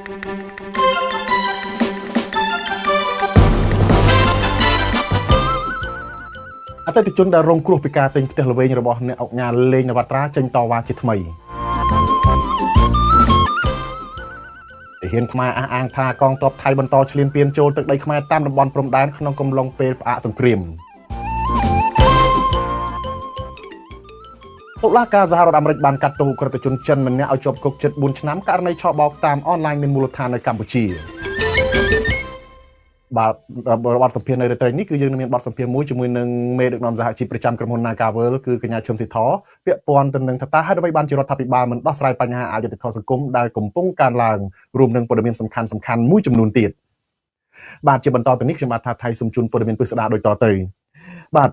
អតិថិជនដែលរងគ្រោះពីការទិញផ្ទះល្វែងរបស់អ្នកអង្គការលេងនវត្រាចេញតវ៉ាជាថ្មីទាហានខ្មែរអះអាងថាកងទ័ពថៃបន្តឈ្លានពានចូលទឹកដីខ្មែរតាមតំបន់ព្រំដែនក្នុងកំឡុងពេលផ្អាកសង្គ្រាមតុលាការសហរដ្ឋអាមេរិកបានកាត់ទោសក្រិតជនចិនម្នាក់ឲ្យជាប់គុកជិត4ឆ្នាំករណីឆបោកតាមអនឡាញមានមូលដ្ឋាននៅកម្ពុជាបាទបទសម្ភាសន៍នៅរាត្រីនេះគឺយើងនឹងមានបទសម្ភាសន៍មួយជាមួយនឹងមេដឹកនាំសហជីពប្រចាំក្រុមហ៊ុន Nagavel គឺកញ្ញាឈឹមស៊ីធពាក់ព័ន្ធទៅនឹងថាហេតុអ្វីបានជារដ្ឋាភិបាលមិនដោះស្រាយបញ្ហាអយុត្តិធម៌សង្គមដែលកំពុងកើនឡើងរួមនឹងព័ត៌មានសំខាន់មួយចំនួនទៀតបាទជាបន្តទៅនេះខ្ញុំបាទថាថៃសូមជូនព័ត៌មានពិស្ដារដូចតទៅបាទ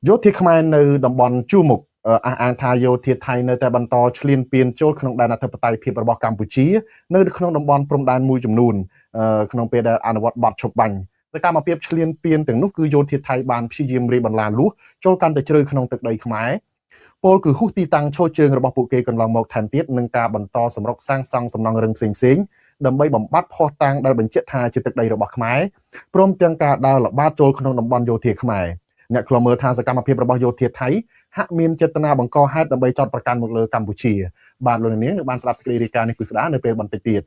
យោធាខ្មែរនៅតំបន់ជួរមុខអះអាងថាយោធាថៃនៅតែបន្តឈ្លានពានចូលក្នុងដែនអធិបតេយ្យភាពរបស់កម្ពុជានៅក្នុងតំបន់ព្រំដែនមួយចំនួនក្នុងពេលដែលអនុវត្តបទឈប់បាញ់តែកម្មភាពឈ្លានពានទាំងនោះគឺយោធាថៃបានព្យាយាមរាយបន្លាលួសចូលកាន់តែជ្រៅក្នុងទឹកដីខ្មែរពលគឺហ៊ូសទីតាំងឈរជើងរបស់ពួកគេកន្លងមកថែមទៀតនឹងការបន្តសម្រុកសាងសង់សំណង់រឹងផ្សេងៗដើម្បីបំបត្តិភស្តុតាងដែលបញ្ជាក់ថាជាទឹកដីរបស់ខ្មែរព្រមទាំងការដើរល្បាតចូលក្នុងតំបន់យោធាខ្មែរអ្នកខ្លមើលថាសកម្មភាពរបស់យោធាថៃហាក់មានចេតនាបង្កហេតុដើម្បីចោទប្រកាន់មកលើកម្ពុជាបាទលោកនាងនឹងបានស្ដាប់សេចក្តីរាយការណ៍នេះពិស្ដារនៅពេលបន្តិចទៀត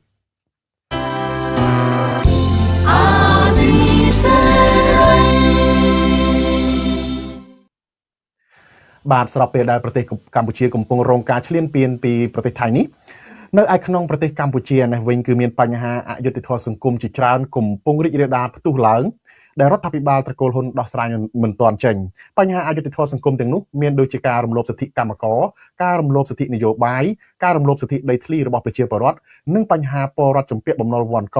បាទស្របពេលដែលប្រទេសកម្ពុជាកំពុងរងការឈ្លានពានពីប្រទេសថៃនេះនៅឯក្នុងប្រទេសកម្ពុជានេះវិញគឺមានបញ្ហាអយុត្តិធម៌សង្គមជាច្រើនកំពុងរីករាលដាលផ្ទុះឡើងដែលរដ្ឋាភិបាលត្រកូលហ៊ុនដោះស្រាយមិនទាន់ចេញបញ្ហាអយុត្តិធម៌សង្គមទាំងនោះមានដូចជាការរំលោភសិទ្ធិកម្មករការរំលោភសិទ្ធិនយោបាយការរំលោភសិទ្ធិដីធ្លីរបស់ប្រជាពលរដ្ឋនិងបញ្ហាពលរដ្ឋជំពាក់បំណុលវ័នក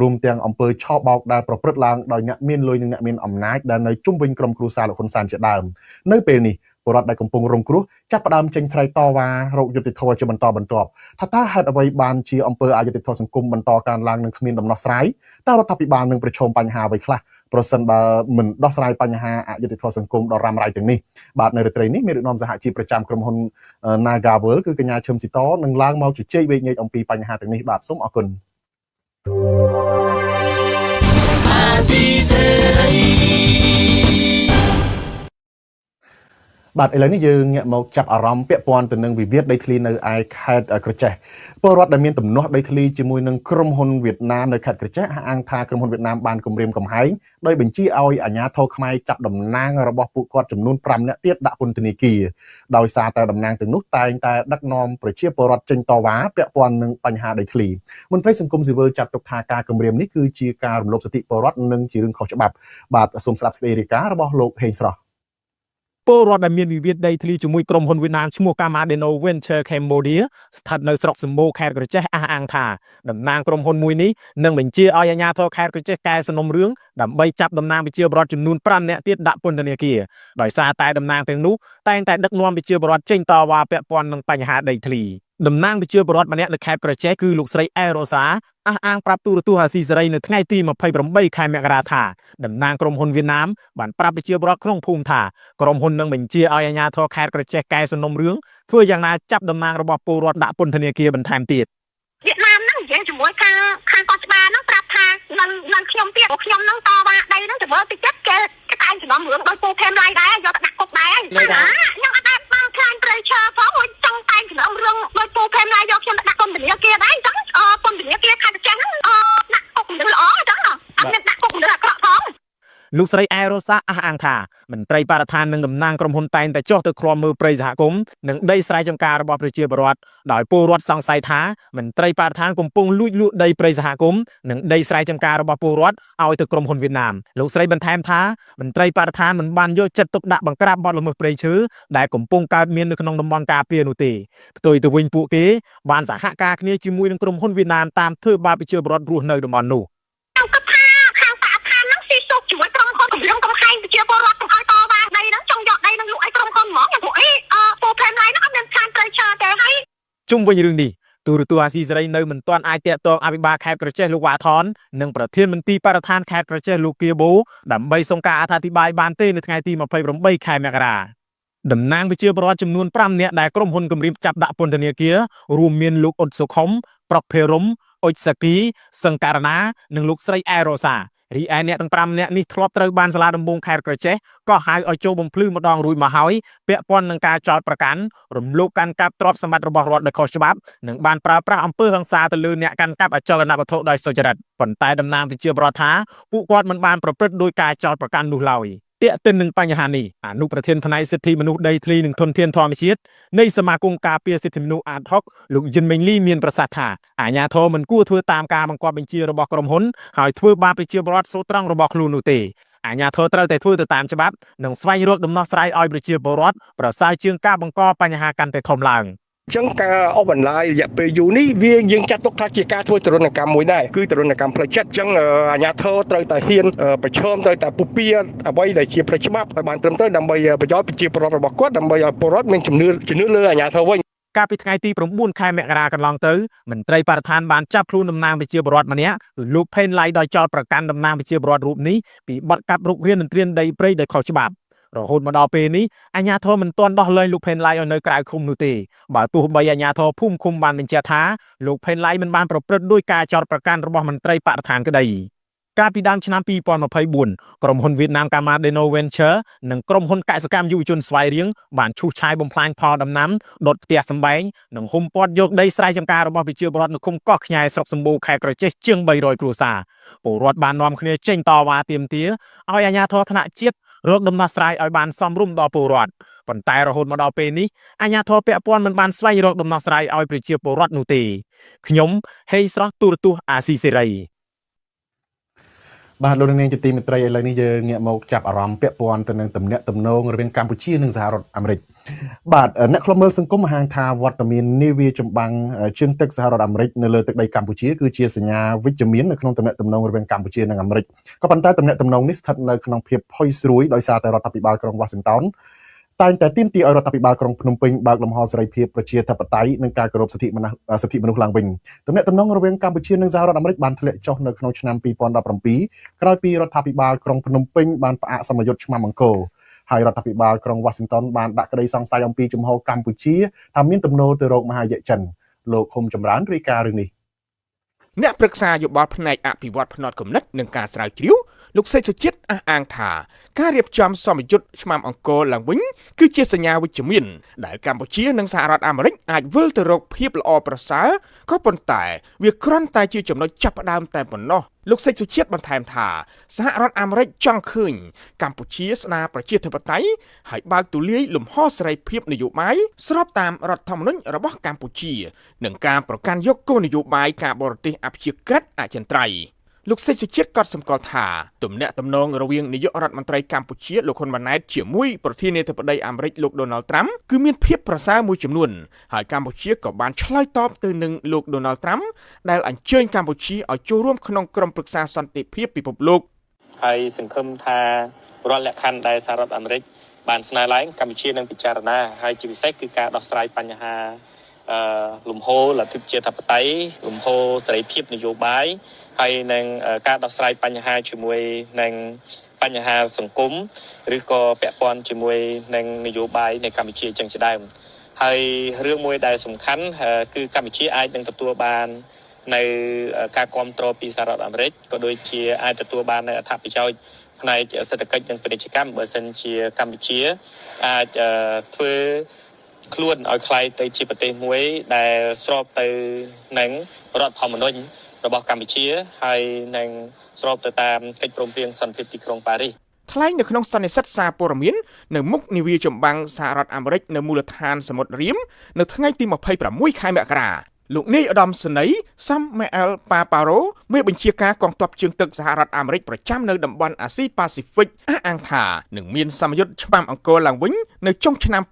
រួមទាំងអំពើឆោបបោកដែលប្រព្រឹត្តឡើងដោយអ្នកមានលុយនិងអ្នកមានអំណាចដែលនៅជុំវិញក្រុមគ្រួសារលោកហ៊ុនសែនជាដើមនៅពេលនេះពលរដ្ឋដែលកំពុងរងគ្រោះចាប់ផ្ដើមចេញស្រែកតវ៉ារកយុត្តិធម៌ជាបន្តបន្ទាប់ថាតើហេតុអ្វីបានជាអំពើអយុត្តិធម៌សង្គមបន្តកើនឡើងនិងគ្មានដំណោះស្រាយតើរដ្ឋាភិបាលនឹងប្រឈមបញ្ហាអ្វីខ្លះប្រសិនបើមិនដោះស្រាយបញ្ហាអយុត្តិធម៌សង្គមដ៏រ៉ាំរ៉ៃទាំងនេះបាទនៅរាត្រីនេះមានដឹកនាំសហជីពប្រចាំក្រុមហ៊ុន Nagavel គឺកញ្ញាឈឹមស៊ីតនឹងឡើងមកជជែកវែកញែកអំពីបញ្ហាទាំងនេះបាទសូមអរគុណបាទឥឡូវនេះយើងងាកមកចាប់អារម្មណ៍ពាក់ព័ន្ធទៅនឹងវិវាទដីធ្លីនៅឯខេត្តក្រចេះពលរដ្ឋដែលមានទំនាស់ដីធ្លីជាមួយនឹងក្រុមហ៊ុនវៀតណាមនៅខេត្តក្រចេះអះអាងថាក្រុមហ៊ុនវៀតណាមបានគំរាមកំហែងដោយបញ្ជាឲ្យអាជ្ញាធរខ្មែរចាប់តំណាងរបស់ពួកគាត់ចំនួន5នាក់ទៀតដាក់ពន្ធនាគារដោយសារតែតំណាងទាំងនោះតែងតែដឹកនាំប្រជាពលរដ្ឋចេញតវ៉ាពាក់ព័ន្ធនឹងបញ្ហាដីធ្លីមន្ត្រីសង្គមស៊ីវិលចាត់ទុកថាការគំរាមនេះគឺជាការរំលោភសិទ្ធិពលរដ្ឋនិងជារឿងខុសច្បាប់បាទសូមស្ដាប់សេចក្តីរាយការណ៍របស់លោកហេងស្រស់ពលរដ្ឋដែលមានវិវាទដីធ្លីជាមួយក្រុមហ៊ុនវៀតណាមឈ្មោះ Kamadeno Venture Cambodia ស្ថិតនៅស្រុកសម្បូរខេត្តក្រចេះអះអាងថាតំណាងក្រុមហ៊ុនមួយនេះនឹងបញ្ជាឲ្យអាជ្ញាធរខេត្តក្រចេះកែសំណុំរឿងដើម្បីចាប់តំណាងប្រជាពលរដ្ឋចំនួន5នាក់ទៀតដាក់ពន្ធនាគារដោយសារតែតំណាងទាំងនោះតែងតែដឹកនាំប្រជាពលរដ្ឋចេញតវ៉ាពាក់ព័ន្ធនឹងបញ្ហាដីធ្លីតំណាងប្រជាពលរដ្ឋម្នាក់នៅខេត្តក្រចេះគឺលោកស្រីអែរ៉ូសាអះអាងប្រាប់ទូរទស្សន៍អាស៊ីសេរីនៅថ្ងៃទី28ខែមករាថាតំណាងក្រុមហ៊ុនវៀតណាមបានប្រាប់ប្រជាពលរដ្ឋក្នុងភូមិថាក្រុមហ៊ុននឹងបញ្ជាឲ្យអាជ្ញាធរខេត្តក្រចេះកែសំណុំរឿងធ្វើយ៉ាងណាចាប់តំណាងរបស់ពលរដ្ឋដាក់ពន្ធនាគារបន្ថែមទៀតវៀតណាមហ្នឹងនិយាយជាមួយខាងកោះច្បារហ្នឹងប្រាប់ថានឹងខ្ញុំទៀតខ្ញុំហ្នឹងតវ៉ាដីហ្នឹងទៅមើលតិចទៀតគេតែងសំណុំរឿងដោយពូផេមឡៃដែរយកទៅដាក់គុកដែរខ្ញុំអត់ដែរបានខ្លាញ់ប្រេឈើផងហួចចង់តែងសំណុំរឿងដោយពូផេមឡៃយកខ្ញុំទៅដាក់ពន្ធនាគារដែរអញ្ចឹងពន្ធនាគារខេត្តចាស់ហ្នឹងដាក់គុកមិនល្អអញ្ចឹងអត់មានដាក់គុកមិនអាក្រក់ផងលោកស្រីអែរ៉ូសាអះអាងថាមន្ត្រីបរិស្ថាននិងតំណាងក្រុមហ៊ុនតែងតែចុះទៅឃ្លាំមើលព្រៃសហគមន៍និងដីស្រែចម្ការរបស់ប្រជាពលរដ្ឋដោយពលរដ្ឋសង្ស័យថាមន្ត្រីបរិស្ថានកំពុងលួចដីព្រៃសហគមន៍និងដីស្រែចម្ការរបស់ពលរដ្ឋឲ្យទៅក្រុមហ៊ុនវៀតណាមលោកស្រីបន្ថែមថាមន្ត្រីបរិស្ថានមិនបានយកចិត្តទុកដាក់បង្ក្រាបបទល្មើសព្រៃឈើដែលកំពុងកើតមាននៅក្នុងតំបន់ការពារនោះទេផ្ទុយទៅវិញពួកគេបានសហការគ្នាជាមួយនឹងក្រុមហ៊ុនវៀតណាមតាមធ្វើបាបប្រជាពលរដ្ឋរស់នៅតំបន់នោះខ្ញុំកំហែងប្រជាពលរដ្ឋកុំឲ្យតវ៉ាដីហ្នឹងចង់យកដីហ្នឹងលក់ឲ្យក្រុមហ៊ុនហ្មងខ្ញុំពួកពូផេមឡៃហ្នឹងអត់មានខានត្រូវឈើទេហើយជុំវិញរឿងនេះទូរទស្សន៍អាស៊ីសេរីនៅមិនទាន់អាចតាក់ទងអភិបាលខេត្តក្រចេះលោកវ៉ាថននិងប្រធានមន្ត្រីបរិស្ថានខេត្តក្រចេះលោកគៀបូដើម្បីសុំការអធិប្បាយបានទេនៅថ្ងៃទី28ខែមករាតំណាងប្រជាពលរដ្ឋចំនួន5នាក់ដែលក្រុមហ៊ុនគម្រាមចាប់ដាក់ពន្ធនាគាររួមមានលោកអ៊ុតសុខុមប្រុកភេរម អុចសាគីសង្ការណានិងលោកស្រីអែរ៉ូសារីឯអ្នកទាំង5នាក់នេះធ្លាប់ត្រូវបានសាលាដំបងខេត្តក្រចេះក៏ហៅឲ្យចូលបំភ្លឺម្ដងរួចមកហើយពាក់ព័ន្ធនឹងការចោទប្រកាន់រំលោភកាន់កាប់ទ្រព្យសម្បត្តិរបស់រដ្ឋដោយខុសច្បាប់និងបានប្រើប្រាស់អំពើហិង្សាទៅលើអ្នកកាន់កាប់អចលនវត្ថុដោយសុចរិតប៉ុន្តែតំណាងប្រជាពលរដ្ឋថាពួកគាត់មិនបានប្រព្រឹត្តដោយការចោទប្រកាន់នោះឡើយទាក់ទិននឹងបញ្ហានេះអនុប្រធានផ្នែកសិទ្ធិមនុស្សដីធ្លីនិងធនធានធម្មជាតិនៃសមាគមការពារសិទ្ធិមនុស្សអាតហុកលោកយិនមេងលីមានប្រសាសន៍ថាអាជ្ញាធរមិនគួរធ្វើតាមការបង្គាប់បញ្ជារបស់ក្រុមហ៊ុនហើយធ្វើបាបប្រជាពលរដ្ឋសូត្រង់របស់ខ្លួននោះទេអាជ្ញាធរត្រូវតែធ្វើទៅតាមច្បាប់និងស្វែងរកដំណោះស្រាយឲ្យប្រជាពលរដ្ឋប្រសើរជាងការបង្កបញ្ហាកាន់តែធំឡើងចឹងការអបអនឡាញរយៈពេលយូរនេះវាយើងចាត់ទុកថាជាការធ្វើទរណកម្មមួយដែរគឺទរណកម្មផ្លូវចិត្តចឹងអាជ្ញាធរត្រូវតែហ៊ានប្រឈមត្រូវតែពុះពៀអ្វីដែលជាផ្លូវច្បាប់ឲ្យបានត្រឹមត្រូវដើម្បីប្រយោជន៍ប្រជាពលរដ្ឋរបស់គាត់ដើម្បីឲ្យពលរដ្ឋមានជំនឿលើអាជ្ញាធរវិញកាលពីថ្ងៃទី9ខែមករាកន្លងទៅមន្ត្រីបរិស្ថានបានចាប់ខ្លួនតំណាងប្រជាពលរដ្ឋម្នាក់គឺលោកផេនឡៃដោយចោទប្រកាន់តំណាងប្រជាពលរដ្ឋរូបនេះពីបទកាប់រុករាននិងត្រៀមដីព្រៃដោយខុសច្បាប់រហូតមកដល់ពេលនេះអាជ្ញាធរមិនទាន់ដោះលែងលោកផេនឡៃឲ្យនៅក្រៅឃុំនោះទេបើទោះបីអាជ្ញាធរភូមិឃុំបានបញ្ជាក់ថាលោកផេនឡៃមិនបានប្រព្រឹត្តដោយការចោទប្រកាន់របស់មន្ត្រីបរិស្ថានក្តីកាលពីដើមឆ្នាំ2024ក្រុមហ៊ុនវៀតណាមកាម៉ា Deno Venture និងក្រុមហ៊ុនកសិកម្មយុវជនស្វាយរៀងបានឈូសឆាយបំផ្លាញផលដំណាំដុតផ្ទះសម្បែងនិងហុំព័ទ្ធយកដីស្រែចម្ការរបស់ប្រជាពលរដ្ឋនៅឃុំកោះខ្ញែស្រុកសម្បូរខេត្តក្រចេះជាង300គ្រួសារពលរដ្ឋបាននាំគ្នាចេញតវ៉ាទាមទារឲ្យអាជ្ញាធរថ្នាក់ជាតិរកដំណោះស្រាយឲ្យបានសមរម្យដល់ពលរដ្ឋប៉ុន្តែរហូតមកដល់ពេលនេះអាជ្ញាធរពាក់ព័ន្ធមិនបានស្វែងរកដំណោះស្រាយឲ្យប្រជាពលរដ្ឋនោះទេខ្ញុំហេងស្រស់ទូរទស្សន៍អាស៊ីសេរីបាទលោកនាងជាទីមេត្រីឥឡូវនេះយើងងាកមកចាប់អារម្មណ៍ពាក់ព័ន្ធទៅនឹងទំនាក់ទំនងរវាងកម្ពុជានិងសហរដ្ឋអាមេរិកបាទអ្នកខ្លំមើលសង្គមបង្ហាញថាវត្តមាននាវាចម្បាំងជើងទឹកសហរដ្ឋអាមេរិកនៅលើទឹកដីកម្ពុជាគឺជាសញ្ញាវិជ្ជមាននៅក្នុងទំនាក់ទំនងរវាងកម្ពុជានិងអាមេរិកក៏ប៉ុន្តែទំនាក់ទំនងនេះស្ថិតនៅក្នុងភាពផុយស្រួយដោយសារតែរដ្ឋាភិបាលក្រុង Washington តែងតែទាមទារឲ្យរដ្ឋាភិបាលក្រុងភ្នំពេញបើកលំហសេរីភាពប្រជាធិបតេយ្យនិងការគោរពសិទ្ធិមនុស្សឡើងវិញទំនាក់ទំនងរវាងកម្ពុជានិងសហរដ្ឋអាមេរិកបានធ្លាក់ចុះនៅក្នុងឆ្នាំ2017ក្រោយពីរដ្ឋាភិបាលក្រុងភ្នំពេញបានផ្អាកសម្ពយុទ្ធឆ្មាំអង្គរហើយរដ្ឋាភិបាលក្រុង Washington បានដាក់ក្តីសង្ស័យអំពីជំហរកម្ពុជាថាមានទំនោរទៅរកមហាយៈចិនលោកឃុំចម្រើនរាយការណ៍រឿងនេះអ្នកប្រឹក្សាយោបល់ផ្នែកអភិវឌ្ឍផ្នត់គំនិតនិងការស្រាវជ្រាវលោកសេចសុជាតិអះអាងថាការរៀបចំសម្ពយុទ្ធឆ្មាំអង្គរឡើងវិញគឺជាសញ្ញាវិជ្ជមានដែលកម្ពុជានិងសហរដ្ឋអាមេរិកអាចវិលទៅរកភាពល្អប្រសើរក៏ប៉ុន្តែវាគ្រាន់តែជាចំណុចចាប់ផ្ដើមតែប៉ុណ្ណោះលោកសេចសុជាតិបន្ថែមថាសហរដ្ឋអាមេរិកចង់ឃើញកម្ពុជាស្ដារប្រជាធិបតេយ្យហើយបើកទូលាយលំហសេរីភាពនយោបាយស្របតាមរដ្ឋធម្មនុញ្ញរបស់កម្ពុជានិងការប្រកាន់យកគោលនយោបាយការបរទេសអព្យាក្រឹតអចិន្ត្រៃយ៍លោកសេចសុជាតិក៏សម្គាល់ថាទំនាក់ទំនងរវាងនាយករដ្ឋមន្ត្រីកម្ពុជាលោកហ៊ុនម៉ាណែតជាមួយប្រធានាធិបតីអាមេរិកលោកដូណាល់ត្រាំគឺមានភាពប្រសើរមួយចំនួនហើយកម្ពុជាក៏បានឆ្លើយតបទៅនឹងលោកដូណាល់ត្រាំដែលអញ្ជើញកម្ពុជាឲ្យចូលរួមក្នុងក្រុមប្រឹក្សាសន្តិភាពពិភពលោកហើយសង្ឃឹមថារាល់លក្ខខណ្ឌដែលសហរដ្ឋអាមេរិកបានស្នើឡើងកម្ពុជានឹងពិចារណាហើយជាពិសេសគឺការដោះស្រាយបញ្ហាលំហូរលទ្ធិប្រជាធិបតេយ្យលំហូរសេរីភាពនយោបាយហើយនឹងការដោះស្រាយបញ្ហាជាមួយនឹងបញ្ហាសង្គមឬក៏ពាក់ព័ន្ធជាមួយនឹងនយោបាយនៅកម្ពុជាចឹងជាដើមហើយរឿងមួយដែលសំខាន់គឺកម្ពុជាអាចនឹងទទួលបាននៅការគ្រប់គ្រងពីសហរដ្ឋអាមេរិកក៏ដូចជាអាចទទួលបាននៅអត្ថប្រយោជន៍ផ្នែកសេដ្ឋកិច្ចនិងពាណិជ្ជកម្មបើសិនជាកម្ពុជាអាចធ្វើខ្លួនឲ្យคล้ายទៅជាប្រទេសមួយដែលស្របទៅនឹងរដ្ឋធម្មនុញ្ញរបស់កម្ពុជាហើយនឹងស្របទៅតាមកិច្ចព្រមព្រៀងសន្តិភាពទីក្រុងប៉ារីសថ្លែងនៅក្នុងសន្និសីទសារព័ត៌មាននៅមុខនាវាចម្បាំងសហរដ្ឋអាមេរិកនៅមូលដ្ឋានសមុទ្ររៀមនៅថ្ងៃទី26ខែមករាលោកនាយឧត្តមសេនីយ៍សាំម៉ែអែលប៉ាប៉ារ៉ូមេបញ្ជាការកងទ័ពជើងទឹកសហរដ្ឋអាមេរិកប្រចាំនៅតំបន់អាស៊ីប៉ាស៊ីហ្វិកអះអាងថានឹងមានសម្ពយុទ្ធឆ្មាំអង្គរឡើងវិញនៅចុងឆ្នាំ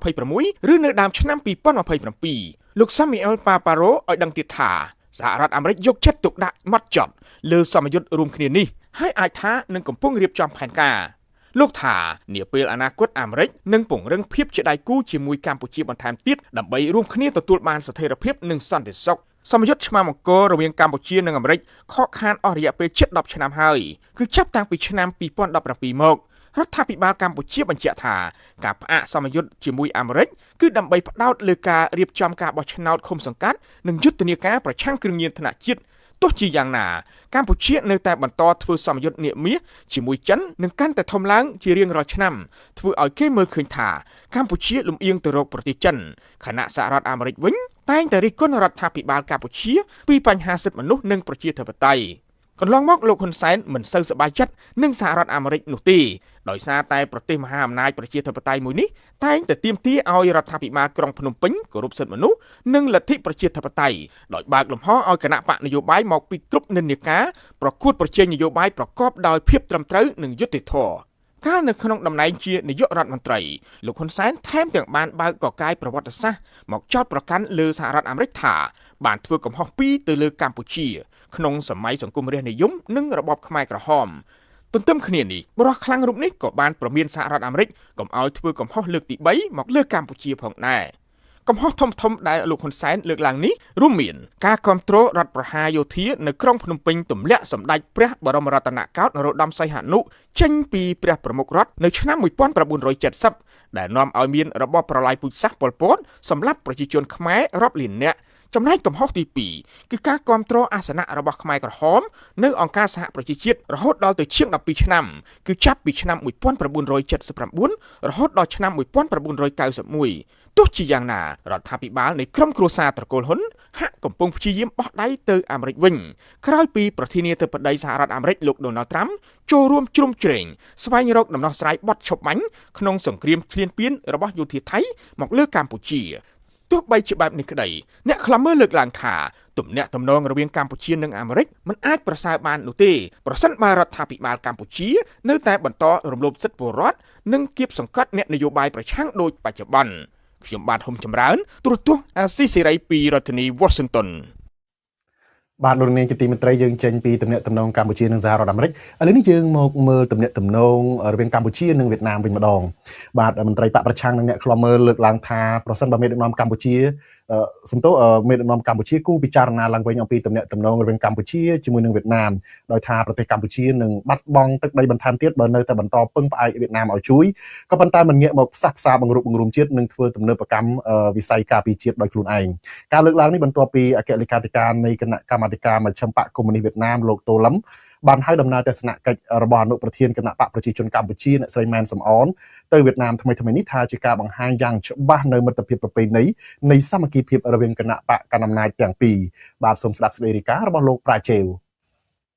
2026ឬនៅដើមឆ្នាំ2027លោកសាំម៉ែអែលប៉ាប៉ារ៉ូឲ្យដឹងទៀតថាសហរដ្ឋអាមេរិកយកចិត្តទុកដាក់ម៉ត់ចត់លើសម្ពយុទ្ធរួមគ្នានេះហើយអាចថានឹងកំពុងរៀបចំផែនការលោកថានាពេលអនាគតអាមេរិកនឹងពង្រឹងភាពជាដៃគូជាមួយកម្ពុជាបន្ថែមទៀតដើម្បីរួមគ្នាទទួលបានស្ថិរភាពនិងសន្តិសុខសម្ពយុទ្ធឆ្មាំអង្គររវាងកម្ពុជានិងអាមេរិកខកខានអស់រយៈពេលជិត10ឆ្នាំហើយគឺចាប់តាំងពីឆ្នាំ2017មក រដ្ឋាភិបាលកម្ពុជាបញ្ជាក់ថាការផ្អាកសមយុទ្ធជាមួយអាមេរិកគឺដើម្បីផ្ដោតលើការរៀបចំការបោះឆ្នោតឃុំសង្កាត់និងយុទ្ធនាការប្រឆាំងគ្រឿងញៀនថ្នាក់ជាតិទោះជាយ៉ាងណាកម្ពុជានៅតែបន្តធ្វើសមយុទ្ធនាមាសជាមួយចិននិងកាន់តែធំឡើងជារៀងរាល់ឆ្នាំធ្វើឲ្យគេមើលឃើញថាកម្ពុជាលំអៀងទៅរកប្រទេសចិនខណៈសហរដ្ឋអាមេរិកវិញតែងតែរិះគន់រដ្ឋាភិបាលកម្ពុជាពីបញ្ហាសិទ្ធិមនុស្សនិងប្រជាធិបតេយ្យកន្លងមកលោកហ៊ុនសែនមិនសូវសប្បាយចិត្តនឹងសហរដ្ឋអាមេរិកនោះទេដោយសារតែប្រទេសមហាអំណាចប្រជាធិបតេយ្យមួយនេះតែងតែទាមទារឲ្យរដ្ឋាភិបាលក្រុងភ្នំពេញគោរពសិទ្ធិមនុស្សនិងលទ្ធិប្រជាធិបតេយ្យដោយបើកលំហឲ្យគណៈបកនយោបាយមកពីគ្រប់និន្នាការប្រកួតប្រជែងនយោបាយប្រកបដោយភាពត្រឹមត្រូវនិងយុត្តិធម៌កាលនៅក្នុងតំណែងជានាយករដ្ឋមន្ត្រីលោកហ៊ុនសែនថែមទាំងបានបើកកកាយប្រវត្តិសាស្ត្រមកចោទប្រកាន់លើសហរដ្ឋអាមេរិកថាបានធ្វើកំហុសពីរទៅលើកម្ពុជាក្នុងសម័យសង្គមរាស្ត្រនិយមនិងរបបខ្មែរក្រហមទន្ទឹមគ្នានេះបរិះខ្លាំងរូបនេះក៏បានប្រមានសហរដ្ឋអាមេរិកកុំឲ្យធ្វើកំហុសលើកទី3មកលើកម្ពុជាផងដែរកំហុសធំៗដែលលោកហ៊ុនសែនលើកឡើងនេះរួមមានការគ្រប់គ្រងរដ្ឋប្រហារយោធានៅក្រុងភ្នំពេញទម្លាក់សម្ដេចព្រះបរមរតនកោដ្ឋនរោត្តមសីហនុចេញពីព្រះប្រមុខរដ្ឋនៅឆ្នាំ1970ដែលនាំឲ្យមានរបបប្រល័យពូជសាសន៍ប៉ុលពតសម្រាប់ប្រជាជនខ្មែររាប់លាននាក់ចំណែកកំហុសទី2គឺការគ្រប់គ្រងអាសនៈរបស់ខ្មែរក្រហមនៅអង្គការសហប្រជាជាតិរហូតដល់ទៅជាង12ឆ្នាំគឺចាប់ពីឆ្នាំ1979រហូតដល់ឆ្នាំ1991ទោះជាយ៉ាងណារដ្ឋាភិបាលនៃក្រុមគ្រួសារត្រកូលហ៊ុនហាក់កំពុងព្យាយាមបោះដៃទៅអាមេរិកវិញក្រោយពីប្រធានាធិបតីសហរដ្ឋអាមេរិកលោកដូណាល់ត្រាំចូលរួមជ្រោមជ្រែងស្វែងរកដំណោះស្រាយបត់ឈប់បាញ់ក្នុងសង្គ្រាមឈ្លានពានរបស់យោធាថៃមកលើកម្ពុជាទោះបីជាបែបនេះក្តីអ្នកខ្លំមើលលើកឡើងថាទំនាក់ទំនងរវាងកម្ពុជានិងអាមេរិកមិនអាចប្រសើរបាននោះទេប្រសិនបើរដ្ឋាភិបាលកម្ពុជានៅតែបន្តរំលោភសិទ្ធិពលរដ្ឋនិងគៀបសង្កត់អ្នកនយោបាយប្រឆាំងដូចបច្ចុប្បន្នខ្ញុំបាទហុំចម្រើនទូរទស្សន៍អាស៊ីសេរីពីរដ្ឋធានី Washington បាទលោកនាងជាទីមេត្រីយើងចេញពីទំនាក់ទំនងកម្ពុជានិងសហរដ្ឋអាមេរិកឥឡូវនេះយើងមកមើលទំនាក់ទំនងរវាងកម្ពុជានិងវៀតណាមវិញម្ដងបាទមន្ត្រីបកប្រឆាំងនិងអ្នកខ្លំមើលលើកឡើងថាប្រសិនបើមេដឹកនាំកម្ពុជាមេដឹកនាំកម្ពុជាគូពិចារណាឡើងវិញអំពីទំនាក់ទំនងរវាងកម្ពុជាជាមួយនឹងវៀតណាមដោយថាប្រទេសកម្ពុជានឹងបាត់បង់ទឹកដីបន្ថែមទៀតបើនៅតែបន្តពឹងផ្អែកវៀតណាមឲ្យជួយក៏ប៉ុន្តែមិនងាកមកផ្សះផ្សាបង្រួបបង្រួមជាតិនិងធ្វើទំនើបកម្មវិស័យការពារជាតិដោយខ្លួនឯងការលើកឡើងនេះបន្ទាប់ពីអគ្គលេខាធិការនៃគណៈកម្មាធិការមជ្ឈិមបកកុម្មុយនីសវៀតណាមលោកតូលឹមបានហៅដំណើរទស្សនកិច្ចរបស់អនុប្រធានគណៈបកប្រជាជនកម្ពុជាអ្នកស្រីម៉ែនសំអនទៅវៀតណាមថ្មីៗនេះថាជាការបង្ហាញយ៉ាងច្បាស់នៅមិត្តភាពប្រពៃណីនៃសាមគ្គីភាពរវាងគណៈបកកណ្ដាលអំណាចទាំងពីរបាទសូមស្ដាប់សេចក្តីរាយការណ៍របស់លោកប្រាជេវ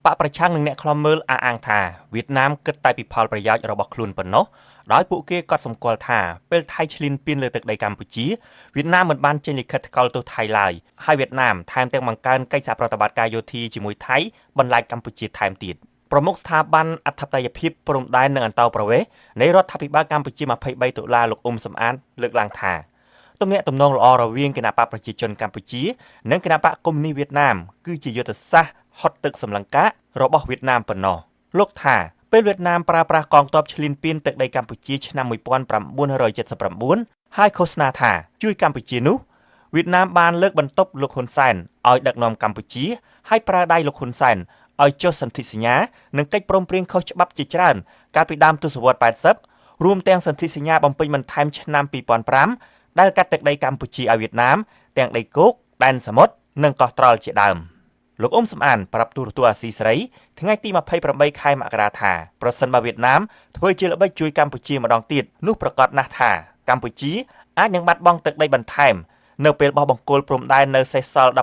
បកប្រឆាំងនឹងអ្នកខ្លំមើលអះអាងថាវៀតណាមគិតតែពីផលប្រយោជន៍របស់ខ្លួនប៉ុណ្ណោះដោយពួកគេក៏សម្គាល់ថាពេលថៃឈ្លានពានលើទឹកដីកម្ពុជាវៀតណាមមិនបានចេញលិខិតថ្កោលទោសថៃឡើយហើយវៀតណាមថែមទាំងបង្កើនកិច្ចសហប្រតិបត្តិការយោធាជាមួយថៃបន្លាចកម្ពុជាថែមទៀតប្រមុខស្ថាប័នអធិបតេយ្យភាពព្រំដែននិងអន្តោប្រវេសន៍នៃរដ្ឋាភិបាលកម្ពុជា23តុលាលោកអ៊ុំសំអានលើកឡើងថាទំនាក់ទំនងល្អរវាងគណៈបកប្រជាជនកម្ពុជានិងគណៈបកកុម្មុយនីសវៀតណាមគឺជាយុទ្ធសាស្ត្រហត់ទឹកសម្លង្ការបស់វៀតណាមប៉ុណ្ណោះលោកថាពេលវៀតណាមប្រើប្រាស់កងទ័ពឈ្លានពានទឹកដីកម្ពុជាឆ្នាំ1979ហើយឃោសនាថាជួយកម្ពុជានោះវៀតណាមបានលើកបន្ទប់លោកហ៊ុនសែនឲ្យដឹកនាំកម្ពុជាហើយប្រើដៃលោកហ៊ុនសែនឲ្យចុះសន្ធិសញ្ញានិងកិច្ចព្រមព្រៀងខុសច្បាប់ជាច្រើនកាលពីដើមទសវត្សរ៍80រួមទាំងសន្ធិសញ្ញាបំពេញបន្ថែមឆ្នាំ2005ដែលកាត់ទឹកដីកម្ពុជាឲ្យវៀតណាមទាំងដីគោកដែនសមុទ្រនិងកោះត្រល់ជាដើមលោកអ៊ុំសំអានប្រាប់ទូរទស្សន៍អាស៊ីសេរីថ្ងៃទី28ខែមករាថាប្រសិនបើវៀតណាមធ្វើជាល្បិចជួយកម្ពុជាម្ដងទៀតនោះប្រកាសណាស់ថាកម្ពុជាអាចនឹងបាត់បង់ទឹកដីបន្ថែមនៅពេលបោះបង្គោលព្រំដែននៅសេសសល់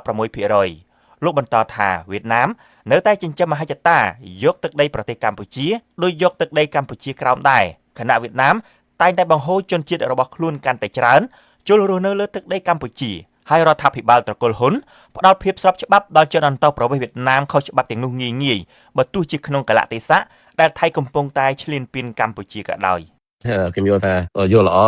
16% លោកបន្តថាវៀតណាមនៅតែចិញ្ចឹមមហិច្ឆតាយកទឹកដីប្រទេសកម្ពុជាដោយយកទឹកដីកម្ពុជាក្រោមដែរខណៈវៀតណាមតែងតែបង្ហូរជនជាតិរបស់ខ្លួនកាន់តែច្រើនចូលរស់នៅលើទឹកដីកម្ពុជាហើយរដ្ឋាភិបាលត្រកូលហ៊ុនផ្ដល់ភាពស្របច្បាប់ដល់ជនអន្តោប្រវេសន៍វៀតណាមខុសច្បាប់ទាំងនោះងាយៗបើទោះជាក្នុងកលៈទេសៈដែលថៃកំពុងតែឈ្លានពានកម្ពុជាក៏ដោយ ខ្ញុំយល់ថាយល់ល្អ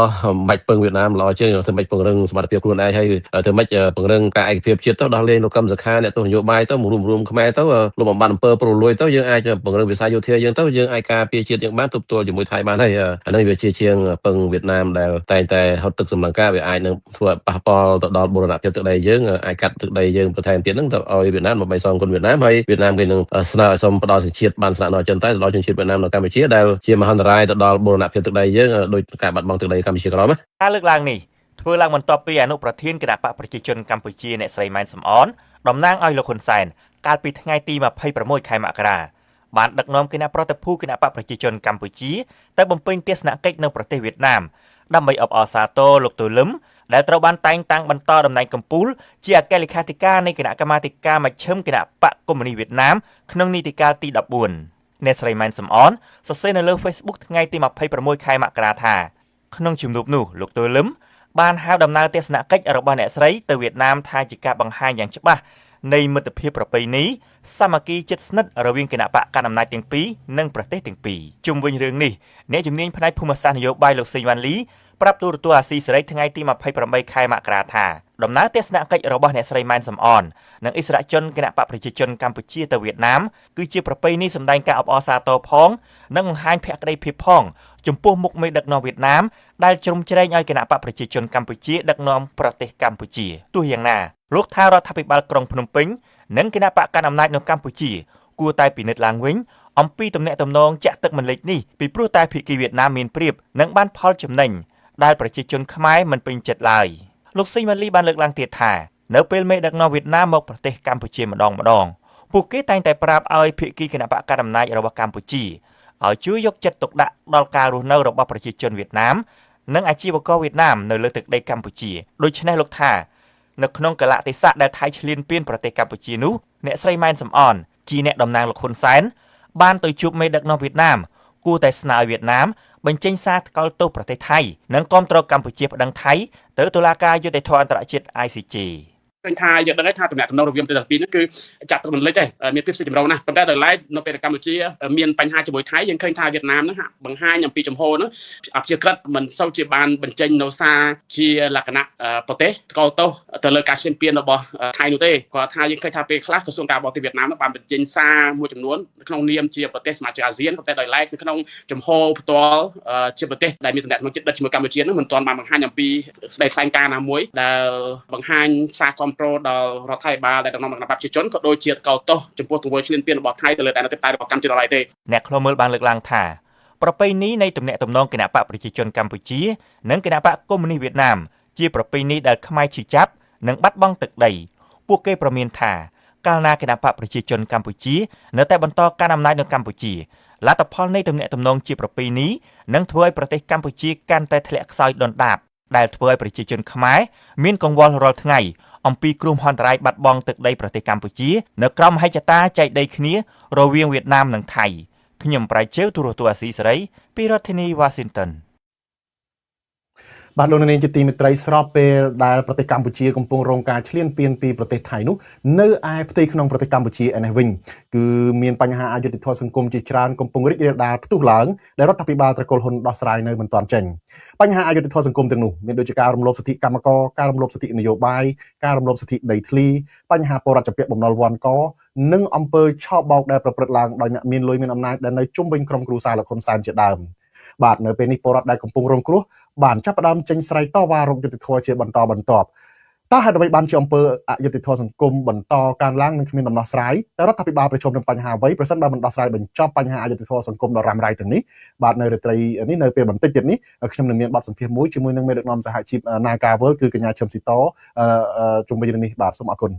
មិនពឹងវៀតណាមល្អជាងធ្វើមិនពង្រឹងសមត្ថភាពខ្លួនឯងហើយធ្វើមិនពង្រឹងការឯកភាពជាតិទៅដោះលែងលោកកឹមសុខាអ្នកទស្សនយោបាយទៅរួមខ្មែរទៅលោកបំបត្តិអំពើប្រលួយទៅយើងអាចពង្រឹងវិស័យយោធាយើងទៅយើងអាចការពារជាតិយើងបានទប់ទល់ជាមួយថៃបានហើយអានេះវាជាងពឹងវៀតណាមដែលតែងតែហត់ទឹកសម្លឹងការវាអាចនឹងធ្វើប៉ះពាល់ទៅដល់បូរណភាពទឹកដីយើងអាចកាត់ទឹកដីយើងបន្ថែមទៀតហ្នឹងទៅឲ្យវៀតណាមដើម្បីសងគុណវៀតណាមហើយវៀតណាមគេនឹងស្នើឲ្យសូមផ្ដល់សិទ្ធិជាតិបានស្នាក់នៅចិនតែទៅដល់ជនជាតិវៀតណាមនៅកម្ពុជាដែលជាមហន្តរាយទៅដល់បូរណភាពទឹកដីយើងដោយការបាត់បង់ទឹកដីកម្ពុជាក្រោមការលើកឡើងនេះធ្វើឡើងបន្ទាប់ពីអនុប្រធានគណៈបកប្រជាជនកម្ពុជាអ្នកស្រីម៉ែនសំអនតំណាងឲ្យលោកហ៊ុនសែនកាលពីថ្ងៃទី26ខែមករាបានដឹកនាំគណៈប្រតិភូគណៈបកប្រជាជនកម្ពុជាទៅបំពេញទស្សនកិច្ចនៅប្រទេសវៀតណាមដើម្បីអបអរសាទរលោកទូលឹមដែលត្រូវបានតែងតាំងបន្តតំណែងកំពូលជាអគ្គលេខាធិការនៃគណៈកម្មាធិការមជ្ឈិមគណៈបកកុម្មុយនីសវៀតណាមក្នុងនីតិកាលទី14អ្នកស្រីម៉ែនសំអនសរសេរនៅលើ Facebook ថ្ងៃទី26ខែមករាថាក្នុងជំនួបនោះលោកទូលឹមបានហៅដំណើរទស្សនកិច្ចរបស់អ្នកស្រីទៅវៀតណាមថាជាការបង្ហាញយ៉ាងច្បាស់នៃមិត្តភាពប្រពៃណីសាមគ្គីជិតស្និទ្ធរវាងគណៈបកកណ្ដាលអំណាចទាំងពីរនិងប្រទេសទាំងពីរជុំវិញរឿងនេះអ្នកជំនាញផ្នែកភូមិសាស្ត្រនយោបាយលោកសេងវ៉ាន់លីប្រាប់ទូរទស្សន៍អាស៊ីសេរីថ្ងៃទី28ខែមករាថាដំណើរទស្សនកិច្ចរបស់អ្នកស្រីម៉ែនសំអននិងអិសរាជជនគណៈបកប្រជាជនកម្ពុជាទៅវៀតណាមគឺជាប្រពៃណីសម្ដែងការអបអរសាទរផងនិងបង្ហាញភក្ដីភាពផងចំពោះមុខមេដឹកនាំវៀតណាមដែលជ្រុំជ្រែងឲ្យគណៈបកប្រជាជនកម្ពុជាដឹកនាំប្រទេសកម្ពុជាទោះយ៉ាងណាលោកថារដ្ឋាភិបាលក្រុងភ្នំពេញនិងគណៈបកកណ្ដាលអំណាចនៅកម្ពុជាគួរតែពិនិត្យឡើងវិញអំពីទំនាក់ទំនងចាក់ទឹកមិនលិចនេះពីព្រោះតែភាគីវៀតណាមមានប្រៀបនិងបានផលចំណេញដែលប្រជាជនខ្មែរមិនពេញចិត្តឡើយលោកសេងម៉ាលីបានលើកឡើងទៀតថានៅពេលមេដឹកនាំវៀតណាមមកប្រទេសកម្ពុជាម្ដងពួកគេតែងតែប្រាប់ឲ្យភាគីគណៈបកកណ្ដាលអំណាចរបស់កម្ពុជាឲ្យជួយយកចិត្តទុកដាក់ដល់ការរស់នៅរបស់ប្រជាជនវៀតណាមនិងអាជីវករវៀតណាមនៅលើទឹកដីកម្ពុជាដូច្នេះលោកថានៅក្នុងកលៈទេសៈដែលថៃឈ្លានពានប្រទេសកម្ពុជានោះអ្នកស្រីម៉ែនសំអនជាអ្នកតំណាងលោកហ៊ុនសែនបានទៅជួបមេដឹកនាំវៀតណាមគួរតែស្នើឲ្យវៀតណាមបញ្ចេញសារថ្កោលទោសប្រទេសថៃនិងគាំទ្រកម្ពុជាប្តឹងថៃទៅតុលាការយុត្តិធម៌អន្តរជាតិ ICJ ឃើញថាយើងដឹងថាតំណែងរវាងប្រទេសទាំងពីរនេះគឺចាត់ទុកមិនលិចទេមានភាពស៊ីជម្រៅណាស់ប៉ុន្តែដល់ឡែកនៅពេលកម្ពុជាមានបញ្ហាជាមួយថៃយើងឃើញថាវៀតណាមហ្នឹងបង្ហាញអំពីចំហហ្នឹងអព្យាក្រឹតមិនសូវជាបានបញ្ចេញនៅសារជាលក្ខណៈប្រទេសថ្កោលទោសទៅលើការឈានពានរបស់ថៃនោះទេគាត់ថាយើងឃើញថាពេលខ្លះក្រសួងការបរទេសវៀតណាមបានបញ្ចេញសារមួយចំនួនក្នុងនាមជាប្រទេសសមាជិកអាស៊ានប៉ុន្តែដល់ឡែកនៅក្នុងចំហផ្ទាល់ជាប្រទេសដែលមានតំណែងក្នុងចិត្តជាមួយកម្ពុជាហ្នឹងមិនទាន់បានបង្ហាញអំពីស្ដីថ្លែងការណ៍ណាមួយដែលបង្ហាញសារគាំទ្រដល់រដ្ឋាភិបាលដែលដឹកនាំគណៈបកប្រជាជនក៏ដូចជាកោតទោសចំពោះទង្វើឈ្លានពានរបស់ថៃទៅលើដែនអធិបតេយ្យរបស់កម្ពុជាឡើយទេអ្នកខ្លមើលបានលើកឡើងថាប្រពៃណីនៃទំនាក់ទំនងគណៈបកប្រជាជនកម្ពុជានិងគណៈបកកុម្មុយនីសវៀតណាមជាប្រពៃណីដែលខ្មែរឈឺចាប់និងបាត់បង់ទឹកដីពួកគេប្រមានថាកាលណាគណៈបកប្រជាជនកម្ពុជានៅតែបន្តកាន់អំណាចនៅកម្ពុជាលទ្ធផលនៃទំនាក់ទំនងជាប្រពៃណីនឹងធ្វើឲ្យប្រទេសកម្ពុជាកាន់តែធ្លាក់ខ្សោយដុនដាបដែលធ្វើឲ្យប្រជាជនខ្មែរមានកង្វល់រាល់ថ្ងៃអំពីគ្រោះមហន្តរាយបាត់បង់ទឹកដីប្រទេសកម្ពុជានៅក្រោមមហិច្ឆតាចែកដីគ្នារវាងវៀតណាមនិងថៃខ្ញុំប្រៃជើទូរទស្សន៍អាស៊ីសេរីពីរដ្ឋធានី Washington បាទលោកនាងជាទីមេត្រីស្របពេលដែលប្រទេសកម្ពុជាកំពុងរងការឈ្លានពានពីប្រទេសថៃនោះនៅឯផ្ទៃក្នុងប្រទេសកម្ពុជាឯនេះវិញគឺមានបញ្ហាអយុត្តិធម៌សង្គមជាច្រើនកំពុងរីករាលដាលផ្ទុះឡើងដែលរដ្ឋាភិបាលត្រកូលហ៊ុនដោះស្រាយនៅមិនទាន់ចេញបញ្ហាអយុត្តិធម៌សង្គមទាំងនោះមានដូចជាការរំលោភសិទ្ធិកម្មករការរំលោភសិទ្ធិនយោបាយការរំលោភសិទ្ធិដីធ្លីបញ្ហាបរិយាកាសបំណុលវ័នកនិងអំពើឆោបបោកដែលប្រព្រឹត្តឡើងដោយអ្នកមានលុយមានអំណាចដែលនៅជុំវិញក្រុមគ្រួសារលោកហ៊ុនសែនជាដើមបាទនៅពេលនេះពលរដ្ឋដែលកំពុងរងគ្រោះបានចាប់ផ្ដើមចេញស្រ័យតវ៉ារកយុត្តិធម៌ជាបន្តបន្ទាប់តើហេតុអ្វីបានជាអំពើអយុត្តិធម៌សង្គមបន្តកើនឡើងនិងគ្មានដំណោះស្រាយតែរដ្ឋាភិបាលប្រឈមនឹងបញ្ហាអ្វីប្រសិនបើមិនដោះស្រាយបញ្ចប់បញ្ហាអយុត្តិធម៌សង្គមដ៏រ៉ាំរ៉ៃទាំងនេះបាទនៅរាត្រីនេះនៅពេលបន្តិចទៀតនេះខ្ញុំនឹងមានបទសម្ភាសន៍មួយជាមួយនឹងមេដឹកនាំសហជីព Nagawal គឺកញ្ញាឈឹមស៊ីតជុំវិញរឿងនេះបាទសូមអរគុណ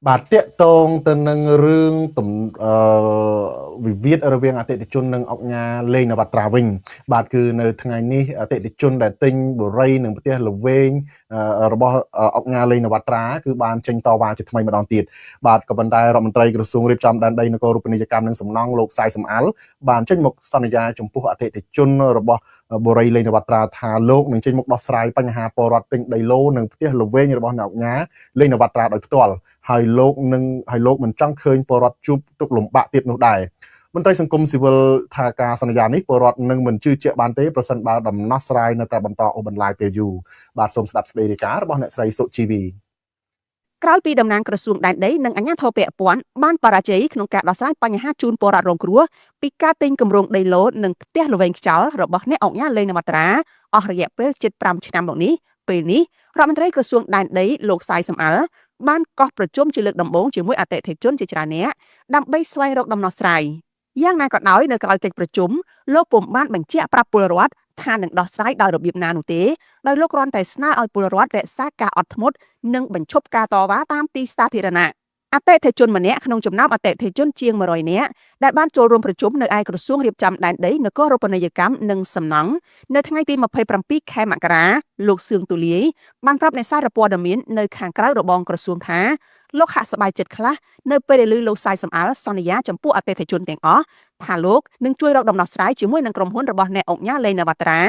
បាទតាក់ទងទៅនឹងរឿងវិវាទរវាងអតិថិជននិងអង្គការលេងនវត្រាវិញបាទគឺនៅថ្ងៃនេះអតិថិជនដែលទិញបុរីនិងផ្ទះល្វែងរបស់អង្គការលេងនវត្រាគឺបានចេញតវ៉ាជាថ្មីម្ដងទៀតបាទក៏ប៉ុន្តែរដ្ឋមន្ត្រីក្រសួងរៀបចំដែនដីនគររូបនីយកម្មនិងសំណង់លោកសាយសំអាល់បានចេញមកសន្យាចំពោះអតិថិជនរបស់ បុរីលេងនវត្រាថាលោកនឹងចេញមកដោះស្រាយបញ្ហាពលរដ្ឋទិញដីឡូនិងផ្ទះល្វែងរបស់អ្នកអង្គការលេងនវត្រាដោយផ្ទាល់ហើយលោកមិនចង់ឃើញពលរដ្ឋជួបទុក្ខលំបាកទៀតនោះដែរមន្ត្រីសង្គមស៊ីវិលថាការសន្យានេះពលរដ្ឋនឹងមិនជឿជាក់បានទេប្រសិនបើដំណោះស្រាយនៅតែបន្តអូសបន្លាយពេលយូរបាទសូមស្ដាប់សេចក្តីរាយការណ៍របស់អ្នកស្រីសុជីវីក្រោយពីតំណាងក្រសួងដែនដីនិងអាជ្ញាធរពាក់ព័ន្ធបានបរាជ័យក្នុងការដោះស្រាយបញ្ហាជូនពលរដ្ឋរងគ្រោះពីការទិញគម្រោងដីឡូនិងផ្ទះល្វែងខ្យល់របស់អ្នកអង្គការលេងនវត្រាអស់រយៈពេលជិត5ឆ្នាំមកនេះពេលនេះរដ្ឋមន្ត្រីក្រសួងដែនដីលោកសាយសំអល់បានកោះប្រជុំជាលើកដំបូងជាមួយអតិថិជនជាច្រើនអ្នកដើម្បីស្វែងរកដំណោះស្រាយយ៉ាងណាក៏ដោយនៅក្រៅកិច្ចប្រជុំលោកពុំបានបញ្ជាក់ប្រាប់ពលរដ្ឋថានឹងដោះស្រាយដោយរបៀបណានោះទេដោយលោកគ្រាន់តែស្នើឲ្យពលរដ្ឋរក្សាការអត់ធ្មត់និងបញ្ឈប់ការតវ៉ាតាមទីសាធារណៈអតិថិជនម្នាក់ក្នុងចំណោមអតិថិជនជាង100នាក់ដែលបានចូលរួមប្រជុំនៅឯក្រសួងរៀបចំដែនដីនគររូបនីយកម្មនិងសំណង់នៅថ្ងៃទី27ខែមករាលោកសឿងទូលាយបានប្រាប់អ្នកសារព័ត៌មាននៅខាងក្រៅរបងក្រសួងថាលោកហាក់សប្បាយចិត្តខ្លះនៅពេលដែលឮលោកសាយសំអល់សន្យាចំពោះអតិថិជនទាំងអស់ថាលោកនឹងជួយរកដំណោះស្រាយជាមួយនឹងក្រុមហ៊ុនរបស់អ្នកអង្គការលេងនវត្រា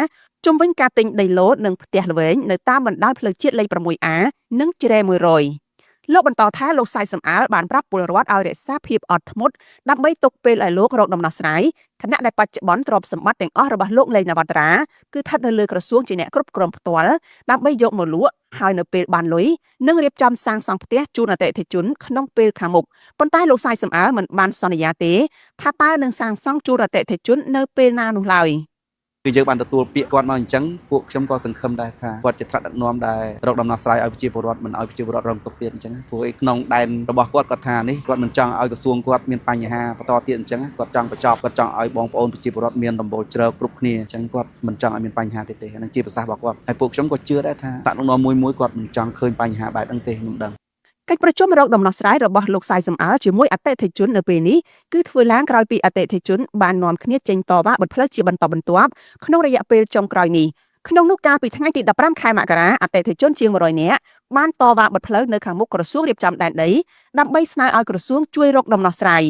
ជុំវិញការទិញដីឡូតនិងផ្ទះល្វែងនៅតាមបណ្ដោយផ្លូវជាតិលេខ 6A និងជ្រែ100លោកបន្តថាលោកសាយសំអាលបានប្រាប់ពលរដ្ឋឲ្យរក្សាភាពអត់ធ្មត់ដើម្បីទុកពេលឲ្យលោករកដំណោះស្រាយខណៈដែលបច្ចុប្បន្នទ្រព្យសម្បត្តិទាំងអស់របស់លោកលេងនវត្រាគឺស្ថិតនៅលើក្រសួងជាអ្នកគ្រប់គ្រងផ្ទាល់ដើម្បីយកមកលក់ហើយនៅពេលបានលុយនឹងរៀបចំសាងសង់ផ្ទះជូនអតិថិជនក្នុងពេលខាងមុខប៉ុន្តែលោកសាយសំអាលមិនបានសន្យាទេថាតើនឹងសាងសង់ជូនអតិថិជននៅពេលណានោះឡើយគឺយើងបានទទួលពាក្យគាត់មកអញ្ចឹងពួកខ្ញុំក៏សង្ឃឹមដែរថាគាត់ជាត្រាក់ដឹកនាំដែលរកដំណោះស្រាយឲ្យប្រជាពលរដ្ឋមិនឲ្យប្រជាពលរដ្ឋរងទុក្ខទៀតអញ្ចឹងព្រោះឯក្នុងដែនរបស់គាត់ថានេះគាត់មិនចង់ឲ្យក្រសួងគាត់មានបញ្ហាបន្តទៀតអញ្ចឹងគាត់ចង់បញ្ចប់គាត់ចង់ឲ្យបងប្អូនប្រជាពលរដ្ឋមានដំបូលជ្រៅគ្រប់គ្នាអញ្ចឹងគាត់មិនចង់ឲ្យមានបញ្ហាទៀតទេហ្នឹងជាប្រសាសន៍របស់គាត់ហើយពួកខ្ញុំក៏ជឿដែរថាត្រាក់ដឹកនាំមួយគាត់មិនចង់ឃើញបញ្ហាបែបហ្នឹងទេខ្ញុំដឹងកិច្ចប្រជុំរកដំណោះស្រាយរបស់លោកសាយសំអាលជាមួយអតិថិជននៅពេលនេះគឺធ្វើឡើងក្រោយពីអតិថិជនបាននាំគ្នាចេញតវ៉ាបិទផ្លូវជាបន្តបន្ទាប់ក្នុងរយៈពេលចុងក្រោយនេះក្នុងនោះកាលពីថ្ងៃទី15ខែមករាអតិថិជនជាង100នាក់បានតវ៉ាបិទផ្លូវនៅខាងមុខក្រសួងរៀបចំដែនដីដើម្បីស្នើឲ្យក្រសួងជួយរកដំណោះស្រាយ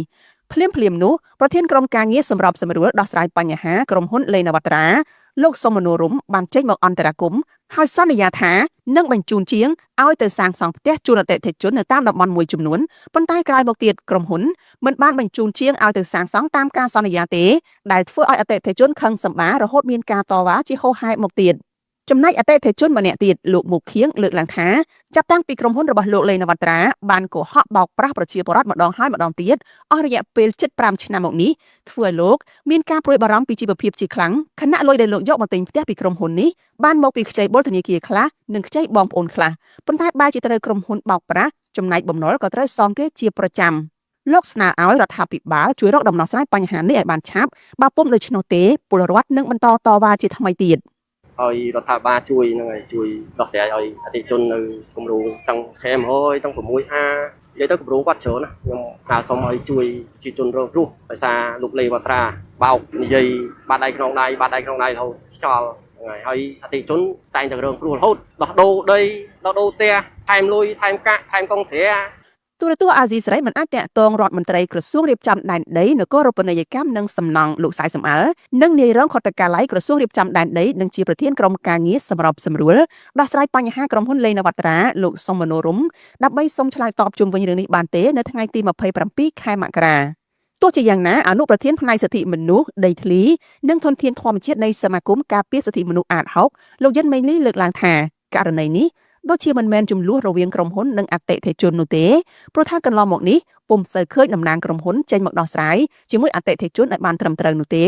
ភ្លាមនោះប្រធានក្រុមការងារសម្របសម្រួលដោះស្រាយបញ្ហាក្រុមហ៊ុនលេងនវត្រាលោកសុំមនោរមបានចេញមកអន្តរាគមន៍ហើយសន្យាថានឹងបញ្ជូនជាងឲ្យទៅសាងសង់ផ្ទះជូនអតិថិជននៅតាមតំបន់មួយចំនួនប៉ុន្តែក្រោយមកទៀតក្រុមហ៊ុនមិនបានបញ្ជូនជាងឲ្យទៅសាងសង់តាមការសន្យាទេដែលធ្វើឲ្យអតិថិជនខឹងសម្បាររហូតមានការតវ៉ាជាហូរហែមកទៀតចំណែកអតិថិជនម្នាក់ទៀតលោកមុខខៀងលើកឡើងថាចាប់តាំងពីក្រុមហ៊ុនរបស់លោកលេងនវត្រាបានកុហកបោកប្រាស់ប្រជាពលរដ្ឋម្ដងហើយម្ដងទៀតអស់រយៈពេលជិត5ឆ្នាំមកនេះធ្វើឲ្យលោកមានការព្រួយបារម្ភពីជីវភាពជាខ្លាំងខណៈលុយដែលលោកយកមកទិញផ្ទះពីក្រុមហ៊ុននេះបានមកពីខ្ចីបុលធនាគារខ្លះនិងខ្ចីបងប្អូនខ្លះប៉ុន្តែបែរជាត្រូវក្រុមហ៊ុនបោកប្រាស់ចំណែកបំណុលក៏ត្រូវសងគេជាប្រចាំលោកស្នើឲ្យរដ្ឋាភិបាលជួយរកដំណោះស្រាយបញ្ហានេះឲ្យបានឆាប់បើពុំដូច្នោះទេពលរដ្ឋនឹងបន្តតវ៉ាជាថ្មីទៀតឲ្យរដ្ឋាភិបាលជួយហ្នឹងហើយជួយដោះស្រាយឲ្យអតិថិជននៅគម្រោងទាំងឆែ100ទាំង 6A និយាយទៅគម្រោងគាត់ច្រើនណាខ្ញុំថាសូមឲ្យជួយជាជនរងគ្រោះដោយសារលោកលេវត្រាបោកនិយាយបាត់ដៃក្នុងដៃរហូតខ្យល់ហ្នឹងហើយអតិថិជនតែងតែរងគ្រោះរហូតដោះដូរដីដោះដូរផ្ទះថែមលុយថែមកាក់ថែមកងត្រាទូរទស្សន៍អាស៊ីសេរីមិនអាចតាក់ទងរដ្ឋមន្ត្រីក្រសួងរៀបចំដែនដីនគររូបនីយកម្មនិងសំណង់លោកសាយសំអល់និងនាយរងខុទ្ទកាល័យក្រសួងរៀបចំដែនដីនិងជាប្រធានក្រុមការងារសម្របសម្រួលដោះស្រាយបញ្ហាក្រុមហ៊ុនលេងនវត្រាលោកសុំមនោរមដើម្បីសុំឆ្លើយតបជុំវិញរឿងនេះបានទេនៅថ្ងៃទី27ខែមករាទោះជាយ៉ាងណាអនុប្រធានផ្នែកសិទ្ធិមនុស្សដីធ្លីនិងធនធានធម្មជាតិនៃសមាគមការពារសិទ្ធិមនុស្សអាត6លោកយិនមេងលីលើកឡើងថាករណីនេះដូចជាមិនមែនចំនួនរវាងក្រុមហ៊ុននិងអតិថិជននោះទេព្រោះថាកន្លងមកនេះពុំសូវឃើញតំណាងក្រុមហ៊ុនចេញមកដោះស្រាយជាមួយអតិថិជនឲ្យបានត្រឹមត្រូវនោះទេ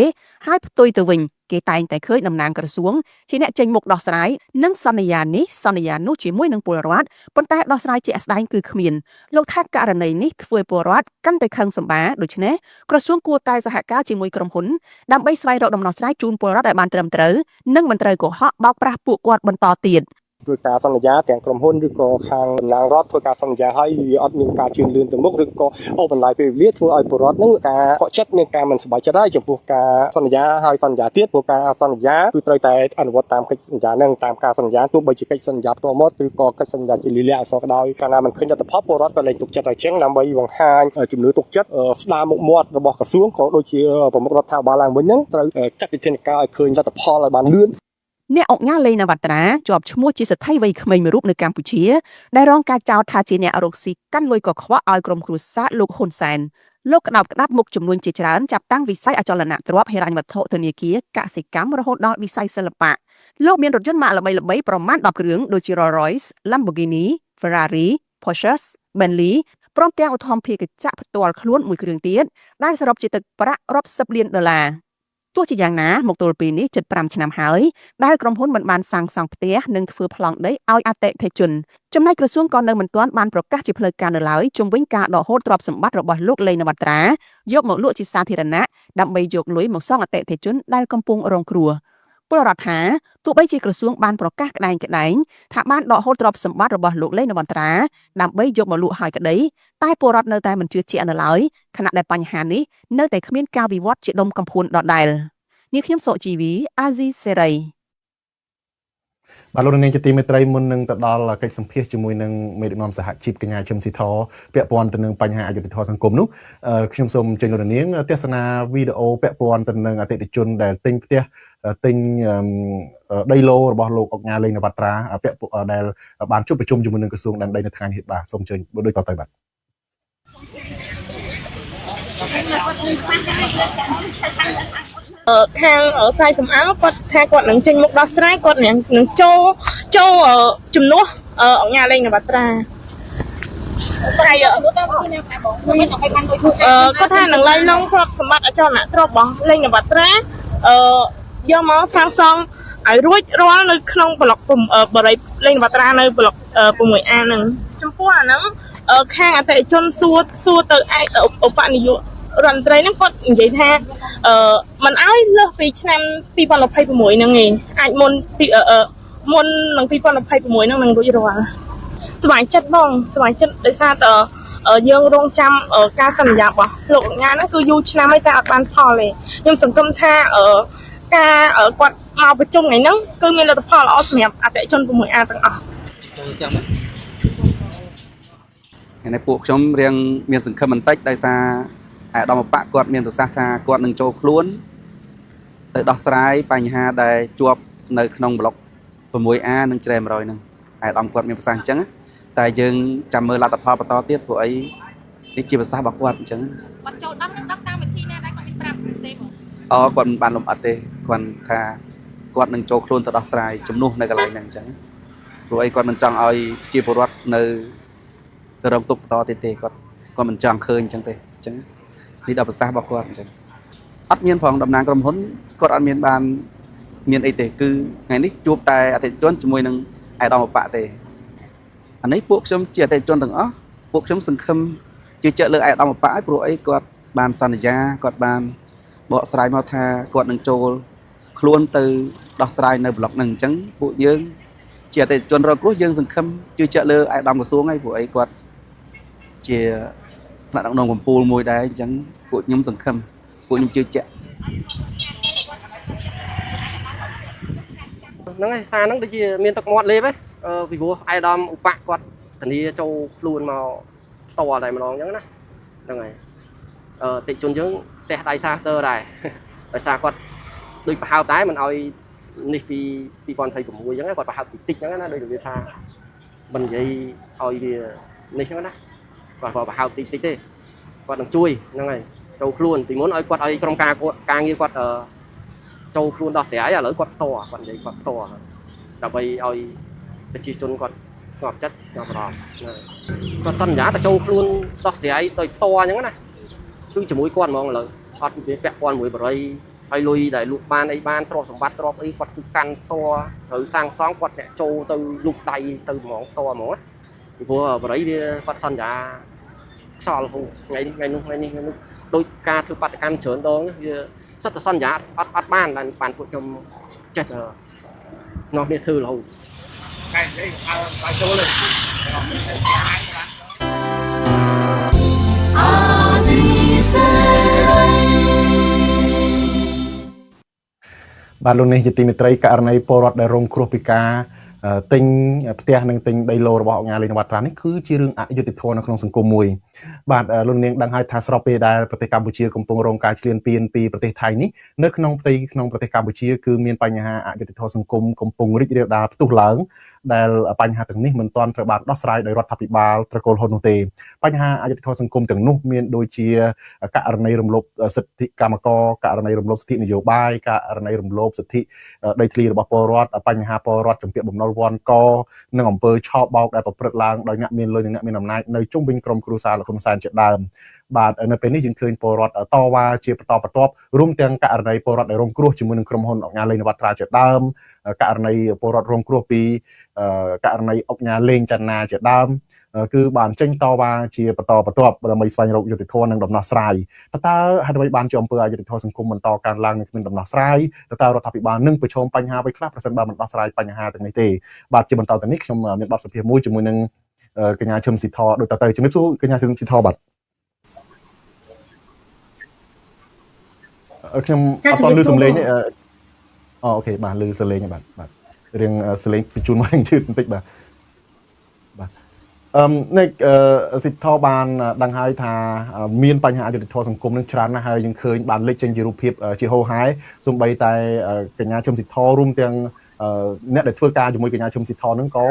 ហើយផ្ទុយទៅវិញគេតែងតែឃើញតំណាងក្រសួងជាអ្នកចេញមុខដោះស្រាយនិងសន្យានេះសន្យានោះជាមួយនឹងពលរដ្ឋប៉ុន្តែដោះស្រាយជាក់ស្ដែងគឺគ្មានលោកថាករណីនេះធ្វើឲ្យពលរដ្ឋកាន់តែខឹងសម្បារដូច្នេះក្រសួងគួរតែសហការជាមួយក្រុមហ៊ុនដើម្បីស្វែងរកដំណោះស្រាយជូនពលរដ្ឋឲ្យបានត្រឹមត្រូវនិងមិនត្រូវកុហកបោកប្រាស់ពួកគាត់បន្តទៀត ធ្វើការសន្យាទាំងក្រុមហ៊ុនឬក៏ខាងតំណាងរដ្ឋធ្វើការសន្យាឲ្យវាអត់មានការជឿនលឿនទៅមុខឬក៏អូបន្លាយពេលវេលាធ្វើឲ្យពលរដ្ឋនឹងការកក់ចិត្តមានការមិនសប្បាយចិត្តហើយចំពោះការសន្យាហើយសន្យាទៀតព្រោះការសន្យាគឺត្រូវតែអនុវត្តតាមកិច្ចសន្យានឹងតាមការសន្យាទោះបីជាកិច្ចសន្យាផ្ទាល់មាត់ឬក៏កិច្ចសន្យាជាលិលាអក្សរក៏ដោយកាលណាមិនឃើញលទ្ធផលពលរដ្ឋក៏លែងទុកចិត្តហើយចឹងដើម្បីបង្ហាញជំនឿទុកចិត្តស្ដារមុខមាត់របស់ក្រសួងក៏ដូចជាប្រមុខរដ្ឋាភិបាលឡើងវិញហ្នឹងត្រូវចាត់វិធានការឲ្យឃើញលទ្ធផលឲ្យបានលឿនអ្នកអង្គការលេងនវត្រាជាប់ឈ្មោះជាស្ត្រីវ័យក្មេងមួយរូបនៅកម្ពុជាដែលរងការចោទថាជាអ្នករកស៊ីកាន់លុយកខ្វក់ឲ្យក្រុមគ្រួសារលោកហ៊ុនសែនលោកក្តោបក្តាប់មុខចំនួនជាច្រើនចាប់តាំងវិស័យអចលនទ្រព្យហិរញ្ញវត្ថុធនាគារកសិកម្មរហូតដល់វិស័យសិល្បៈលោកមានរថយន្តម៉ាកល្បីៗប្រមាណ10គ្រឿងដូចជា Rolls-Royce, Lamborghini, Ferrari, Porsche, Bentley ព្រមទាំងឧទ្ធម្ភាគចក្រផ្ទាល់ខ្លួនមួយគ្រឿងទៀតដែលសរុបជាទឹកប្រាក់រាប់សិបលានដុល្លារទោះជាយ៉ាងណាមកទល់ពេលនេះជិត5ឆ្នាំហើយដែលក្រុមហ៊ុនមិនបានសាងសង់ផ្ទះនិងធ្វើប្លង់ដីឲ្យអតិថិជនចំណែកក្រសួងក៏នៅមិនទាន់បានប្រកាសជាផ្លូវការនៅឡើយជុំវិញការដកហូតទ្រព្យសម្បត្តិរបស់លោកលេងនវត្រាយកមកលក់ជាសាធារណៈដើម្បីយកលុយមកសងអតិថិជនដែលកំពុងរងគ្រោះពលរដ្ឋថាទោះបីជាក្រសួងបានប្រកាសក្តែងថាបានដកហូតទ្រព្យសម្បត្តិរបស់លោកលេងនវត្រាដើម្បីយកមកលក់ឲ្យក្តីតែពលរដ្ឋនៅតែមិនជឿជាក់នៅឡើយខណៈដែលបញ្ហានេះនៅតែគ្មានការវិវត្តជាដុំកំភួនដដែលនាងខ្ញុំសុជីវីអាស៊ីសេរីបាទលោកនាងជាទីមេត្រីមុននឹងទៅដល់កិច្ចសម្ភាសជាមួយនឹងមេដឹកនាំសហជីពកញ្ញាឈឹមស៊ីធពាក់ព័ន្ធទៅនឹងបញ្ហាអយុត្តិធម៌សង្គមនោះខ្ញុំសូមអញ្ជើញលោកនាងទស្សនាវីដេអូពាក់ព័ន្ធទៅនឹងអតិថិជនដែលទិញផ្ទះទិញដីឡូរបស់លោកអុកញ៉ាលេងនវត្រាពាក់ដែលបានជួបប្រជុំជាមួយនឹងក្រសួងដែនដីនៅថ្ងៃនេះបាទសូមអញ្ជើញដូចតទៅបាទខាងខ្សែសំអាងគាត់ថាគាត់នឹងចេញមុខដោះស្រាយគាត់នឹងចូលជំនួសអង្គការលេងនវត្រាហើយគាត់ថានឹងឡើងឡងគ្រាប់សម្បត្តិអចលនទ្រព្យរបស់លេងនវត្រាយកមកសាងសង់ឲ្យរួចរាល់នៅក្នុងប្លុកបរិយលេងនវត្រានៅប្លុក 6A ហ្នឹងចំពោះអាហ្នឹងខាងអតិថិជនសួរទៅឧបនាយករដ្ឋមន្ត្រីហ្នឹងគាត់និយាយថាមិនអោយលើសពីឆ្នាំ2026ហ្នឹងឯងអាចមុននឹង2026ហ្នឹងនឹងរួចរាល់ស្វ័យចិត្តបងស្វ័យចិត្តដោយសារតយើងរងចាំការសន្យារបស់លោកអញ្ញាហ្នឹងគឺយូរឆ្នាំហើយតែអត់បានផលទេខ្ញុំសង្ឃឹមថាការគាត់មកប្រជុំថ្ងៃហ្នឹងគឺមានលទ្ធផលល្អសម្រាប់អតិថិជន 6A ទាំងអស់ថ្ងៃនេះពួកខ្ញុំរៀងមានសង្ឃឹមបន្តិចដោយសារអាដាមបកគាត់មានប្រសាសន៍ថាគាត់នឹងចូលខ្លួនទៅដោះស្រាយបញ្ហាដែលជាប់នៅក្នុងប្លុក 6A និងជ្រែ100ហ្នឹងអាដាមគាត់មានប្រសាសន៍អញ្ចឹងតែយើងចាំមើលលទ្ធផលបន្តទៀតព្រោះអីនេះជាប្រសាសន៍របស់គាត់អញ្ចឹងគាត់ចូលដល់នឹងតាមវិធីណាដែរគាត់មានប្រាប់ទេបងគាត់មិនបានលំអិតទេគាត់ថាគាត់នឹងចូលខ្លួនទៅដោះស្រាយជំនួសនៅកន្លែងហ្នឹងអញ្ចឹងព្រោះអីគាត់មិនចង់ឲ្យជាពលរដ្ឋនៅរងទុក្ខបន្តទៀតទេគាត់មិនចង់ឃើញអញ្ចឹងទេអញ្ចឹងនេះដល់ប្រសាសន៍របស់គាត់អញ្ចឹងអត់មានផងតំណាងក្រុមហ៊ុនគាត់អត់មានអីទេគឺថ្ងៃនេះជួបតែអតិថិជនជាមួយនឹងអាដាមបកទេអានេះពួកខ្ញុំជាអតិថិជនទាំងអស់ពួកខ្ញុំសង្ឃឹមជឿជាក់លើអាដាមបកឲ្យព្រោះអីគាត់បានសន្យាគាត់បានបកស្រាយមកថាគាត់នឹងចូលខ្លួនទៅដោះស្រាយនៅប្លុកហ្នឹងអញ្ចឹងពួកយើងជាអតិថិជនរងគ្រោះយើងសង្ឃឹមជឿជាក់លើអាដាមក្រសួងហើយព្រោះអីគាត់ជាថ្នាក់ដឹកនាំកម្ពុជាមួយដែរអញ្ចឹងពួកខ្ញុំសង្ឃឹមពួកខ្ញុំជឿជាក់ហ្នឹងហើយសារហ្នឹងដូចជាមានទឹកមាត់លេបពីព្រោះអាយដាមឧបគាត់ធានាចូលខ្លួនមកតតែម្ដងអញ្ចឹងណាហ្នឹងហើយតិចជនយើងផ្ទះដៃសាស្ទើដែរដោយសារគាត់ដូចប្រហោបដែរមិនអោយនេះពី2026អញ្ចឹងគាត់ប្រហោបតិចអញ្ចឹងណាដូចវាថាមិននិយាយឲ្យវានេះអញ្ចឹងណាគាត់ប្រហោបតិចទេគាត់នឹងជួយហ្នឹងហើយចូលខ្លួនពីមុនឲ្យគាត់ឲ្យក្រុមការងារគាត់ចូលខ្លួនដោះស្រាយឥឡូវគាត់ផ្ទាល់គាត់និយាយគាត់ផ្ទាល់ដើម្បីឲ្យប្រជាជនគាត់ស្ងប់ចិត្តចាប់អារម្មណ៍គាត់សន្យាតែចូលខ្លួនដោះស្រាយដោយផ្ទាល់អញ្ចឹងណាគឺជាមួយគាត់ហ្មងឥឡូវអត់មានពាក់ព័ន្ធមួយបរិយហើយលុយដែលលក់បានអីបានទ្រព្យសម្បត្តិទ្រព្យអីគាត់គឺកាន់ផ្ទាល់ត្រូវសាងសង់គាត់អ្នកចូលទៅលុបដៃទៅហ្មងផ្ទាល់ហ្មងពីព្រោះបរិយវាគាត់សន្យាខ្សលថ្ងៃនេះដោយការធ្វើបាតកម្មច្រើនដងវាសិតតែសន្យាអត់បានពួកខ្ញុំចេះតែនោះនេះធ្វើរហូត បាទលោកនេះជាទីមេត្រីករណីពលរដ្ឋដែលរងគ្រោះពីការទិញផ្ទះនិងទិញដីឡូរបស់អង្គការលេងនវត្រានេះគឺជារឿងអយុត្តិធម៌នៅក្នុងសង្គមមួយបាទលោកនាងដឹងហើយថាស្របពេលដែលប្រទេសកម្ពុជាកំពុងរងការឈ្លានពានពីប្រទេសថៃនេះនៅក្នុងប្រទេសកម្ពុជាគឺមានបញ្ហាអយុត្តិធម៌សង្គមកំពុងរីករាលដាលផ្ទុះឡើងដែលបញ្ហាទាំងនេះមិនទាន់ត្រូវបានដោះស្រាយដោយរដ្ឋាភិបាលត្រកូលហ៊ុននោះទេបញ្ហាអយុត្តិធម៌សង្គមទាំងនោះមានដូចជាករណីរំលោភសិទ្ធិកម្មករករណីរំលោភសិទ្ធិនយោបាយករណីរំលោភសិទ្ធិដីធ្លីរបស់ពលរដ្ឋបញ្ហាពលរដ្ឋជំពាក់បំណុលវ័នកនិងអំពើឆោបបោកដែលប្រព្រឹត្តឡើងដោយអ្នកមានលុយនិងអ្នកមានអំណាចនៅជុំវិញក្រុមគ្រួសារលោកហ៊ុនសែនជាដើមបាទនៅពេលនេះយើងឃើញពលរដ្ឋតវ៉ាជាបន្តបន្ទាប់រួមទាំងករណីពលរដ្ឋដែលរងគ្រោះជាមួយនឹងក្រុមហ៊ុនអង្គការលេងនវត្រាជាដើមករណីពលរដ្ឋរងគ្រោះពីករណីអង្គការលេងច័ន្ទណាជាដើមគឺបានចេញតវ៉ាជាបន្តបន្ទាប់ដើម្បីស្វែងរកយុត្តិធម៌និងដំណោះស្រាយតើហេតុអ្វីបានជាអំពើអយុត្តិធម៌សង្គមបន្តកើនឡើងនិងគ្មានដំណោះស្រាយតើរដ្ឋាភិបាលនឹងប្រឈមបញ្ហាអ្វីខ្លះប្រសិនបើមិនដោះស្រាយបញ្ហាទាំងនេះទេបាទជាបន្តទៅនេះខ្ញុំមានបទសម្ភាសន៍មួយជាមួយនឹងកញ្ញាឈឹមស៊ីធដូចតទៅជំរាបសួរកញ្ញាឈឹមស៊ីធបាទខ្ញុំអត់ទាន់ឮសំឡេងអូខេបាទឮសំឡេងបាទរៀងសំឡេងបញ្ជូនមកជឿបន្តិចបាទនេះសិទ្ធិបានដឹងហើយថាមានបញ្ហាអយុត្តិធម៌សង្គមនឹងច្រើនណាស់ហើយយើងឃើញបានលេចចេញជារូបភាពជាហូរហែសូម្បីតែកញ្ញាជឹមសិទ្ធិរួមទាំងអ្នកដែលធ្វើការជាមួយកញ្ញាជឹមសិទ្ធិនឹងក៏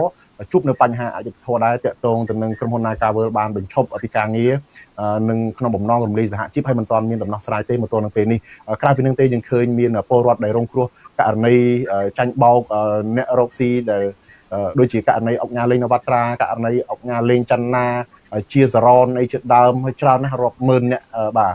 ជួបនៅបញ្ហាអយុត្តិធម៌ដែរតាក់ទងទៅនឹងក្រុមហ៊ុន Nagavel បានបញ្ឈប់ពីការងារនឹងក្នុងបំណងរំលាយសហជីពហើយមិនទាន់មានដំណោះស្រាយទេមកទល់នឹងពេលនេះក្រៅពីនឹងទេយើងឃើញមានពលរដ្ឋដែលរងគ្រោះករណីចាញ់បោកអ្នករកស៊ីដែលដូចជាករណីអង្គការលេងនវត្រាករណីអង្គការលេងច័ន្ទណាជាសរនអីជាដើមហើយច្រើនណាស់រាប់ម៉ឺនអ្នកបាទ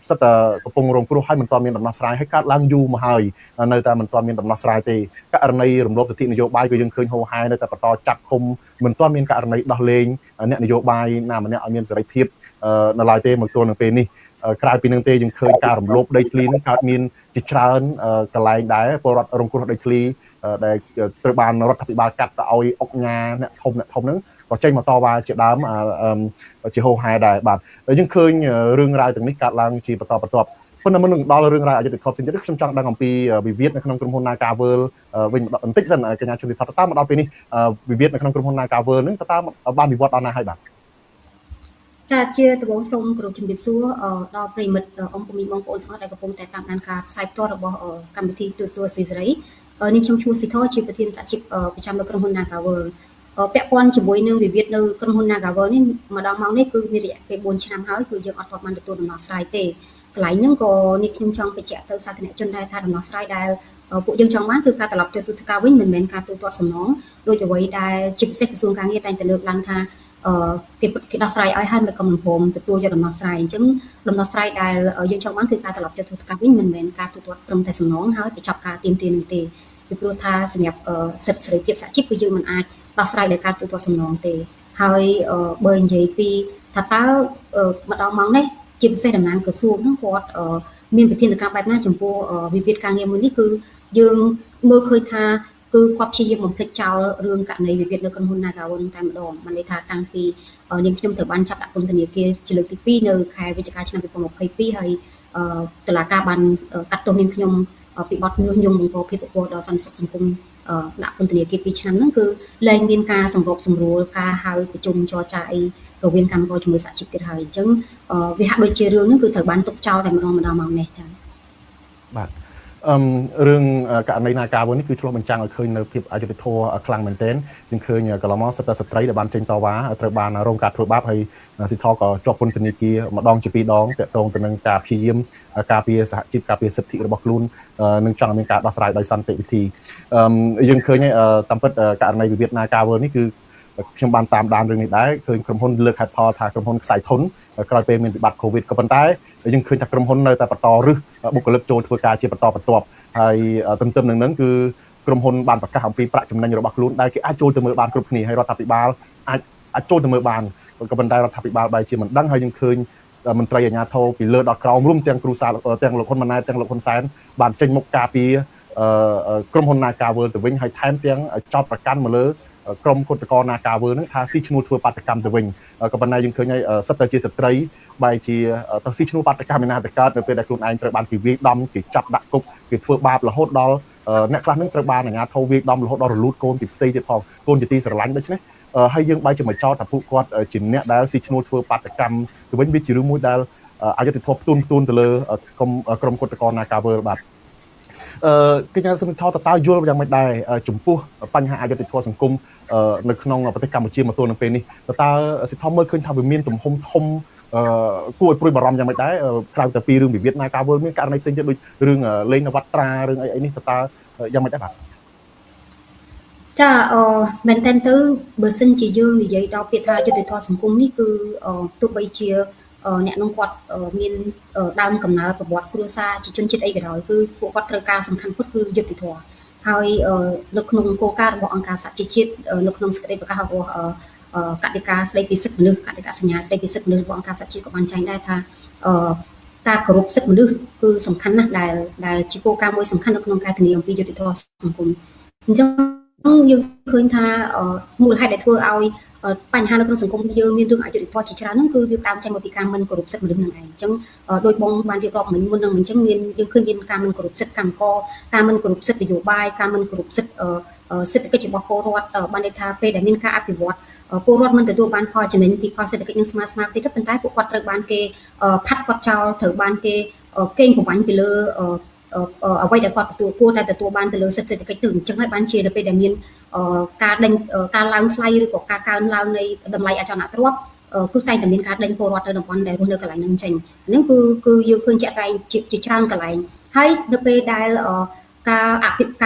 សិតតែកំពុងរងគ្រោះហើយមិនទាន់មានដំណោះស្រាយហើយកើតឡើងយូរមកហើយនៅតែមិនទាន់មានដំណោះស្រាយទេករណីរំលោភសិទ្ធិនយោបាយក៏យើងឃើញហូរហែនៅតែបន្តចាប់ឃុំមិនទាន់មានករណីដោះលែងអ្នកនយោបាយណាម្នាក់ឲ្យមានសេរីភាពនៅឡើយទេមកទល់នឹងពេលនេះក្រៅពីនឹងទេយើងឃើញការរំលោភដីធ្លីនឹងកើតមានជាច្រើនកន្លែងដែរពលរដ្ឋរងគ្រោះដីធ្លីដែលត្រូវបានរដ្ឋាភិបាលកាត់ទៅឲ្យអង្គការអ្នកធំហ្នឹងក៏ចេញមកតវ៉ាជាដើមជាហូរហែដែរបាទយើងឃើញរឿងរ៉ាវទាំងនេះកើតឡើងជាបន្តបន្ទាប់ប៉ុន្តែមុននឹងដល់រឿងរ៉ាវអយុត្តិធម៌ផ្សេងទៀតខ្ញុំចង់ដឹងអំពីវិវាទនៅក្នុងក្រុមហ៊ុន Nagavel វិញបន្តិចសិនកញ្ញាជំរាបថាតើមកដល់ពេលនេះវិវាទនៅក្នុងក្រុមហ៊ុន Nagavel ហ្នឹងតើបានវិវត្តដល់ណាហើយបាទចាជាដំបូងសូមគោរពជំរាបសួរដល់ប្រិមិត្តអង្គភូមិបងប្អូនទាំងអស់ដែលកំពុងតែតាមដានការផ្សាយផ្ទាល់របស់កម្មវិធីទូរទស្សន៍ស៊ីសេរីនេះខ្ញុំឈ្មោះស៊ីធជាប្រធានសហជីពប្រចាំនៅក្រុមហ៊ុន Nagavel ពាក់ព័ន្ធជាមួយនឹងវិវាទនៅក្រុមហ៊ុន Nagavel នេះម្ដងមកនេះគឺមានរយៈពេល4ឆ្នាំហើយគឺយើងអត់ទាន់បានទទួលដំណោះស្រាយទេកន្លែងហ្នឹងក៏នេះខ្ញុំចង់បញ្ជាក់ទៅសាធារណជនដែរថាដំណោះស្រាយដែលពួកយើងចង់បានគឺការត្រឡប់ទៅធ្វើការវិញមិនមែនការទូទាត់សំណងដូចអ្វីដែលជាពិសេសក្រសួងការងារតែងតែលើកឡើងថាគេដោះស្រាយឲ្យហើយនៅកំណំទទួលយកដំណោះស្រាយអញ្ចឹងដំណោះស្រាយដែលយើងចង់បានគឺការត្រឡប់ទៅធ្វើការវិញមិនមែនការទូទាត់ត្រឹមតែសំណងហើយបញ្ចប់ការទៀមទានឹងទេពីព្រោះថាសម្រាប់សិទ្ធិសេរីភាពសហជីពគឺយើងមិនអាចដោះស្រាយដោយការទូទាត់សំណងទេហើយបើនិយាយពីថាតើម្ដងមកនេះជាពិសេសតំណាងក្រសួងហ្នឹងគាត់មានវិធានការបែបណាចំពោះវិវាទការងារមួយនេះគឺយើងមើលឃើញថាគឺគាត់ព្យាយាមបំភ្លេចចោលរឿងករណីវិវាទនៅក្រុមហ៊ុន Nagavel តែម្ដងបានន័យថាតាំងពីនាងខ្ញុំត្រូវបានចាប់ដាក់ពន្ធនាគារជាលើកទី2នៅខែវិច្ឆិកាឆ្នាំ2022ហើយតុលាការបានកាត់ទោសនាងខ្ញុំពីបទញុះញង់បង្កភាពកកដល់សន្តិសុខសង្គមដាក់ពន្ធនាគារ2ឆ្នាំហ្នឹងគឺលែងមានការសម្របសម្រួលការហៅប្រជុំចរចាអីរវាងកម្មករជាមួយសហជីពទៀតហើយអញ្ចឹងវាហាក់ដូចជារឿងហ្នឹងគឺត្រូវបានទុកចោលតែម្ដងមកនេះចា៎បាទរឿងករណី Nagavel នេះគឺឆ្លុះបញ្ចាំងឲ្យឃើញនៅភាពអយុត្តិធម៌ខ្លាំងមែនទែនយើងឃើញកន្លងមកសិទ្ធិស្ត្រីដែលបានចេញតវ៉ាត្រូវបានរងការធ្វើបាបហើយស៊ីថក៏ជាប់ពន្ធនាគារម្ដងជា2ដងតាក់ទងទៅនឹងការព្យាយាមការពារសហជីពការពារសិទ្ធិរបស់ខ្លួននឹងចង់មានការដោះស្រាយដោយសន្តិវិធីយើងឃើញតាមពិតករណីវិវាទ Nagavel នេះគឺខ្ញុំបានតាមដានរឿងនេះដែរឃើញក្រុមហ៊ុនលើកហេតុផលថាក្រុមហ៊ុនខ្សែធនក្រោយពេលមានវិបត្តិ COVID ក៏ប៉ុន្តែយើងឃើញថាក្រុមហ៊ុននៅតែបន្តរឹសបុគ្គលិកចូលធ្វើការជាបន្តបន្ទាប់ហើយទន្ទឹមនឹងហ្នឹងគឺក្រុមហ៊ុនបានប្រកាសអំពីប្រាក់ចំណេញរបស់ខ្លួនដែលគេអាចចូលទៅមើលបានគ្រប់គ្នាហើយរដ្ឋាភិបាលអាចចូលទៅមើលបានក៏ប៉ុន្តែរដ្ឋាភិបាលបែរជាមិនដឹងហើយយើងឃើញមន្ត្រីអាជ្ញាធរពីលើដល់ក្រោមរួមទាំងគ្រូសាទាំងលោកហ៊ុនម៉ាណែតទាំងលោកហ៊ុនសែនបានចេញមុខការពារ ក្រុមហ៊ុន Nagavel ទៅវិញហើយថែមទាំងចោទប្រកាន់មកលើក្រុមគឧតកោ Nagavel ហ្នឹងថាស៊ីឈ្នួលធ្វើបាតកម្មទៅវិញក៏ប៉ុន្តែយើងឃើញហើយសិតតែជាស្ត្រីបែរជាទៅស៊ីឈ្នួលបាតកម្មឯណាទៅកើតនៅពេលដែលខ្លួនឯងត្រូវបានគេវាយដំគេចាប់ដាក់គុកគេធ្វើបាបរហូតដល់អ្នកខ្លះហ្នឹងត្រូវបានអាជ្ញាធរវាយដំរហូតដល់រលូតកូនពីផ្ទៃទៀតផងកូនជាទីស្រឡាញ់ដូច្នេះហើយយើងបែរជាមកចោទថាពួកគាត់ជាអ្នកដែលស៊ីឈ្នួលធ្វើបាតកម្មទៅវិញវាជារឿងមួយដែលអយុត្តិធម៌ផ្ទួនទៅលើក្រុមគឧតកោ Nagavel បាទកញ្ញាសមិទ្ធតើយល់យ៉ាងម៉េចដែរចំពោះបញ្ហាអយុត្តិធម៌សង្គមនៅក្នុងប្រទេសកម្ពុជាមកទល់នឹងពេលនេះតើសិទ្ធិមើលឃើញថាវាមានទំហំធំគួរឲ្យព្រួយបារម្ភយ៉ាងម៉េចដែរក្រៅតែពីរឿងវិវាទ Nagavel មានករណីផ្សេងទៀតដូចរឿងលេងនវត្រារឿងអីនេះតើយ៉ាងម៉េចដែរបាទចាមែនតើទៅបើសិនជាយើងនិយាយដល់ពាក្យថាយុត្តិធម៌សង្គមនេះគឺទោះបីជាអ្នកនោះគាត់មានដើមកំណើតប្រវត្តិគ្រួសារជាជនជាតិអីក៏ដោយគឺពួកគាត់ត្រូវការសំខាន់ពុតគឺយុត្តិធម៌ហើយនៅក្នុងគោលការណ៍របស់អង្គការសហជីវជាតិនៅក្នុងសេចក្តីប្រកាសរបស់កតិកាស្តីពីសិទ្ធិមនុស្សកតិកាសញ្ញាស្តីពីសិទ្ធិមនុស្សរបស់អង្គការសហជីវជាតិក៏បានចែងដែរថាការគោរពសិទ្ធិមនុស្សគឺសំខាន់ណាស់ដែលជាគោលការណ៍មួយសំខាន់នៅក្នុងការធានាអំពីយុត្តិធម៌សង្គមអញ្ចឹងយើងឃើញថាមូលហេតុដែលធ្វើឲ្យបញ្ហានៅក្នុងសង្គមយើងមានរឿងអយុត្តិធម៌ជាច្រើនហ្នឹងគឺវាផ្ដើមចេញមកពីការមិនគោរពសិទ្ធិមនុស្សនឹងឯងអញ្ចឹងដោយបងបានរៀបរាប់មុននឹងអញ្ចឹងយើងឃើញមានការមិនគោរពសិទ្ធិកម្មករការមិនគោរពសិទ្ធិនយោបាយការមិនគោរពសិទ្ធិសេដ្ឋកិច្ចរបស់ពលរដ្ឋបានន័យថាពេលដែលមានការអភិវឌ្ឍពលរដ្ឋមិនទទួលបានផលចំណេញពីផលសេដ្ឋកិច្ចនឹងស្មើៗទេប៉ុន្តែពួកគាត់ត្រូវបានគេផាត់គាត់ចោលត្រូវបានគេកេងប្រវ័ញ្ចពីលើអ្វីដែលគាត់គួរតែទទួលបានទៅលើសិទ្ធិសេដ្ឋកិច្ចទៅអញ្ចឹងហើយបានជានៅពេលដែលមានការឡើងថ្លៃឬក៏ការកើនឡើងនៃតម្លៃអចលនទ្រព្យគឺតែមានការដេញពលរដ្ឋទៅតំបន់ដែលរស់នៅកន្លែងហ្នឹងចេញហ្នឹងគឺយើងឃើញជាក់ស្ដែងជាច្រើនកន្លែងហើយនៅពេលដែលក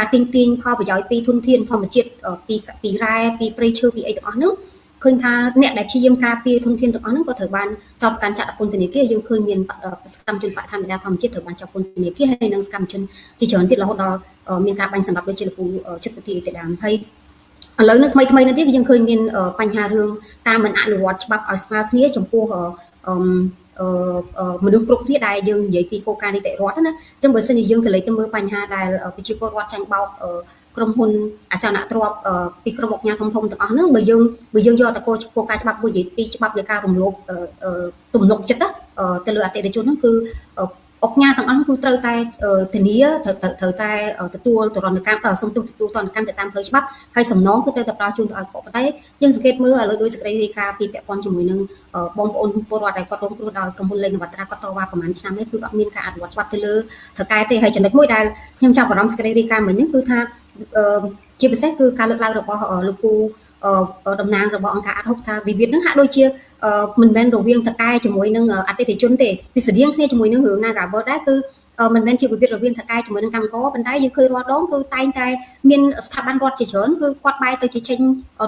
ារទាញផលប្រយោជន៍ពីធនធានធម្មជាតិពីរ៉ែពីព្រៃឈើពីអីទាំងអស់ហ្នឹងឃើញថាអ្នកដែលព្យាយាមការពារធនធានទាំងអស់ហ្នឹងក៏ត្រូវបានចោទកាន់ចាត់ដាក់ពន្ធនាគារយើងឃើញមានសកម្មជនបដិធម្មធម្មជាតិត្រូវបានចាប់ពន្ធនាគារហើយនិងសកម្មជនជាច្រើនទៀតរហូតដល់មានការបាញ់សម្លាប់ដូចជាលោកពូជិតពទីទៅដើមហើយឥឡូវនៅថ្មីនេះទៀតយើងឃើញមានបញ្ហារឿងការមិនអនុវត្តច្បាប់ឲ្យស្មើគ្នាចំពោះមនុស្សគ្រប់គ្នាដែលយើងនិយាយពីគោលការណ៍នីតិរដ្ឋណាអញ្ចឹងបើសិនជាយើងទៅលេខទៅមើលបញ្ហាដែលប្រជាពលរដ្ឋចាញ់បោកក្រុមហ៊ុនអចលនទ្រព្យពីក្រុមអង្គការធំទាំងអស់ហ្នឹងបើយើងយកតែគោលការណ៍ច្បាប់មួយនិយាយពីច្បាប់លើការរំលោភទំនុកចិត្តទៅលើអតិថិជនហ្នឹងគឺអង្គការទាំងអស់គឺត្រូវតែធានាត្រូវតែទទួលទរណកម្មសុំទោសទទួលទរណកម្មទៅតាមផ្លូវច្បាប់ហើយសំណងគឺត្រូវតែប្រើជូនទៅឲ្យគាត់ប៉ុន្តែយើងសង្កេតមើលឥឡូវដោយសេចក្តីរាយការណ៍ពីពាក់ព័ន្ធជាមួយនឹងបងប្អូនពលរដ្ឋដែលគាត់រងគ្រោះដោយក្រុមហ៊ុនលេងនវត្រាគាត់តវ៉ាប្រហែលឆ្នាំនេះគឺអត់មានការអនុវត្តច្បាប់ទៅលើថៅកែទេហើយចំណុចមួយដែលខ្ញុំចាប់អារម្មណ៍សេចក្តីរាយការណ៍មិញហ្នឹងគឺថាជាពិសេសគឺការលើកឡើងរបស់លោកពូតំណាងរបស់អង្គការអាត់ហុកថាវិវាទហ្នឹងហាក់ដូចជាមិនមែនរវាងតកែជាមួយនឹងអតិថិជនទេវាស្តៀងគ្នាជាមួយនឹងរឿង Nagavel ដែរគឺមិនមែនជាវិវាទរវាងតកែជាមួយនឹងកម្មករប៉ុន្តែយើងឃើញរាល់ដងគឺតែងតែមានស្ថាប័នរដ្ឋជាច្រើនគឺគាត់បែរទៅជាចេញ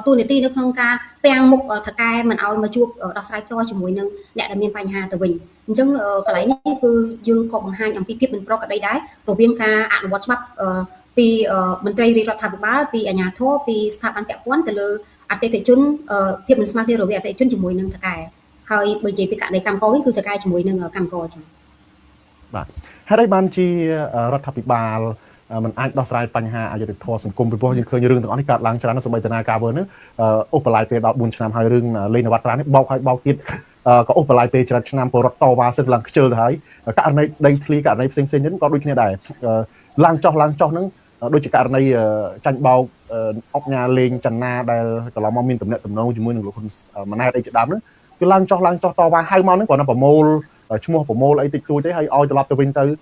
តួនាទីនៅក្នុងការពាំងមុខតកែមិនឲ្យមកជួបដោះស្រាយផ្ទាល់ជាមួយនឹងអ្នកដែលមានបញ្ហាទៅវិញអញ្ចឹងកន្លែងនេះគឺយើងក៏បង្ហាញអំពីភាពមិនប្រក្រតីដែររវាងការអនុវត្តច្បាប់ពីមន្ត្រីរាជរដ្ឋាភិបាលពីអាជ្ញាធរពីស្ថាប័នពាក់ព័ន្ធទៅលើអតិថិជនភាពមិនស្មើគ្នារវាងអតិថិជនជាមួយនឹងតកែហើយបើនិយាយពីករណីកម្មករវិញគឺតកែជាមួយនឹងកម្មករចឹងបាទហើយបានជារដ្ឋាភិបាលมันអាចដោះស្រាយបញ្ហាអយុត្តិធម៌សង្គមពីព្រោះយើងឃើញរឿងទាំងអស់នេះកើតឡើងច្រើនណាស់សូម្បីតែ Nagavel នេះឧបឡាយពេលដល់4ឆ្នាំហើយរឿងលេងនវត្រានេះបោកហើយបោកទៀតក៏ឧបឡាយពេលច្រើនឆ្នាំពលរដ្ឋតវ៉ាសឹកឡើងខ្ជិលទៅហើយករណីដីធ្លីករណីផ្សេងៗទៀតក៏ដូចគ្នាដែរឡើងចុះហ្នឹងដូចជាករណីចាញ់បោកអង្គការលេងចន្ទាដែលកន្លងមកមានតំណែងតំណងជាមួយនឹងលោកហ៊ុនម៉ាណែតអីជាដើមហ្នឹងគឺឡើងចុះតវ៉ាហៅមកហ្នឹងគាត់នៅប្រមូលឈ្មោះប្រមូលអីតិចតួចទេហើយឲ្យត្រឡប់ទៅវិញទៅ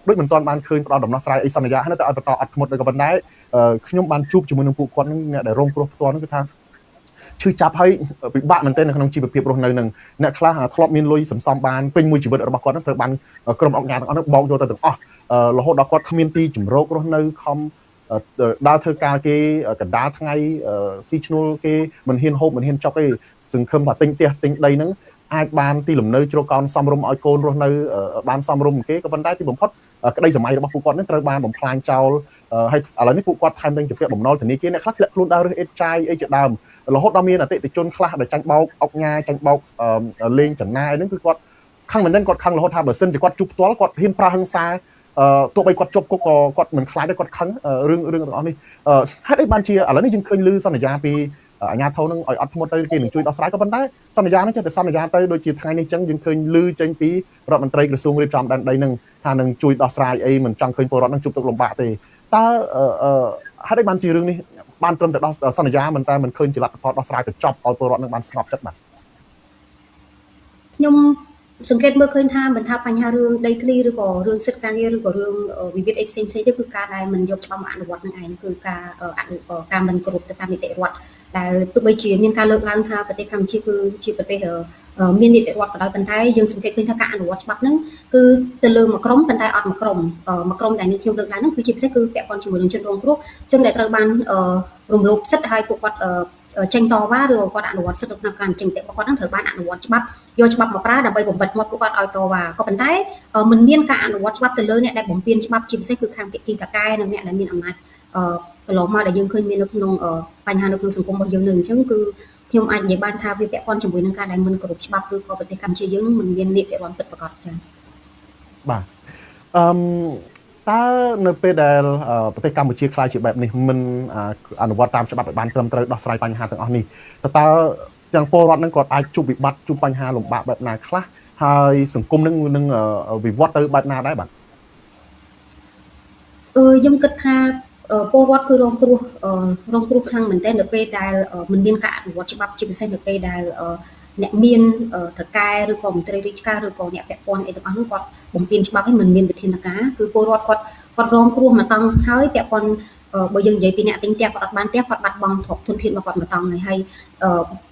ដូចមិនទាន់បានឃើញផ្ដល់ដំណោះស្រាយអីសន្យាហ្នឹងតែឲ្យបន្តអត់ធ្មត់ទៅក៏ប៉ុន្តែខ្ញុំបានជួបជាមួយនឹងពួកគាត់ហ្នឹងអ្នកដែលរងគ្រោះផ្ទាល់ហ្នឹងគឺថាឈឺចាប់ហើយពិបាកមែនទែននៅក្នុងជីវភាពរស់នៅនឹងអ្នកខ្លះធ្លាប់មានលុយសន្សំបានពេញមួយជីវិតរបស់គាត់ហ្នឹងត្រូវបានក្រុមអង្គការទាំងអស់ហ្នឹងបោកយកទៅទាំងអស់រហូតដល់គាត់គ្មានទីជម្រករស់នៅខំដើរធ្វើការគេកណ្ដាលថ្ងៃស៊ីឈ្នួលគេមិនហ៊ានហូបមិនហ៊ានចុកទេសង្ឃឹមថាទិញផ្ទះទិញដីហ្នឹងអាចបានទីលំនៅជ្រកកោនសំរុំឲ្យកូនរស់នៅបានសំរុំគេក៏ប៉ុន្តែទីបំផុតក្តីសម័យរបស់ពួកគាត់នេះត្រូវបានបំផ្លាញចោលហើយឥឡូវនេះពួកគាត់ថែមទាំងជាពាក់បំណុលធនាគារអ្នកខ្លះធ្លាក់ខ្លួនដើររើសអេតចាយអីជាដើមរហូតដល់មានអតិថិជនខ្លះដែលចាញ់បោកអុកញ៉ាចាញ់បោកលេងចំណាយហ្នឹងគឺគាត់ខឹងមែនទែនគាត់ខឹងរហូតថាបើសិនជាគាត់ជួបផ្ទាល់គាត់ហ៊ានប្រើហិង្សា ទោះបីគាត់ជប់គុកក៏គាត់មិនខ្លាចដែរគាត់ខឹងរឿងទាំងអស់នេះហេតុអីបានជាឥឡូវនេះយើងឃើញឮសន្យាពីអាជ្ញាធរនឹងឲ្យអត់ធ្មត់ទៅគេនឹងជួយដោះស្រាយក៏ប៉ុន្តែសន្យានឹងចេះតែសន្យាទៅដូចជាថ្ងៃនេះចឹងយើងឃើញឮចេញពីរដ្ឋមន្ត្រីក្រសួងរៀបចំដែនដីនឹងថានឹងជួយដោះស្រាយអីមិនចង់ឃើញពលរដ្ឋនឹងជួបទុក្ខលំបាកទេតើហេតុអីបានជារឿងនេះបានត្រឹមតែដោះសន្យាមិនតែមិនឃើញជាលទ្ធផលដោះស្រាយទៅចប់ឲ្យពលរដ្ឋនឹងបានស្ងប់ចិត្តបាទខ្ញុំសង្កេតមើលឃើញថាមិនថាបញ្ហារឿងដីធ្លីឬក៏រឿងសិទ្ធិការងារឬក៏រឿងវិវាទអីផ្សេងៗទេគឺការដែលមិនយកច្បាប់មកអនុវត្តនឹងឯងគឺការមិនគោរពទៅតាមនីតិរដ្ឋដែលទោះបីជាមានការលើកឡើងថាប្រទេសកម្ពុជាគឺជាប្រទេសមាននីតិរដ្ឋក៏ដោយប៉ុន្តែយើងសង្កេតឃើញថាការអនុវត្តច្បាប់ហ្នឹងគឺទៅលើមួយក្រុមប៉ុន្តែអត់មួយក្រុមដែលនេះខ្ញុំលើកឡើងហ្នឹងគឺជាពិសេសគឺពាក់ព័ន្ធជាមួយនឹងជនរងគ្រោះជនដែលត្រូវបានរំលោភសិទ្ធិហើយពួកគាត់ចេញតវ៉ាឬគាត់អនុវត្តសិទ្ធិនៅក្នុងការចេញតែគាត់ហ្នឹងត្រូវបានអនុវត្តច្បាប់យកច្បាប់មកប្រើដើម្បីបំបិទមាត់ពួកគាត់ឲ្យតវ៉ាក៏ប៉ុន្តែមិនមានការអនុវត្តច្បាប់ទៅលើអ្នកដែលបំពានច្បាប់ជាពិសេសគឺខាងភាគីតកែនិងអ្នកដែលមានអំណាចកន្លងមកដែលយើងឃើញមាននៅក្នុងបញ្ហានៅក្នុងសង្គមរបស់យើងនឹងអញ្ចឹងគឺខ្ញុំអាចនិយាយបានថាវាពាក់ព័ន្ធជាមួយនឹងការដែលមិនគោរពច្បាប់ឬក៏ប្រទេសកម្ពុជាយើងនឹងមិនមាននីតិរដ្ឋពិតប្រាកដចា៎បាទតើនៅពេលដែលប្រទេសកម្ពុជាខ្លាយជាបែបនេះមិនអនុវត្តតាមច្បាប់ឲ្យបានត្រឹមត្រូវដោះស្រាយបញ្ហាទាំងអស់នេះតើទាំងពលរដ្ឋនឹងគាត់អាចជួបវិបត្តិជួបបញ្ហាលំបាកបែបណាខ្លះហើយសង្គមនឹងវិវត្តទៅបែបណាដែរបាទខ្ញុំគិតថាពលរដ្ឋគឺរងគ្រោះខ្លាំងមែនទែននៅពេលដែលមិនមានការអនុវត្តច្បាប់ជាពិសេសនៅពេលដែលអ្នកមានថកែឬក៏មន្ត្រីរាជការឬក៏អ្នកពាក់ព័ន្ធអីទាំងអស់នោះគាត់បំពេញច្បាប់ឲ្យមិនមានវិធានការគឺពលរដ្ឋគាត់រងគ្រោះមកតង់ហើយពាក់ព័ន្ធបើយើងនិយាយពីអ្នកទិញផ្ទះគាត់អត់បានផ្ទះគាត់បាត់បង់ទ្រព្យធនធានរបស់គាត់មកតង់ហើ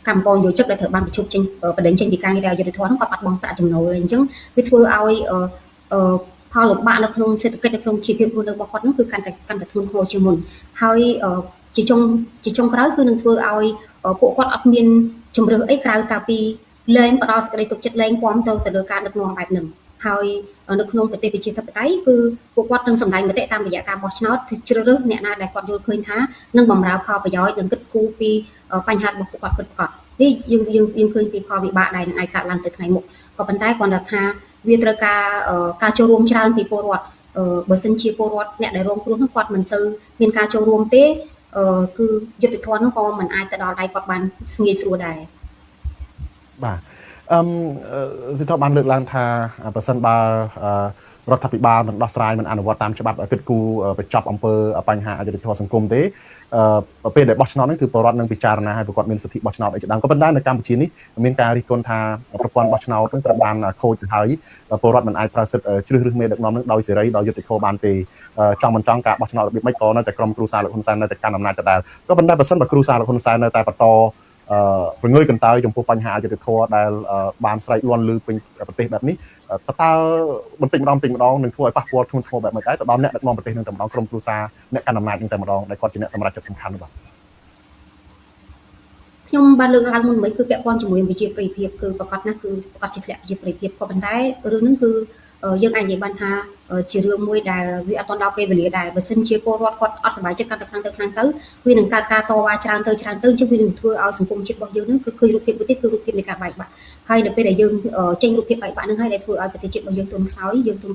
យកម្មករយោជិកដែលត្រូវបានបញ្ឈប់ចេញបដិញ្ញចេញពីការងារអយុត្តិធម៌ហ្នឹងគាត់បាត់បង់ប្រាក់ចំណូលអញ្ចឹងវាធ្វើឲ្យផលលំបាកនៅក្នុងសេដ្ឋកិច្ចនៅក្នុងជីវភាពរស់នៅរបស់គាត់ហ្នឹងគឺកាន់តែធ្ងន់ធ្ងរជាងមុនហើយជាចុងក្រោយគឺនឹងធ្វើឲ្យពួកគាត់អត់មានជំរឿសអីក្រៅតែពីលែងផ្ដល់សេចក្តីទុកចិត្តលែងគាំទៅលើការដឹកនាំបែបហ្នឹងហើយនៅក្នុងប្រទេសប្រជាធិបតេយ្យគឺពួកគាត់នឹងសម្ដែងមតិតាមរយៈការបោះឆ្នោតជ្រើសរើសអ្នកណាដែលគាត់យល់ឃើញថានឹងបម្រើផលប្រយោជន៍និងគិតគូរពីបញ្ហារបស់ពួកគាត់ពិតប្រាកដនេះយើងឃើញពីផលវិបាកដែលនឹងអាចកើតឡើងទៅថ្ងៃមុខក៏ប៉ុន្តែគាត់ថាវាត្រូវការចូលរួមច្រើនពីពលរដ្ឋបើសិនជាពលរដ្ឋអ្នកដែលរងគ្រោះនោះគាត់មិនសូវមានការចូលរួមទេគឺយុទ្ធធននោះក៏មិនអាចទៅដល់ដៃគាត់បានងាយស្រួលដែរបាទសិទ្ធិបានលើកឡើងថាប្រសិនបើរដ្ឋាភិបាលមិនដោះស្រាយមិនអនុវត្តតាមច្បាប់គិតគូរបញ្ចប់អំពើបញ្ហាអយុត្តិធម៌សង្គមទេពេលដែលបោះឆ្នោតនេះគឺពលរដ្ឋនឹងពិចារណាឲ្យប្រកបមានសិទ្ធិបោះឆ្នោតអីជាដើមក៏ប៉ុន្តែនៅកម្ពុជានេះមានការរិះគន់ថាប្រព័ន្ធបោះឆ្នោតនឹងត្រូវបានខូចទៅហើយពលរដ្ឋមិនអាចប្រើសិទ្ធិជ្រើសរើសមេដឹកនាំនឹងដោយសេរីដោយយុត្តិធម៌បានទេចង់មិនចង់ការបោះឆ្នោតរបៀបម៉េចក៏នៅតែក្រុមគ្រូសាលោកហ៊ុនសែននៅតែកាន់អំណាចដដែលក៏ប៉ុន្តែបើសិនបើគ្រូសាលោកហ៊ុនសែននៅតែបន្តប្រងើយកន្តើយចំពោះបញ្ហាអយុត្តិធម៌ដែលបានស្រែកលាន់ឮពេញប្រទេសបែបនេះតើបន្តិចម្ដងនឹងធ្វើឲ្យប៉ះពាល់ធ្ងន់ធ្ងរបែបម៉េចដែរទៅដល់អ្នកដឹកនាំប្រទេសនឹងតែម្ដងក្រុមគ្រួសារអ្នកកាន់អំណាចនឹងតែម្ដងដែលគាត់ជាអ្នកសម្រេចចិត្តសំខាន់បាទខ្ញុំបានលើកឡើងមុនមិញគឺពាក់ព័ន្ធជាមួយវិជាប្រិយភាពគឺប្រកាសណាស់គឺប្រកាសជាធ្លាក់វិជាប្រិយភាពក៏ប៉ុន្តែរឿងហ្នឹងគឺយើងអាចនិយាយបានថាជារឿងមួយដែលវាអត់ទាន់ដល់ពេលវេលាដែរបើសិនជាពលរដ្ឋគាត់អត់សប្បាយចិត្តកាន់តែខ្លាំងទៅវានឹងកើតការតវ៉ាច្រើនទៅអញ្ចឹងវានឹងធ្វើឲ្យសង្គមជាតិរបស់យើងនឹងគឺឃើញរូបភាពមួយទៀតគឺរូបភាពនៃការបែកបាក់ហើយនៅពេលដែលយើងចេញរូបភាពបែកបាក់នឹងហើយដែលធ្វើឲ្យប្រទេសជាតិរបស់យើងទន់ខ្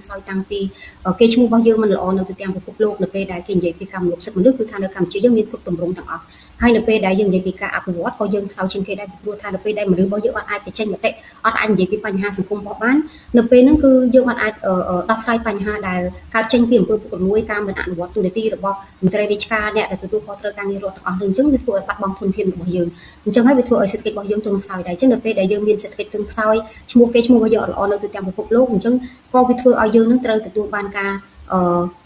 សោយតាំងពីគេឈ្មោះរបស់យើងមិនល្អនៅទូទាំងពិភពលោកនៅពេលដែលគេនិយាយពីការរំលោភសិទ្ធិមនុស្សគឺថានៅកម្ពុជាយើងមានគ្រប់ទម្រង់ទាំងអស់ហើយនៅពេលដែលយើងនិយាយពីការអភិវឌ្ឍក៏យើងខ្សោយជាងគេដែរព្រោះថានៅពេលដែលមនុស្សរបស់យើងអត់អាចបញ្ចេញមតិអត់អាចនិយាយពីបញ្ហាសង្គមរបស់បាននៅពេលហ្នឹងគឺយើងអត់អាចដោះស្រាយបញ្ហាដែលកើតចេញពីអំពើពុករលួយការមិនអនុវត្តទូនាទីរបស់មន្ត្រីរាជការអ្នកដែលទទួលខុសត្រូវការងាររដ្ឋទាំងអស់ហ្នឹងអញ្ចឹងវាធ្វើឲ្យបាត់បង់ធនធានរបស់យើងអញ្ចឹងហើយវាធ្វើឲ្យសេដ្ឋកិច្ចរបស់យើងទន់ខ្សោយដែរអញ្ចឹងនៅពេលដែលយើងមានសេដ្ឋកិច្ចទន់ខ្សោយឈ្មោះរបស់យើងអត់ល្អនៅទូទាំងពិភពលោកអញ្ចឹងក៏វាធ្វើឲ្យយើងនឹងត្រូវទទួលបានការ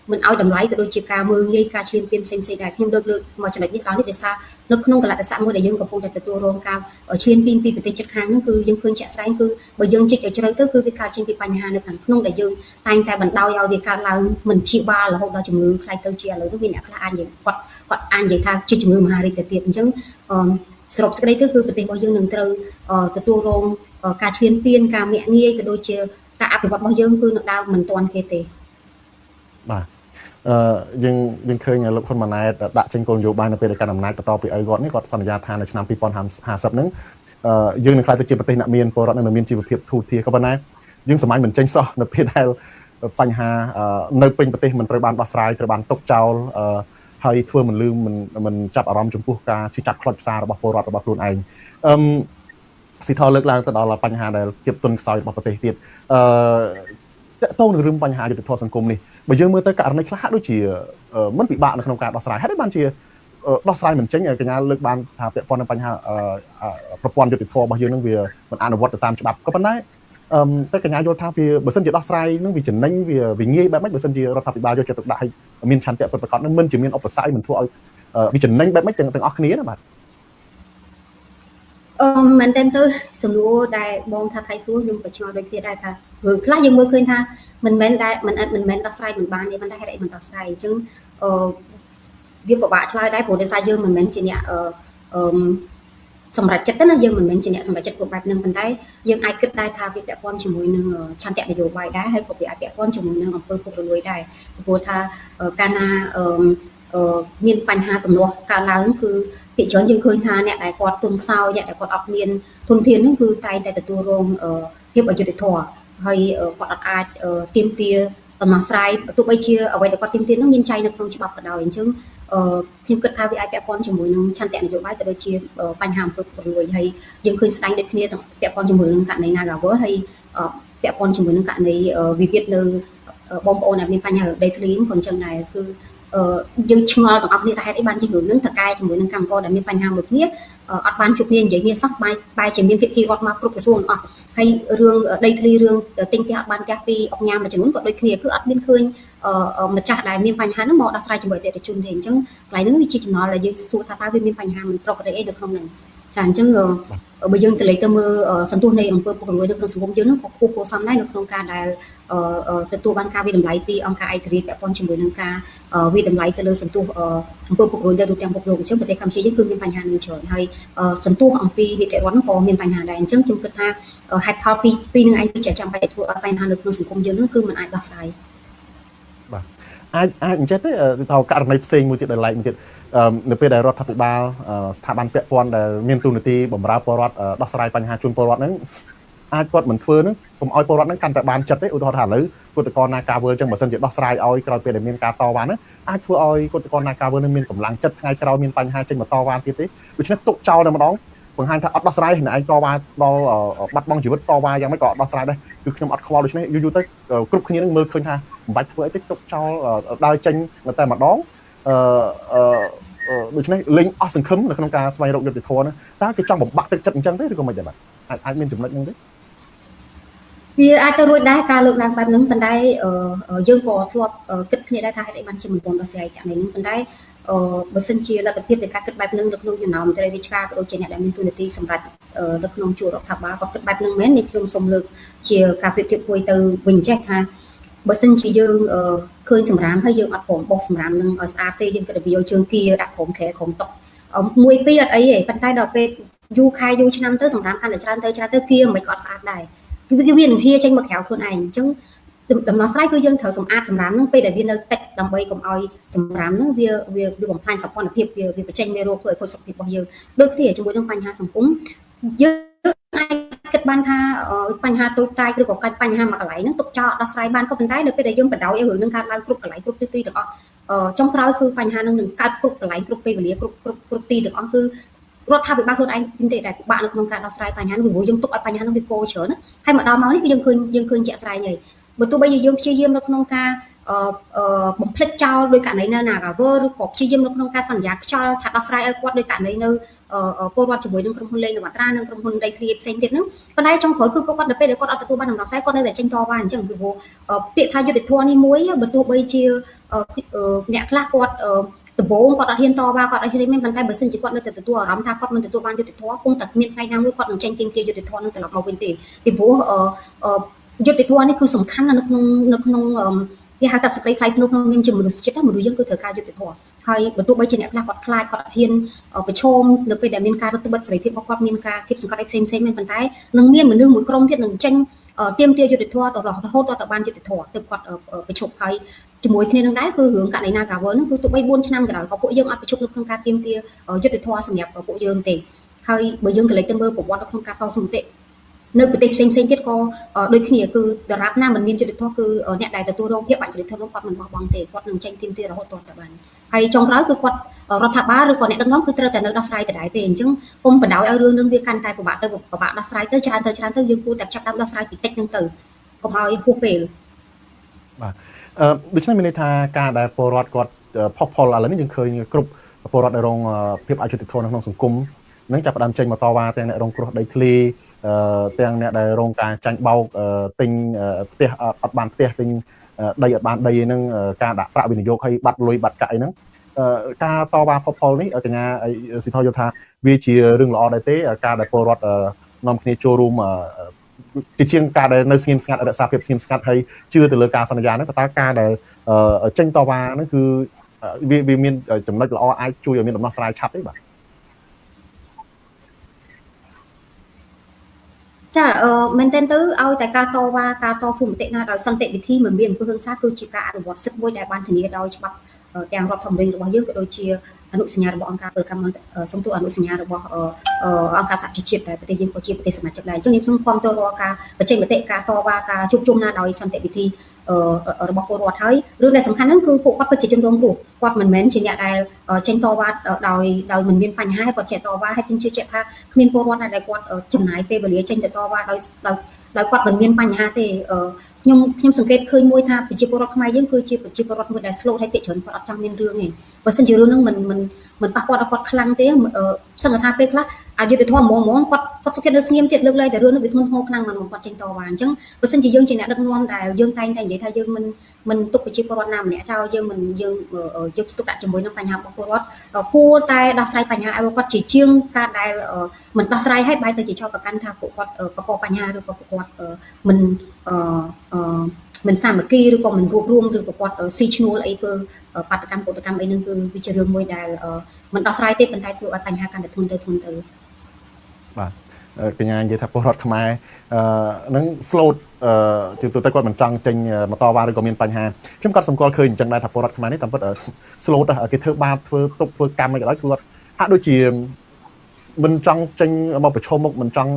មិនឲ្យតម្លៃក៏ដូចជាការមើលងាយការឈ្លានពានផ្សេងៗដែរខ្ញុំលើកមកចំណុចនេះដល់នេះដោយសារនៅក្នុងកលៈទេសៈមួយដែលយើងកំពុងតែទទួលរងការឈ្លានពានពីប្រទេសជិតខាងហ្នឹងគឺយើងឃើញជាក់ស្ដែងគឺបើយើងជិះឲ្យជ្រៅទៅគឺវាកើតចេញពីបញ្ហានៅខាងក្នុងដែលយើងតែងតែបណ្ដោយឲ្យវាកើតឡើងមិនព្យាបាលរហូតដល់ជំងឺខ្លាយទៅជាឥឡូវនេះមានអ្នកខ្លះអាចនិយាយគាត់អាចនិយាយថាជាជំងឺមហារីកទៅទៀតអញ្ចឹងសរុបសេចក្តីទៅគឺប្រទេសរបស់យើងនឹងត្រូវទទួលរងការឈ្លានពានការមាក់ងាយក៏ដូចជាការអភិវឌ្ឍរបស់យើងគឺនឹងដើរមិនទាន់គេទេបាទយើងឃើញលោកហ៊ុនម៉ាណែតដាក់ចេញគោលនយោបាយនៅពេលដែលកាន់អំណាចបន្តពីឪគាត់សន្យាថានៅឆ្នាំ2050ហ្នឹងយើងនឹងក្លាយទៅជាប្រទេសអ្នកមានពលរដ្ឋនិងមានជីវភាពធូរធារក៏ប៉ុន្តែយើងសម័យមិនចេញសោះនៅពេលដែល បញ្ហានៅពេញប្រទេសមិនត្រូវបានដោះស្រាយត្រូវបានຕົកចោលហើយធ្វើមិនលឺមិនចាប់អារម្មណ៍ចំពោះការជិះចាប់ខ្លោចផ្សាររបស់ពលរដ្ឋរបស់ខ្លួនឯងស៊ីថលើកឡើងទៅដល់បញ្ហាដែលភាពទន់ខ្សោយរបស់ប្រទេសទៀតតកតងនឹងរឿងបញ្ហាយុត្តិធម៌សង្គមនេះបើយើងមើលទៅករណីខ្លះហាក់ដូចជាមិនពិបាកនៅក្នុងការដោះស្រាយហើយបានជាដោះស្រាយមិនចេញកញ្ញាលើកបានថាពាក់ព័ន្ធនឹងបញ្ហាប្រព័ន្ធយុត្តិធម៌របស់យើងនឹងវាមិនអនុវត្តទៅតាមច្បាប់ក៏ប៉ុន្តែតែកញ្ញាយល់ថាវាបើសិនជាដោះស្រាយនឹងវាចំណេញវាងាយបែបម៉េចបើសិនជារដ្ឋាភិបាលយកចិត្តទុកដាក់ឲ្យមានឆន្ទៈពិតប្រាកដនឹងមិនជាមានឧបសគ្គមិនធ្វើឲ្យវាចំណេញបែបម៉េចទាំងអស់គ្នាណាបាទមែនតើទៅសំណួរដែលបងថាថៃសួរខ្ញុំក៏ឆ្ងល់ដូចគ្នាដែរថារឿងខ្លះយើងមើលឃើញថាមិនមែនដែរមិនមែនដោះស្រាយមិនបានទេប៉ុន្តែហេតុអីមិនដោះស្រាយអញ្ចឹងវាពិបាកឆ្លើយដែរព្រោះដោយសារយើងមិនមែនជាអ្នកសម្រាប់ចិត្តណាយើងមិនមែនជាអ្នកសម្រាប់ចិត្តគ្រប់បែបហ្នឹងប៉ុន្តែយើងអាចគិតដែរថាវាពាក់ព័ន្ធជាមួយនឹងឆន្ទៈនយោបាយដែរហើយក៏វាអាចពាក់ព័ន្ធជាមួយនឹងអំពើពុករលួយដែរព្រោះថាកាលណាមានបញ្ហាទំនាស់កើតឡើងគឺភាគច្រើនយើងឃើញថាអ្នកដែលគាត់ទុនខ្សោយអ្នកដែលគាត់អត់មានធនធានហ្នឹងគឺតែងតែទទួលរងភាពអយុត្តិធម៌ហើយគាត់អត់អាចទាមទារដំណោះស្រាយទោះបីជាអ្វីដែលគាត់ទាមទារហ្នឹងមានចែងនៅក្នុងច្បាប់ក៏ដោយអញ្ចឹងខ្ញុំគិតថាវាអាចពាក់ព័ន្ធជាមួយនឹងឆន្ទៈនយោបាយក៏ដូចជាបញ្ហាអំពើពុករលួយហើយយើងឃើញស្ដែងដូចគ្នាទាំងពាក់ព័ន្ធជាមួយនឹងករណី Nagavel ហើយពាក់ព័ន្ធជាមួយនឹងករណីវិវាទនៅបងប្អូនដែលមានបញ្ហាដីធ្លីក៏អញ្ចឹងដែរគឺយើងឆ្ងល់ទាំងអស់គ្នាថាហេតុអីបានជារឿងហ្នឹងតកែជាមួយនឹងកម្មករដែលមានបញ្ហាមួយគ្នាអត់បានជួបគ្នានិយាយគ្នាសោះបែរជាមានភាគីរដ្ឋមកគ្រប់ក្រសួងអស់ហើយរឿងដីធ្លីរឿងទិញផ្ទះអត់បានផ្ទះពីអុកញ៉ាំមួយចំនួនក៏ដូចគ្នាគឺអត់មានឃើញម្ចាស់ដែលមានបញ្ហាហ្នឹងមកដោះស្រាយជាមួយអតិថិជនទេអញ្ចឹងកន្លែងហ្នឹងវាជាចំណល់ដែលយើងសួរថាតើវាមានបញ្ហាមិនប្រក្រតីអីនៅក្នុងហ្នឹងចាអញ្ចឹងបើយើងទៅលេខទៅមើលសន្ទុះនៃអំពើពុករលួយនៅក្នុងសង្គមយើងហ្នឹងក៏គួរគួរសមដែរនៅក្នុងការដែលទទួលបានការវិតម្លៃពីអង្គការឯករាជ្យពាក់ព័ន្ធជាមួយនឹងការវិតម្លៃទៅលើសន្ទុះអំពើពុករលួយនៅទូទាំងពិភពលោកអញ្ចឹងប្រទេសកម្ពុជាយើងគឺមានបញ្ហានឹងច្រើនហើយសន្ទុះអំពីនីតិរដ្ឋហ្នឹងក៏មានបញ្ហាដែរអញ្ចឹងខ្ញុំគិតថាហេតុផលពីរនឹងឯងគឺជាចាំបាច់ធ្វើឲ្យបញ្ហានៅក្នុងសង្គមយើងហ្នឹងគឺมันអាចដោះស្រាយបាទអាចអញ្ចឹងទេសិទ្ធិករណីផ្សេងមួយទៀតដែលឡែកមួយទៀតនៅពេលដែលរដ្ឋាភិបាលស្ថាប័នពាក់ព័ន្ធដែលមានទូនាទីបម្រើពលរដ្ឋដោះស្រាយបញ្ហាជូនពលរដ្ឋហ្នឹងអាចគាត់មិនធ្វើហ្នឹងកុំឲ្យពលរដ្ឋហ្នឹងកាន់តែបានចិត្តទេឧទាហរណ៍ថាឥឡូវគឧតកោ Nagavel អញ្ចឹងបើសិនជាដោះស្រាយឲ្យក្រោយពេលដែលមានការតវ៉ាហ្នឹងអាចធ្វើឲ្យគឧតកោ Nagavel នឹងមានកម្លាំងចិត្តថ្ងៃក្រោយមានបញ្ហាចេញមកតវ៉ាទៀតទេដូច្នេះទុកចោលតែម្ដងបង្ហាញថាអត់ដោះស្រាយឯងតវ៉ាដល់បាត់បង់ជីវិតតវ៉ាយ៉ាងម៉េចក៏អត់ដោះស្រាយដែរគឺខ្ញុំអត់ខ្វល់ដូច្នេះយូរទៅគ្រប់គ្នានឹងមើលឃើញថាមិនបាច់ធ្វើអីទេទុកចោលដើរចេញតែម្ដងដូច្នេះលេងអស់សង្ឃឹមនៅក្នុងការស្វែងរកយុត្តិធម៌ហ្នឹងតើគេចង់បំបាក់ទឹកចិត្តអញ្ចឹងទេឬក៏មិនដែរបាទអាចមានចំណុចហ្នឹងទេវាអាចទៅរួចដែរការលើកឡើងបែបហ្នឹងប៉ុន្តែយើងក៏ធ្លាប់គិតគ្នាដែរថាហេតុអីបានជាមិនទាន់ដោះស្រាយករណីហ្នឹងប៉ុន្តែបើសិនជាលទ្ធភាពនៃការគិតបែបហ្នឹងនៅក្នុងចំណោមមន្ត្រីរាជការក៏ដូចជាអ្នកដែលមានទូនាទីសម្រាប់នៅក្នុងជួររដ្ឋាភិបាលក៏គិតបែបហ្នឹងមែននេះខ្ញុំសូមលើកជាការប្រៀបធៀបមួយទៅវិញចេះថាបើសិនជាយើងឃើញសម្រាមហើយយើងអត់ព្រមបោះសម្រាមនឹងឲ្យស្អាតទេយើងគិតថាវាយកជើងគៀដាក់ក្រុមខែក្រុមតុកមួយពីរអត់អីទេប៉ុន្តែដល់ពេលយូរខែយូរឆ្នាំទៅសម្រាមកាន់តែច្រើនទៅគៀមិនក៏អត់ស្អាតដែរគឺវានឹងហៀចេញមកក្រៅខ្លួនឯងអញ្ចឹងដំណោះស្រាយគឺយើងត្រូវសម្អាតសម្រាមហ្នឹងពេលដែលវានៅតិចដើម្បីកុំឲ្យសម្រាមហ្នឹងវាបំផ្លាញសោភ័ណភាពវាបញ្ចេញមេរោគធ្វើឲ្យខូចសុខភាពរបស់យើងដូចគ្នាជាមួយនឹងបញ្ហាសង្គមយើងអាចគិតបានថាបញ្ហាតូចតាចឬក៏បញ្ហាមួយកន្លែងហ្នឹងទុកចោលដោះស្រាយបានក៏ប៉ុន្តែនៅពេលដែលយើងបដ ாய் ឲ្យរឿងហ្នឹងកើតឡើងគ្រប់កន្លែងគ្រប់ទីទាំងអស់ចុងក្រោយគឺបញ្ហាហ្នឹងនឹងកើតគ្រប់កន្លែងគ្រប់ពេលវេលាគ្រប់ទីទាំងអស់គឺរដ្ឋាភិបាលខ្លួនឯងទេដែលពិបាកនៅក្នុងការដោះស្រាយបញ្ហានេះព្រោះយើងទុកឲ្យបញ្ហានោះវាគោច្រើនណាហើយមកដល់មកនេះគឺយើងឃើញជាក់ស្ដែងហើយបើទោះបីយើងព្យាយាមនៅក្នុងការបំភ្លេចចោលដោយករណីនៅ Nagavel ឬក៏ព្យាយាមនៅក្នុងការសន្យាខ្យល់ថាដោះស្រាយឲ្យគាត់ដោយករណីនៅពលរដ្ឋជាមួយនឹងក្រុមហ៊ុនលេងនវត្រានិងក្រុមហ៊ុនដីធ្លីផ្សេងទៀតហ្នឹងប៉ុន្តែចុងក្រោយគឺពួកគាត់នៅពេលដែលគាត់អត់ទទួលបានដំណោះស្រាយគាត់នៅតែចេញតវ៉ាអញ្ចឹងពីព្រោះពាក្យថាយុត្តិធម៌នេះមួយបើទោះបីជាអ្នកខ្លះគាត់ដំបូងគាត់អត់ហ៊ានតវ៉ាគាត់អត់ហ៊ានមានប៉ុន្តែបើសិនជាគាត់នៅតែទទួលអារម្មណ៍ថាគាត់មិនទទួលបានយុត្តិធម៌គង់តែមានថ្ងៃណាមួយគាត់នឹងចេញទាមទារយុត្តិធម៌នឹងត្រឡប់មកវិញទេពីព្រោះយុត្តិធម៌នេះគឺសំខាន់នៅក្នុងគេហៅថាសក្តិថ្លៃក្នុងនាមជាមនុស្សជាតិមនុស្សយើងគឺត្រូវការយុត្តិធម៌ហើយបើទោះបីជាអ្នកខ្លះគាត់ខ្លាចគាត់អត់ហ៊ានប្រឈមនៅពេលដែលមានការរឹតបន្តឹងសេរីភាពរបស់គាត់មានការគៀបសង្កត់អីផ្សេងមែនប៉ុន្តែនឹងមានមនុស្សមួយក្រុមទៀតនឹងចេញទាមទារយុត្តិធម៌ទៅរហូតដល់បានយុត្តិធម៌ទើបគាត់ប្រឈប់ហើយជាមួយគ្នានឹងដែរគឺរឿងករណី Nagavel ហ្នឹងគឺទោះបី4ឆ្នាំក្រោយក៏ពួកយើងអត់ប្រឈប់នៅក្នុងការទាមទារយុត្តិធម៌សម្រាប់ពួកយើងទេហើយបើយើងក៏លេចទៅមើលប្រវត្តិនៅក្នុងការតស៊ូមតិ នៅប្រទេសផ្សេងៗទៀតក៏ដូចគ្នាគឺដរាបណាមិនមានយុត្តិធម៌គឺអ្នកដែលទទួលរងភាពអយុត្តិធម៌គាត់មិនបោះបង់ទេគាត់នឹងចេញទាមទាររហូតទាល់តែបានហើយចុងក្រោយគឺគាត់រដ្ឋាភិបាលឬក៏អ្នកដឹកនាំគឺត្រូវតែនៅដោះស្រាយដដែលទេអញ្ចឹងគុំបណ្ដោយឲ្យរឿងនឹងវាកាន់តែពិបាកដោះស្រាយទៅច្រើនទៅយើងគួរតែចាប់ដើមដោះស្រាយពីតិចហ្នឹងទៅកុំឲ្យហួសពេលបាទដូច្នេះមានន័យថាការដែលពលរដ្ឋគាត់ផុសផុលឥឡូវនេះយើងឃើញគ្រប់ពលរដ្ឋដែលរងភាពអយុត្តិធម៌នៅក្នុងសង្គមនឹងចាប់ផ្ដើមចេញមកតវ៉ាទាំងអ្នករងគ្រោះដីធ្លីទាំងអ្នកដែលរងការចាញ់បោកទិញផ្ទះអត់បានផ្ទះទិញដីអត់បានដីហ្នឹងការដាក់ប្រាក់វិនិយោគឲ្យបាត់លុយបាត់កាក់អីហ្នឹងការតវ៉ាផុសផុលនេះកញ្ញាស៊ីថោយល់ថាវាជារឿងល្អដែរទេការដែលពលរដ្ឋនាំគ្នាចូលរួមជាជាងការដែលនៅស្ងៀមស្ងាត់រក្សាភាពស្ងៀមស្ងាត់ហើយជឿទៅលើការសន្យាហ្នឹងតើការដែលចេញតវ៉ាហ្នឹងគឺវាមានចំណុចល្អអាចជួយឲ្យមានដំណោះស្រាយឆាប់ទេបាទចាមែនទែនទៅឲ្យតែការតវ៉ាការតស៊ូមតិណាដោយសន្តិវិធីមិនមានអំពើហិង្សាគឺជាការអនុវត្តសិទ្ធិមួយដែលបានធានាដោយច្បាប់ទាំងរដ្ឋធម្មនុញ្ញរបស់យើងក៏ដូចជាអនុសញ្ញារបស់អង្គការពលកម្មសំទោសអនុសញ្ញារបស់អង្គការសហប្រជាជាតិដែលប្រទេសយើងក៏ជាប្រទេសសមាជិកដែរអញ្ចឹងខ្ញុំគាំទ្ររាល់ការបញ្ចេញមតិការតវ៉ាការជួបជុំណាដោយសន្តិវិធីរបស់ពលរដ្ឋហើយរឿងដែលសំខាន់ហ្នឹងគឺពួកគាត់ពិតជាជនរងគ្រោះគាត់មិនមែនជាអ្នកដែលចេញតវ៉ាដោយមិនមានបញ្ហាគាត់ចេះតវ៉ាហើយខ្ញុំជឿជាក់ថាគ្មានពលរដ្ឋណាដែលគាត់ចំណាយពេលវេលាចេញទៅតវ៉ាដោយគាត់មិនមានបញ្ហាទេខ្ញុំសង្កេតឃើញមួយថាប្រជាពលរដ្ឋខ្មែរយើងគឺជាប្រជាពលរដ្ឋមួយដែល slow ហើយពាក្យច្រើនគាត់អត់ចង់មានរឿងទេបើមិនជារឿងហ្នឹងមិនប៉ះពាល់ដល់គាត់ខ្លាំងទេសឹងថាពេលខ្លះអយុត្តិធម៌ហ្មងគាត់សុខចិត្តនៅស្ងៀមទៀតលើកលែងតែរឿងនេះវាធ្ងន់ធ្ងរខ្លាំងមកគាត់ចេញតវ៉ាអញ្ចឹងបើមិនជាយើងជាអ្នកដឹកនាំដែលយើងតែងតែនិយាយថាយើងមិនទុកប្រជាពលរដ្ឋណាម្នាក់ចោលយើងស្ទុកដាក់ជាមួយនឹងបញ្ហារបស់ពលរដ្ឋគួរតែដោះស្រាយបញ្ហាឲ្យគាត់ជាជាងការដែលមិនដោះស្រាយឲ្យបែរទៅជាចោទប្រកាន់ថាពួកគាត់បង្កបញ្ហាឬក៏ពួកគាត់មិនសាមគ្គីឬក៏មិនរួបរวมឬក៏គាត់ស៊ីឈ្នួលអីធ្វើបាតកម្មពុតកម្មអីហ្នឹងគឺវាជារឿងមួយដែលមិនដោះស្រាយទេប៉ុន្តែធ្វើឲ្យបញ្ហាកាន់តែធ្ងន់ទៅបាទកញ្ញានិយាយថាពលរដ្ឋខ្មែរនឹង slot ជាទូទៅគាត់មិនចង់ចេញមកតវ៉ាឬក៏មានបញ្ហាខ្ញុំគាត់សម្គាល់ឃើញអញ្ចឹងដែរថាពលរដ្ឋខ្មែរនេះតាមពិត slot គេធ្វើបាបធ្វើទុកធ្វើកម្មអីក៏ដោយគាត់ហាក់ដូចជាមិនចង់ចេញមកប្រឈមមុខមិនចង់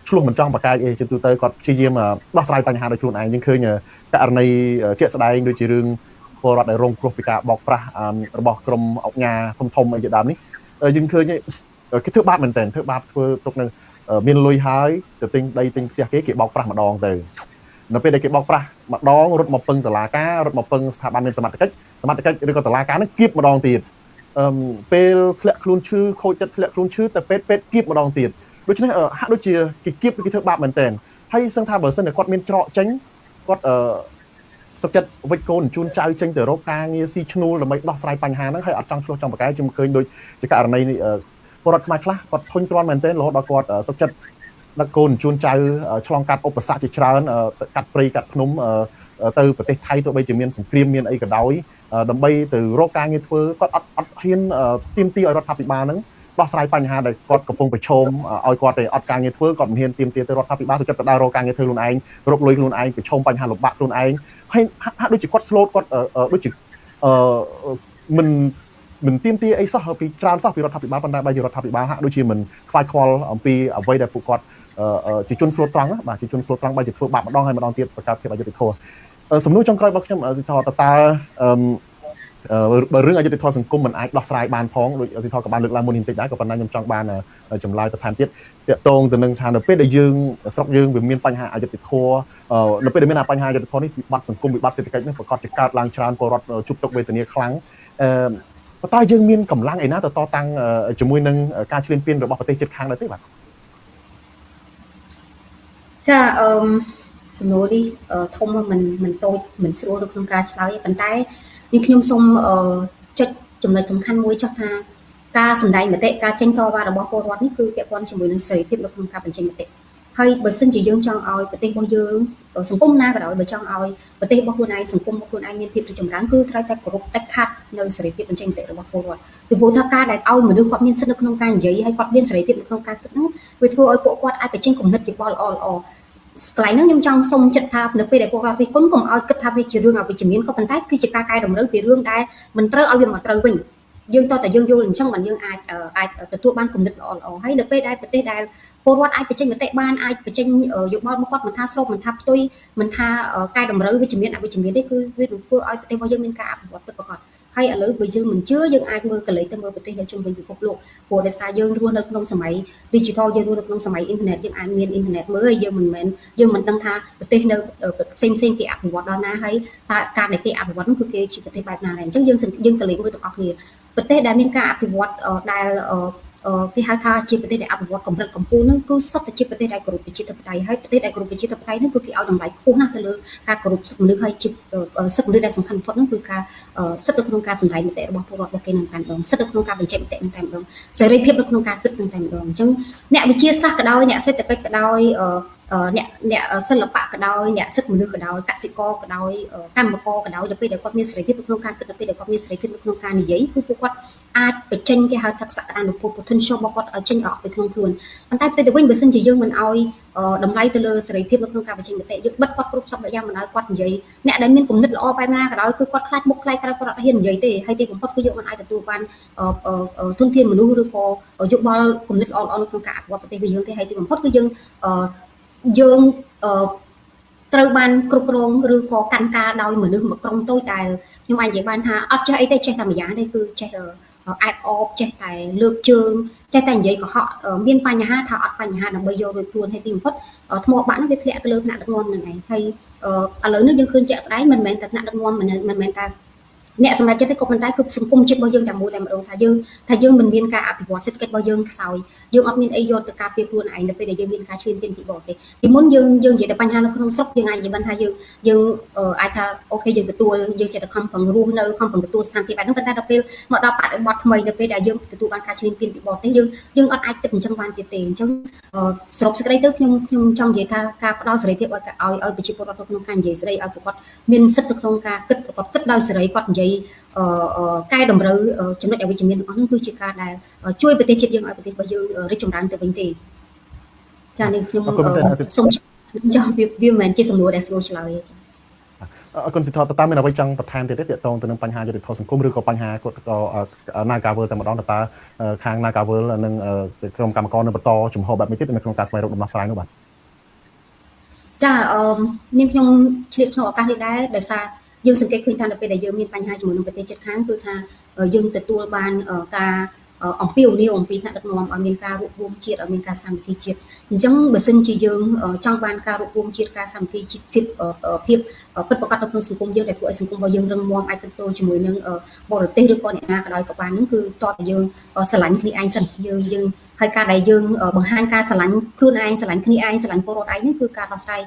ឆ្លោះមិនចង់បកកាយអីជាទូទៅគាត់ព្យាយាមដោះស្រាយបញ្ហាដោយខ្លួនឯងយើងឃើញករណីជាក់ស្ដែងដូចជារឿងពលរដ្ឋដែលរងគ្រោះពីការបោកប្រាស់របស់ក្រុមអង្គការធំអីជាដើមនេះយើងឃើញគេធ្វើបាបមែនតើធ្វើបាបធ្វើទុកនឹងមានលុយហើយទៅទិញដីទិញផ្ទះគេបោកប្រាស់ម្ដងទៅនៅពេលដែលគេបោកប្រាស់ម្ដងរត់មកពឹងតុលាការរត់មកពឹងស្ថាប័នមានសមត្ថកិច្ចឬក៏តុលាការនឹងគៀបម្ដងទៀតពេលធ្លាក់ខ្លួនឈឺខូចចិត្តធ្លាក់ខ្លួនឈឺតែពេទ្យគៀបម្ដងទៀតដូច្នេះហាក់ដូចជាគេគៀបគេធ្វើបាបមែនតើហើយសឹងថាបើសិនតែគាត់មានច្រកចេញគាត់សុខចិត្តវិច្ចកូនជូនចៅចេញទៅរកការងារស៊ីឈ្នួលដើម្បីដោះស្រាយបញ្ហាហ្នឹងហើយអត់ចង់ឆ្លោះចង់បកកាយខ្ញុំឃើញដូចជាករណីនេះពលរដ្ឋខ្មែរខ្លះគាត់ធុញទ្រាន់មែនទែនរហូតដល់គាត់សុខចិត្តដឹកកូនជូនចៅឆ្លងកាត់ឧបសគ្គជាច្រើនកាត់ព្រៃកាត់ភ្នំទៅប្រទេសថៃទោះបីជាមានសង្គ្រាមមានអីក៏ដោយដើម្បីទៅរកការងារធ្វើគាត់អត់ហ៊ានទាមទារឲ្យរដ្ឋាភិបាលហ្នឹងដោះស្រាយបញ្ហាដែលគាត់កំពុងប្រឈមឲ្យគាត់អត់ការងារធ្វើគាត់មិនហ៊ានទាមទារទៅរដ្ឋាភិបាលសុខចិត្តទៅដើររកការងារធ្វើខ្លួនឯងរកលុយខ្លួនឯងប្រឈមបញ្ហាលំបាកខ្លួនឯងហើយហាក់ដូចជាគាត់ slot គាត់ដូចជាមិនទាមទារអីសោះពីច្រើនសោះពីរដ្ឋាភិបាលប៉ុន្តែបើជារដ្ឋាភិបាលហាក់ដូចជាមិនខ្វាយខ្វល់អំពីអ្វីដែលពួកគាត់ជាជនស្លូតត្រង់បាទជាជនស្លូតត្រង់បើជាធ្វើបាបម្ដងហើយម្ដងទៀតបង្កើតភាពអយុត្តិធម៌សំណួរចុងក្រោយរបស់ខ្ញុំស៊ីថតតើបើរឿងអយុត្តិធម៌សង្គមមិនអាចដោះស្រាយបានផងដូចស៊ីថតក៏បានលើកឡើងមុននេះបន្តិចដែរក៏ប៉ុន្តែខ្ញុំចង់បានចម្លើយបន្ថែមទៀតតាក់ទងទៅនឹងថានៅពេលដែលយើងស្រុកយើងវាមានបញ្ហាអយុត្តិធម៌នៅពេលដែលមានបញ្ហាអយុត្តិធម៌នេះវិបត្តិសង្គមវិបត្តិសេដ្ឋកិច្ចនេះប្រកបជាកើតឡើងច្រើនពលរដ្ឋជួបទុក្ខវេទនាខ្លាំងតើយើងមានកម្លាំងឯណាទៅតតាំងជាមួយនឹងការឈ្លានពានរបស់ប្រទេសជិតខាងដែរទេបាទចាសំណួរនេះធំមិនតូចមិនស្រួលនៅក្នុងការឆ្លើយប៉ុន្តែនេះខ្ញុំសូមចុចចំណុចសំខាន់មួយចុះថាការសម្ដែងមតិការចេញតវ៉ារបស់ពលរដ្ឋនេះគឺពាក់ព័ន្ធជាមួយនឹងសេរីភាពនៅក្នុងការបញ្ចេញមតិហើយបើសិនជាយើងចង់ឲ្យប្រទេសរបស់យើងសង្គមណាក៏ដោយបើចង់ឲ្យប្រទេសរបស់ខ្លួនឯងសង្គមរបស់ខ្លួនឯងមានភាពរីកចម្រើនគឺត្រូវតែគោរពដាច់ខាត់នៅសេរីភាពបញ្ចេញមតិរបស់ពលរដ្ឋពីព្រោះថាការដែលឲ្យមនុស្សគាត់មានសិទ្ធិនៅក្នុងការនិយាយហើយគាត់មានសេរីភាពនៅក្នុងការគិតហ្នឹងវាធ្វើឲ្យពួកគាត់អាចបញ្ចេញគំនិតយោបល់ល្អកន្លែងហ្នឹងខ្ញុំចង់សុំចិត្តថានៅពេលដែលពួកគាត់រិះគន់កុំឲ្យគិតថាវាជារឿងអវិជ្ជមានក៏ប៉ុន្តែគឺជាការកែតម្រូវពីរឿងដែលមិនត្រូវឲ្យវាមកត្រូវវិញ យើងតតែយើងយល់អញ្ចឹងបានយើងអាចទទួលបានគំនិតល្អហើយនៅពេលដែលប្រទេសដែលពលរដ្ឋអាចបញ្ចេញមតិបានអាចបញ្ចេញយោបល់មកគាត់មិនថាស្រូបមិនថាផ្ទុយមិនថាកែតម្រូវវិជ្ជមានអវិជ្ជមានទេគឺវាធ្វើឲ្យប្រទេសរបស់យើងមានការអភិវឌ្ឍពិតប្រាកដហើយឥឡូវបើយើងមិនជឿយើងអាចមើលកលេសទៅមើលប្រទេសនៅជុំវិញពិភពលោកព្រោះដោយសារយើងរស់នៅក្នុងសម័យ digital យើងរស់នៅក្នុងសម័យអ៊ីនធឺណិតយើងអាចមានអ៊ីនធឺណិតមើលហើយយើងមិនដឹងថាប្រទេសនៅផ្សេងគេអភិវឌ្ឍដល់ណាហើយតើការដែលគេអភិវឌ្ឍនោះគឺគេជាប្រទេសបែបណាដែរអញ្ចឹងយើងកលេសមើលទាំងអស់គ្នាប្រទេសដែលមានការអភិវឌ្ឍដែលគេហៅថាជាប្រទេសដែលអភិវឌ្ឍកម្រិតកម្ពស់ហ្នឹងគឺសុទ្ធតែជាប្រទេសដែលគោរពប្រជាធិបតេយ្យហើយប្រទេសដែលគោរពប្រជាធិបតេយ្យហ្នឹងគឺគេឲ្យតម្លៃខ្ពស់ណាស់ទៅលើការគោរពសិទ្ធិមនុស្សហើយជាសិទ្ធិមនុស្សដែលសំខាន់បំផុតហ្នឹងគឺការសិទ្ធិនៅក្នុងការសម្ដែងមតិរបស់ពលរដ្ឋរបស់គេនឹងតែម្ដងសិទ្ធិនៅក្នុងការបញ្ចេញមតិនឹងតែម្ដងសេរីភាពនៅក្នុងការគិតនឹងតែម្ដងអញ្ចឹងអ្នកវិទ្យាសាស្ត្រក៏ដោយអ្នកសេដ្ឋកិច្ចក៏ដោយអ្នកសិល្បៈក៏ដោយអ្នកសិទ្ធិមនុស្សក៏ដោយកសិករក៏ដោយកម្មករក៏ដោយទៅពេលដែលគាត់មានសេរីភាពនៅក្នុងការគិតទៅពេលដែលគាត់មានសេរីភាពនៅក្នុងការនិយាយគឺពួកគាត់អាចបញ្ចេញគេហៅថាសក្តានុពល potential របស់គាត់ឲ្យចេញអอกពីក្នុងខ្លួនប៉ុន្តែទៅវិញបើសិនជាយើងមិនឲ្យតម្លៃទៅលើសេរីភាពនៅក្នុងការបញ្ចេញមតិយើងបិទគាត់គ្រប់សពយ៉ាងមិនឲ្យគាត់និយាយអ្នកដែលមានគំនិតល្អបែបណាក៏ដោយគឺគាត់ខ្លាចមុខខ្លាចក្រោយគាត់អត់ហ៊ាននិយាយទេហើយទីបំផុតគឺយើងមិនអាចទទួលបានធនធានមនុស្សឬក៏យោបល់គំនិតល្អៗនៅក្នុងការអភិវឌ្ឍប្រទេសរបស់យើងទេហើយទីបំផុតគឺយើងត្រូវបានគ្រប់គ្រងឬក៏កាន់ការដោយមនុស្សមួយក្រុមតូចដែលខ្ញុំអាចនិយាយបានថាអត់ចេះអីទេចេះតែម្យ៉ាងទេគឺចេះអែបអបចេះតែលើកជើងចេះតែនិយាយកុហកមានបញ្ហាថាអត់បញ្ហាដើម្បីយករួចខ្លួនហើយទីបំផុតថ្មបាក់ហ្នឹងវាធ្លាក់ទៅលើថ្នាក់ដឹកនាំហ្នឹងឯងហើយឥឡូវនេះយើងឃើញជាក់ស្ដែងមិនមែនតែថ្នាក់ដឹកនាំមិនមែនតែអ្នកសម្រាប់ចិត្តទេក៏ប៉ុន្តែគឺសង្គមជាតិរបស់យើងតែមួយតែម្ដងថាយើងមិនមានការអភិវឌ្ឍសេដ្ឋកិច្ចរបស់យើងខ្សោយយើងអត់មានអីយកទៅការពារខ្លួនឯងនៅពេលដែលយើងមានការឈ្លានពានពីបរទេសពីមុនយើងនិយាយតែបញ្ហានៅក្នុងស្រុកយើងអាចនិយាយបានថាយើងអាចថាអូខេយើងទទួលយើងចេះតែខំប្រឹងរស់នៅខំប្រឹងទទួលស្ថានភាពបែបហ្នឹងប៉ុន្តែដល់ពេលមកដល់បរិបទថ្មីនៅពេលដែលយើងទទួលបានការឈ្លានពានពីបរទេសយើងអត់អាចគិតអញ្ចឹងបានទៀតទេអញ្ចឹងសរុបសេចក្តីទៅខ្ញុំចង់និយាយថាការផ្ដល់សេរីភាពឲ្យប្រជាពលរដ្ឋក្នុងការនិយាយស្ដីឲ្យពួកគាត់មានសិទ្ធិក្នុងការគិតប្រកបគិតដោយសេរីគាត់និយាយកែតម្រូវចំណុចអវិជ្ជមានទាំងអស់នោះគឺជាការដែលជួយប្រទេសជាតិយើងឲ្យប្រទេសរបស់យើងរីកចម្រើនទៅវិញទេចានេះខ្ញុំសូមចង់វាមិនមែនជាសំណួរដែលស្រួលឆ្លើយទេអរគុណសិទ្ធិតើមានអ្វីចង់បន្ថែមទៀតទេទាក់ទងទៅនឹងបញ្ហាយុត្តិធម៌សង្គមឬក៏បញ្ហាគាត់ក៏ Nagawal តែម្ដងតើខាង Nagawal និងក្រុមកម្មករនៅបន្តជំហរបែបនេះទៀតនៅក្នុងការស្វែងរកដំណោះស្រាយនោះបាទចានាងខ្ញុំឆ្លៀតក្នុងឱកាសនេះដែរដោយសារយើងសង្កេតឃើញថានៅពេលដែលយើងមានបញ្ហាជាមួយនឹងប្រទេសជិតខាងគឺថាយើងទទួលបានការអំពាវនាវអំពីថ្នាក់ដឹកនាំឲ្យមានការរួបរวมជាតិឲ្យមានការសាមគ្គីជាតិអញ្ចឹងបើសិនជាយើងចង់បានការរួបរวมជាតិការសាមគ្គីជាតិភាពពិតប្រាកដនៅក្នុងសង្គមយើងដែលធ្វើឲ្យសង្គមរបស់យើងរឹងមាំអាចទទួលជាមួយនឹងបរទេសឬក៏អ្នកណាក៏ដោយក៏បានហ្នឹងគឺតើតើយើងស្រឡាញ់គ្នាឯងសិនយើងហើយការដែលយើងបង្ហាញការស្រឡាញ់ខ្លួនឯងស្រឡាញ់គ្នាឯងស្រឡាញ់ពលរដ្ឋឯងនេះគឺការដោះស្រាយ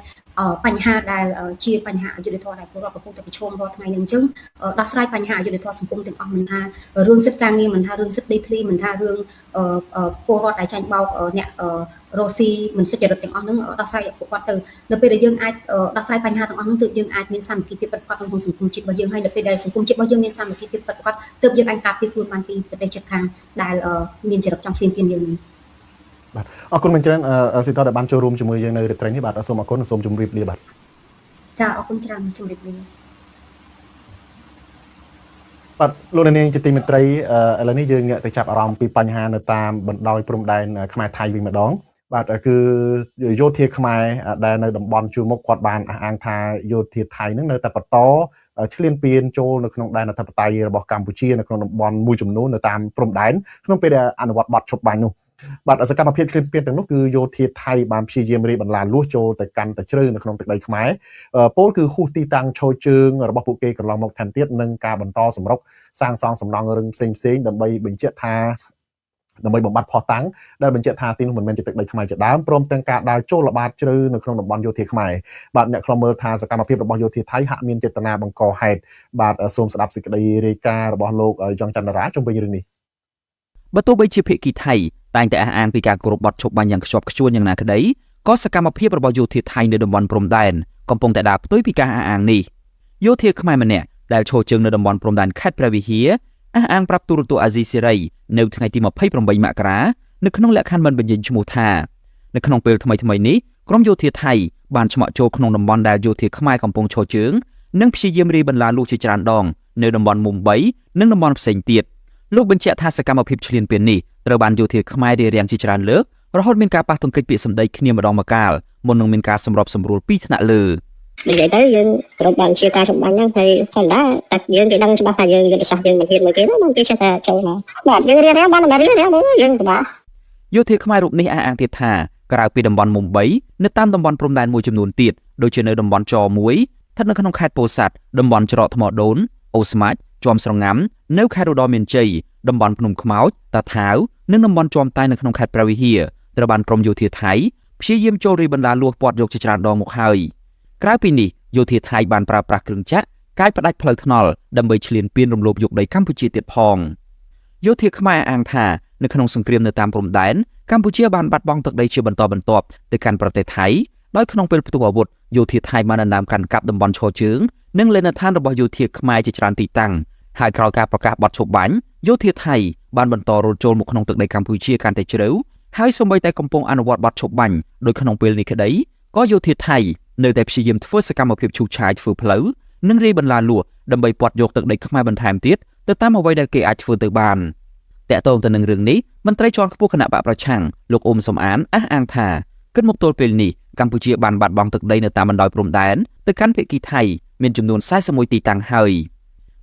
បញ្ហាដែលជាបញ្ហាអយុត្តិធម៌ដែលពលរដ្ឋកំពុងតែប្រឈមរាល់ថ្ងៃនេះអញ្ចឹងដោះស្រាយបញ្ហាអយុត្តិធម៌សង្គមទាំងអស់មិនថារឿងសិទ្ធិការងារមិនថារឿងសិទ្ធិដីធ្លីមិនថារឿងពលរដ្ឋដែលចាញ់បោកអ្នករស់ស៊ីមិនសុចរិតទាំងអស់ហ្នឹងដោះស្រាយពួកគាត់ទៅនៅពេលដែលយើងអាចដោះស្រាយបញ្ហាទាំងអស់ហ្នឹងទើបយើងអាចមានសាមគ្គីភាពពិតប្រាកដក្នុងសង្គមជាតិរបស់យើងហើយនៅពេលដែលសង្គមជាតិរបស់យើងមានសាមគ្គីភាពពិតប្រាកដទើបយើងអាចការពារខ្លួនបានពីប្រទេសជិតខាងដែលមានចរិតចង់ឈ្លានពានយើងនេះបាទអរគុណមែនច្រើនសិទ្ធិដែលបានចូលរួមជាមួយយើងនៅរាត្រីនេះបាទសូមអរគុណនិងសូមជម្រាបលាបាទចាអរគុណច្រើនជម្រាបលាបាទលោកនាងជាទីមេត្រីឥឡូវនេះយើងងាកទៅចាប់អារម្មណ៍ពីបញ្ហានៅតាមបណ្ដោយព្រំដែនខ្មែរថៃវិញម្ដងបាទគឺយោធាខ្មែរដែលនៅតំបន់ជួរមុខគាត់បានអះអាងថាយោធាថៃនឹងនៅតែបន្តឈ្លានពានចូលនៅក្នុងដែនអធិបតេយ្យរបស់កម្ពុជានៅក្នុងតំបន់មួយចំនួននៅតាមព្រំដែនក្នុងពេលដែលអនុវត្តបទឈប់បាញ់នោះបាទសកម្មភាពឈ្លានពានទាំងនោះគឺយោធាថៃបានព្យាយាមរាយបន្លាលួសចូលទៅកាន់តែជ្រៅនៅក្នុងទឹកដីខ្មែរពោលគឺហ៊ូទីតាំងឈរជើងរបស់ពួកគេកន្លងមកថែមទៀតនឹងការបន្តសម្រុកសាងសង់សំណង់រឹងផ្សេងៗដើម្បីបញ្ជាក់ថាដើម្បីបំបត្តិផុសតាំងដែលបញ្ជាក់ថាទីនោះមិនមែនជាទឹកដីខ្មែរជាដើមព្រមទាំងការដើរចូលល្បាតជ្រៅនៅក្នុងតំបន់យោធាខ្មែរបាទអ្នកខ្លំមើលថាសកម្មភាពរបស់យោធាថៃហាក់មានចេតនាបង្កហេតុបាទសូមស្ដាប់សេចក្តីរាយការណ៍របស់លោកយ៉ងច័ន្ទរាជុំវិញរឿងនេះបើទោះបីជាភាគីថៃតែងតែអះអាងពីការគោរពបទឈប់បាញ់យ៉ាងខ្ជាប់ខ្ជួនយ៉ាងណាក្តីក៏សកម្មភាពរបស់យោធាថៃនៅតំបន់ព្រំដែនកំពុងតែដើរផ្ទុយពីការអះអាងនេះយោធាខ្មែរម្នាក់ដែលឈរជើងនៅតំបន់ព្រំដែនខេត្តព្រះវិហារអះអាងប្រាប់ទូរទស្សន៍អាស៊ីសេរីនៅថ្ងៃទី28មករានៅក្នុងលក្ខខណ្ឌមិនបញ្ចេញឈ្មោះថានៅក្នុងពេលថ្មីៗនេះក្រុមយោធាថៃបានឆ្មក់ចូលក្នុងតំបន់ដែលយោធាខ្មែរកំពុងឈរជើងនិងព្យាយាមរាយបន្លាលួសជាច្រើនដងនៅតំបន់មុំ3និងតំបន់ផ្សេងទៀត លោកបញ្ជាក់ថាសកម្មភាពឈ្លានពាននេះត្រូវបានយោធាខ្មែររៀបរៀងជាច្រើនលើករហូតមានការប៉ះទង្គិចពាក្យសម្ដីគ្នាម្ដងម្កាលមុននឹងមានការសម្របសម្រួលពីថ្នាក់លើនិយាយទៅយើងត្រូវបានជាការសម្បាញ់ហ្នឹងហើយធម្មតាតែយើងគេដឹងច្បាស់ថាយើងយុទ្ធសាស្ត្រយើងមិនហ៊ានមួយគេទេមកគេចេះតែចូលមកបាទយើងរៀបរៀងបានតែរៀបរៀងយើងពិបាកយោធាខ្មែររូបនេះអះអាងទៀតថាក្រៅពីតំបន់មុំបីនៅតាមតំបន់ព្រំដែនមួយចំនួនទៀតដូចជានៅតំបន់ច1ស្ថិតនៅក្នុងខេត្តពោធិ៍សាត់តំបន់ច្រកថ្មដូនអូស្មាច់ជាំស្រងាំនៅខេត្តឧត្តរមានជ័យតំបន់ភ្នំខ្មោចតាថាវនិងតំបន់ជាំតែនៅក្នុងខេត្តព្រះវិហារត្រូវបានក្រុមយោធាថៃព្យាយាមចូលរីបណ្ដាលួចព័ទ្ធយកជាច្រើនដងមកហើយក្រៅពីនេះយោធាថៃបានប្រើប្រាស់គ្រឿងចក្រកាយផ្ដាច់ផ្លូវថ្នល់ដើម្បីឈ្លានពានរំលោភយកដីកម្ពុជាទៀតផងយោធាខ្មែរអះអាងថានៅក្នុងសង្គ្រាមនៅតាមព្រំដែនកម្ពុជាបានបាត់បង់ទឹកដីជាបន្តបន្ទាប់ទៅកាន់ប្រទេសថៃដោយក្នុងពេលផ្ទុះអាវុធយោធាថៃបានដណ្ដើមកាន់កាប់តំបន់ឈរជើងនិងលេនដ្ឋានរបស់យោធាខ្មែរជាច្រើនទីតាំងហើយក្រោយការប្រកាសបទឈប់បាញ់យោធាថៃបានបន្តរត់ចូលមកក្នុងទឹកដីកម្ពុជាកាន់តែជ្រៅហើយសូម្បីតែកំពុងអនុវត្តបទឈប់បាញ់ដោយក្នុងពេលនេះក្តីក៏យោធាថៃនៅតែព្យាយាមធ្វើសកម្មភាពឈូសឆាយធ្វើផ្លូវនិងរាយបន្លាលួចដើម្បីពាត់យកទឹកដីខ្មែរបន្ថែមទៀតទៅតាមអ្វីដែលគេអាចធ្វើទៅបានតាក់ទងទៅនឹងរឿងនេះមន្ត្រីជាន់ខ្ពស់គណៈបកប្រឆាំងលោកអ៊ុំសំអានអះអាងថាគិតមកទល់ពេលនេះកម្ពុជាបានបាត់បង់ទឹកដីនៅតាមបណ្ដោយព្រំដែនទៅកាន់ភាគីថៃមានចំនួន41ទីតាំងហើ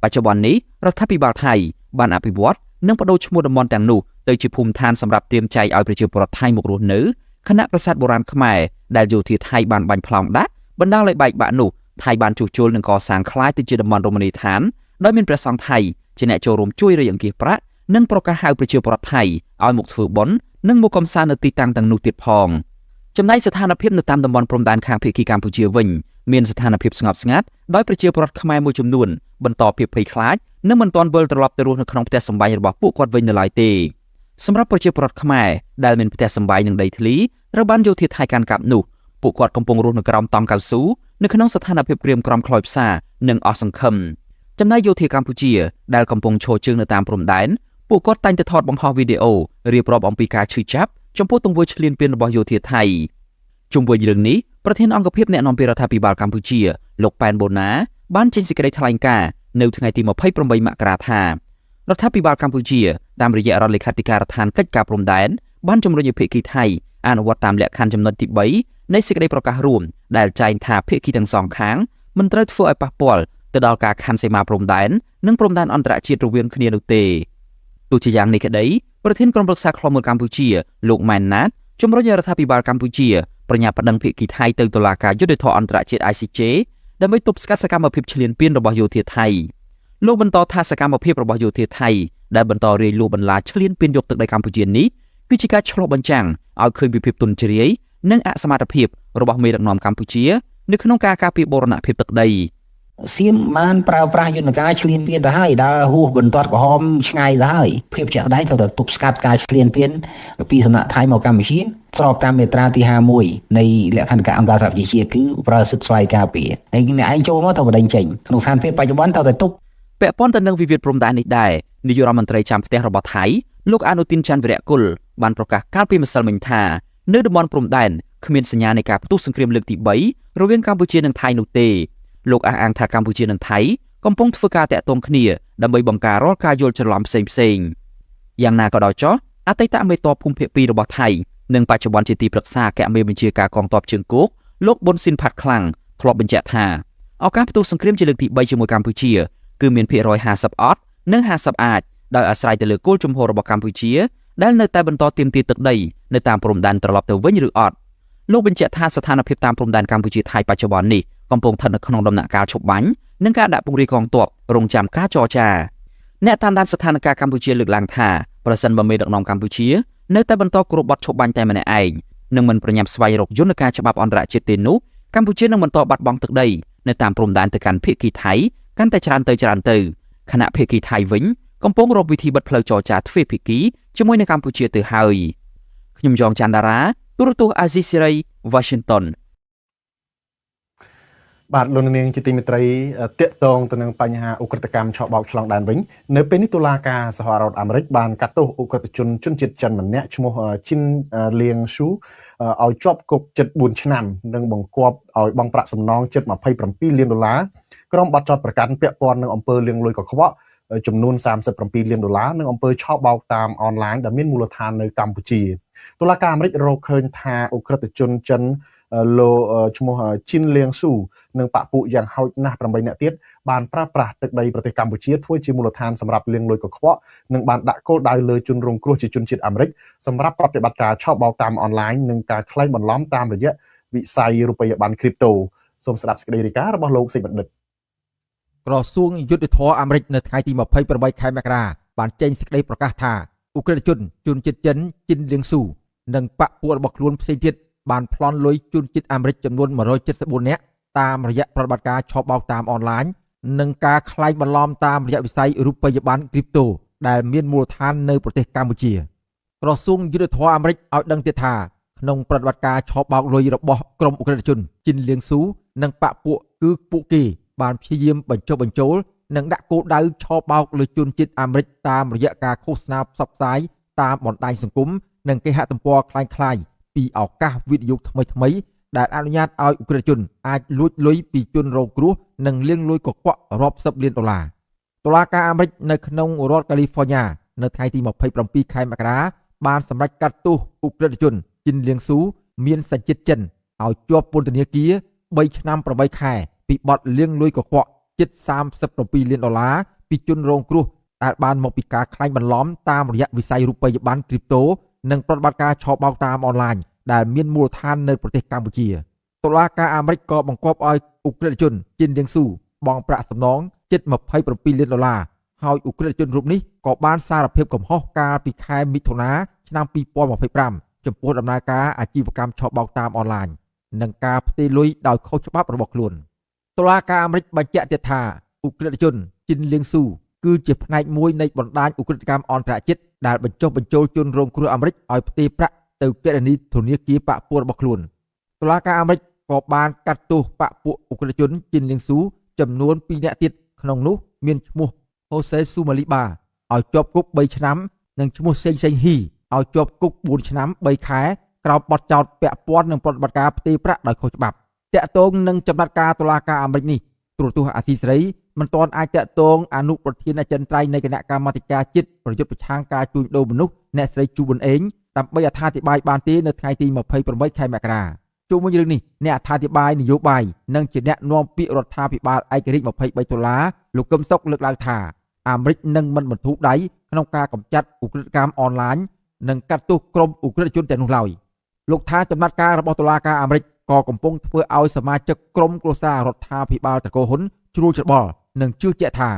យបច្ចុប្បន្ននេះរដ្ឋាភិបាលថៃបានអភិវឌ្ឍនិងបដូរឈ្មោះតំបន់ទាំងនោះទៅជាភូមិឋានសម្រាប់ទាមចែកឲ្យប្រជាពលរដ្ឋថៃមករស់នៅខណៈប្រាសាទបុរាណខ្មែរដែលយោធាថៃបានបាញ់ប្លង់ដាក់បណ្ដាលឲ្យបែកបាក់នោះថៃបានជួសជុលនិងកសាងក្លាយទៅជាតំបន់រមណីយដ្ឋានដោយមានព្រះសង្ឃថៃជាអ្នកចូលរួមជួយរៃអង្គាសប្រាក់និងប្រកាសហៅប្រជាពលរដ្ឋថៃឲ្យមកធ្វើបុណ្យនិងមកកំសាន្តនៅទីតាំងទាំងនោះទៀតផងចំណែកស្ថានភាពនៅតាមតំបន់ព្រំដែនខាងភាគីកម្ពុជាវិញមានស្ថានភាពស្ងប់ស្ងាត់ដោយប្រជាពលរដ្ឋខ្មែរមួយចំនួនបន្តភាពភ័យខ្លាចនិងមិនទាន់វិលត្រឡប់ទៅរស់នៅក្នុងផ្ទះសម្បែងរបស់ពួកគាត់វិញនៅឡើយទេសម្រាប់ប្រជាពលរដ្ឋខ្មែរដែលមានផ្ទះសម្បែងនិងដីធ្លីត្រូវបានយោធាថៃកាន់កាប់នោះពួកគាត់កំពុងរស់នៅក្រោមតង់កៅស៊ូនៅក្នុងស្ថានភាពក្រៀមក្រំខ្លោចផ្សានិងអស់សង្ឃឹមចំណែកយោធាកម្ពុជាដែលកំពុងឈរជើងនៅតាមព្រំដែនពួកគាត់តែងតែថតបង្ហោះវីដេអូរៀបរាប់អំពីការឈឺចាប់ចំពោះទង្វើឈ្លានពានរបស់យោធាថៃជុំវិញរឿងនេះប្រធានអង្គភិបអ្នកនាំពាក្យរដ្ឋាភិបាលកម្ពុជាលោកប៉ែនបូណាបានចេញសេចក្តីថ្លែងការណ៍នៅថ្ងៃទី28មករាថារដ្ឋាភិបាលកម្ពុជាតាមរយៈរដ្ឋលេខាធិការដ្ឋានកិច្ចការព្រំដែនបានជំរុញឲ្យភាគីថៃអនុវត្តតាមលក្ខខណ្ឌចំណុចទី3នៃសេចក្តីប្រកាសរួមដែលចែងថាភាគីទាំងសងខាងមិនត្រូវធ្វើឲ្យប៉ះពាល់ទៅដល់ការខ័ណ្ឌសីមាព្រំដែននិងព្រំដែនអន្តរជាតិរវាងគ្នានោះទេទោះជាយ៉ាងនេះក្តីប្រធានក្រុមប្រឹក្សាខ្លុំមើលកម្ពុជាលោកម៉ែនណាតជំរុញឲ្យរដ្ឋាភិបាលកម្ពុជាប្រញាប់ប្តឹងភាគីថៃទៅតុលាការយុត្តិធម៌អន្តរជាតិ ICJ ដើម្បីទប់ស្កាត់សកម្មភាពឈ្លានពានរបស់យោធាថៃលោកបន្តថាសកម្មភាពរបស់យោធាថៃដែលបន្តរាយលួចបន្លាឈ្លានពានយកទឹកដីកម្ពុជានេះគឺជាការឆ្លុះបញ្ចាំងឲ្យឃើញពីភាពទន់ជ្រាយនិងអសមត្ថភាពរបស់មេដឹកនាំកម្ពុជានៅក្នុងការការពារបូរណភាពទឹកដីសៀមបានប្រើប្រាស់យន្តការឈ្លានពានទៅហើយដើរហួសបន្ទាត់ក្រហមឆ្ងាយទៅហើយភាពជាក់ស្ដែងត្រូវតែទប់ស្កាត់ការឈ្លានពានពីសំណាក់ថៃមកកម្ពុជាស្របតាមមាត្រាទី51នៃលក្ខន្តិកៈអង្គការសហប្រជាជាតិគឺប្រើសិទ្ធិស្វ័យការពារហើយអ្នកឯងចូលមកត្រូវបណ្ដឹងចេញក្នុងស្ថានភាពបច្ចុប្បន្នត្រូវតែទប់ពាក់ព័ន្ធទៅនឹងវិវាទព្រំដែននេះដែរនាយករដ្ឋមន្ត្រីចាំផ្ទះរបស់ថៃលោកអនុទិនច័ន្ទវិរៈគុលបានប្រកាសកាលពីម្សិលមិញថានៅតំបន់ព្រំដែនគ្មានសញ្ញានៃការផ្ទុះសង្គ្រាមលើកទី3រវាងកម្ពុជានិងថៃនោះទេលោកអះអាងថាកម្ពុជានិងថៃកំពុងធ្វើការតាក់ទងគ្នាដើម្បីបង្ការរាល់ការយល់ច្រឡំផ្សេងយ៉ាងណាក៏ដោយចុះអតីតមេទ័ពភូមិភាគ2របស់ថៃនិងបច្ចុប្បន្នជាទីប្រឹក្សាអគ្គមេបញ្ជាការកងទ័ពជើងគោកលោកប៊ុនស៊ីនផាត់ខ្លាំងធ្លាប់បញ្ជាក់ថាឱកាសផ្ទុះសង្គ្រាមជាលើកទី3ជាមួយកម្ពុជាគឺមានភាគរយ50អត់និង50អាចដោយអាស្រ័យទៅលើគោលជំហររបស់កម្ពុជាដែលនៅតែបន្តទាមទារទឹកដីនៅតាមព្រំដែនត្រឡប់ទៅវិញឬអត់លោកបញ្ជាក់ថាស្ថានភាពតាមព្រំដែនកម្ពុជាថៃបច្ចុប្បន្ននេះកំពុងស្ថិតនៅក្នុងដំណាក់កាលឈប់បាញ់និងការដាក់ពង្រាយកងទ័ពរងចាំការចរចាអ្នកតាមដានស្ថានភាពកម្ពុជាលើកឡើងថាប្រសិនបើមេដឹកនាំកម្ពុជានៅតែបន្តគោរពបទឈប់បាញ់តែម្នាក់ឯងនិងមិនប្រញាប់ស្វែងរកយន្តការច្បាប់អន្តរជាតិទេនោះកម្ពុជានឹងបន្តបាត់បង់ទឹកដីនៅតាមព្រំដែនទៅកាន់ភាគីថៃកាន់តែច្រើនទៅខណៈភាគីថៃវិញកំពុងរកវិធីបិទផ្លូវចរចាទ្វេភាគីជាមួយនឹងកម្ពុជាទៅហើយខ្ញុំយ៉ងច័ន្ទតារាទូរទស្សន៍អាស៊ីសេរី Washington បាទលោកនាងជាទីមេត្រីតាក់ទងទៅនឹងបញ្ហាឧក្រិដ្ឋកម្មឆបោកឆ្លងដែនវិញនៅពេលនេះតុលាការសហរដ្ឋអាមេរិកបានកាត់ទោសឧក្រិដ្ឋជនជាតិចិនម្នាក់ឈ្មោះជីនលៀងស៊ូឲ្យជាប់គុកជិត4ឆ្នាំនិងបង្គាប់ឲ្យបង់ប្រាក់សំណងជិត$27 លានក្រោមបទចោទប្រកាន់ពាក់ព័ន្ធនឹងអំពើលាងលុយកខ្វក់ ចំនួន$37 លាននិងអំពើឆបោកតាមអនឡាញដែលមានមូលដ្ឋាននៅកម្ពុជាតុលាការអាមេរិករកឃើញថាអ ுக ្រិតជនចិនលោកឈ្មោះជីនលៀងស៊ូនិងបពុយ៉ាងហោចណាស់8នាក់ទៀតបានប្រើប្រាស់ទឹកដីប្រទេសកម្ពុជាធ្វើជាមូលដ្ឋានសម្រាប់លាងលុយកខ្វក់និងបានដាក់គោលដៅលើជនរងគ្រោះជាជនជាតិអាមេរិកសម្រាប់ប្រតិបត្តិការឆបោកតាមអនឡាញនិងការក្លែងបន្លំតាមរយៈវិស័យរូបិយប័ណ្ណគ្រីបតូសូមស្ដាប់សេចក្តីរាយការណ៍របស់លោកសេចបណ្ឌិតក្រសួងយុទ្ធភ័ពអាមេរិកនៅថ្ងៃទី28ខែមករាបានចេញសេចក្តីប្រកាសថាអ ுக ្រិតជនជនជាតិចិនជីនលៀងស៊ូនិងបពុរបស់ខ្លួនផ្សេងទៀតបានប្លន់លុយជនជាតិអាមេរិកចំនួន174នាក់តាមរយៈប្រតិបត្តិការឆបោកតាមអនឡាញនិងការក្លែងបន្លំតាមរយៈវិស័យរូបិយប័ណ្ណគ្រីបតូដែលមានមូលដ្ឋាននៅប្រទេសកម្ពុជាក្រសួងយុទ្ធភ័ពអាមេរិកឲ្យដឹងទៀតថាក្នុងប្រតិបត្តិការឆបោកលុយរបស់ក្រុមអ ுக ្រិតជនជីនលៀងស៊ូនិងបពុគឺពួកគេបានព្យាយាមបញ្ចុះបញ្ចូលនិងដាក់គោលដៅឆបោកលើជនជាតិអាមេរិកតាមរយៈការឃោសនាផ្សព្វផ្សាយតាមបណ្ដាញសង្គមនិងគេហទំព័រคล้ายៗពីឱកាសវិនិយោគថ្មីៗដែលអនុញ្ញាតឲ្យអ ுக ្រិតជនអាចលួចលុយពីជនរងគ្រោះនិងលាងលុយកខ្វក់រាប់សិបលានដុល្លារតុលាការអាមេរិកនៅក្នុងរដ្ឋកាលីហ្វ័រញ៉ានៅថ្ងៃទី27ខែមករាបានសម្រេចកាត់ទោសអ ுக ្រិតជនជីនលៀងស៊ូមានសញ្ជាតិចិនឲ្យជាប់ពន្ធនាគារ3ឆ្នាំ8ខែពីបទលាងលុយកខ្វក់ជិត$37 លានពីជនរងគ្រោះដែលបានមកពីការក្លែងបន្លំតាមរយៈវិស័យរូបិយប័ណ្ណគ្រីបតូនិងប្រតិបត្តិការឆបោកតាមអនឡាញដែលមានមូលដ្ឋាននៅប្រទេសកម្ពុជាតុលាការអាមេរិកក៏បង្គាប់ឲ្យអ ுக ្រិតជនជីនលៀងស៊ូបង់ប្រាក់សំណងជិត$27 លានហើយអ ுக ្រិតជនរូបនេះក៏បានសារភាពកំហុសកាលពីខែមិថុនាឆ្នាំ2025ចំពោះដំណើរការអាជីវកម្មឆបោកតាមអនឡាញនិងការផ្ទេរលុយដោយខុសច្បាប់របស់ខ្លួនតុលាការអាមេរិកបញ្ជាក់ទៀតថាអ ுக ្រិតជនជីនលៀងស៊ូគឺជាផ្នែកមួយនៃបណ្ដាញឧក្រិដ្ឋកម្មអន្តរជាតិដែលបញ្ចុះបញ្ចូលជនរងគ្រោះអាមេរិកឲ្យផ្ទេរប្រាក់ទៅគណនីធនាគារបពុរបស់ខ្លួនតុលាការអាមេរិកក៏បានកាត់ទោសបពុឧក្រិដ្ឋជនជីនលៀងស៊ូចំនួន2នាក់ទៀតក្នុងនោះមានឈ្មោះហូសេស៊ូម៉ាលីបាឲ្យជាប់គុក3ឆ្នាំនិងឈ្មោះសេងសេងហ៊ីឲ្យជាប់គុក4ឆ្នាំ3ខែក្រោមបទចោទពាក់ព័ន្ធនឹងប្រតិបត្តិការផ្ទេរប្រាក់ដោយខុសច្បាប់តាក់ទងនឹងចំណាត់ការតុលាការអាមេរិកនេះទូរទស្សន៍អាស៊ីសេរីមិនទាន់អាចតាក់ទងអនុប្រធានអចិន្ត្រៃយ៍នៃគណៈកម្មាធិការជាតិប្រយុទ្ធប្រឆាំងការជួញដូរមនុស្សអ្នកស្រីជូប៊ុនអេងដើម្បីអត្ថាធិប្បាយបានទេនៅថ្ងៃទី28ខែមករាជុំវិញរឿងនេះអ្នកអត្ថាធិប្បាយនយោបាយនិងជាអ្នកនាំពាក្យរដ្ឋាភិបាលឯករាជ្យ$23លោកកឹមសុខលើកឡើងថាអាមេរិកនឹងមិនបន្ធូរដៃក្នុងការកម្ចាត់ឧក្រិដ្ឋកម្មអនឡាញនិងកាត់ទោសក្រុមឧក្រិដ្ឋជនទាំងនោះឡើយលោកថាចំណាត់ការរបស់តុលាការអាមេរិកក៏កំពុងធ្វើឲ្យសមាជិកក្រុមគ្រួសាររដ្ឋាភិបាលតកូហ៊ុនជ្រួលច្របល់និងជឿជាក់ថា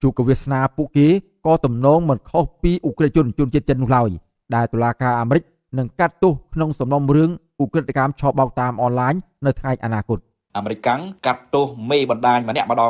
ជួបកវាសនាពួកគេក៏ទំនងមិនខុសពីឧក្រិដ្ឋជនជនជាតិចិននោះឡើយដែលតុលាការអាមេរិកនឹងកាត់ទោសក្នុងសំណុំរឿងឧក្រិដ្ឋកម្មឆបោកតាមអនឡាញនៅថ្ងៃអនាគតអាមេរិកកាំងកាត់ទោសមេបណ្ដាញម្នាក់ម្ដ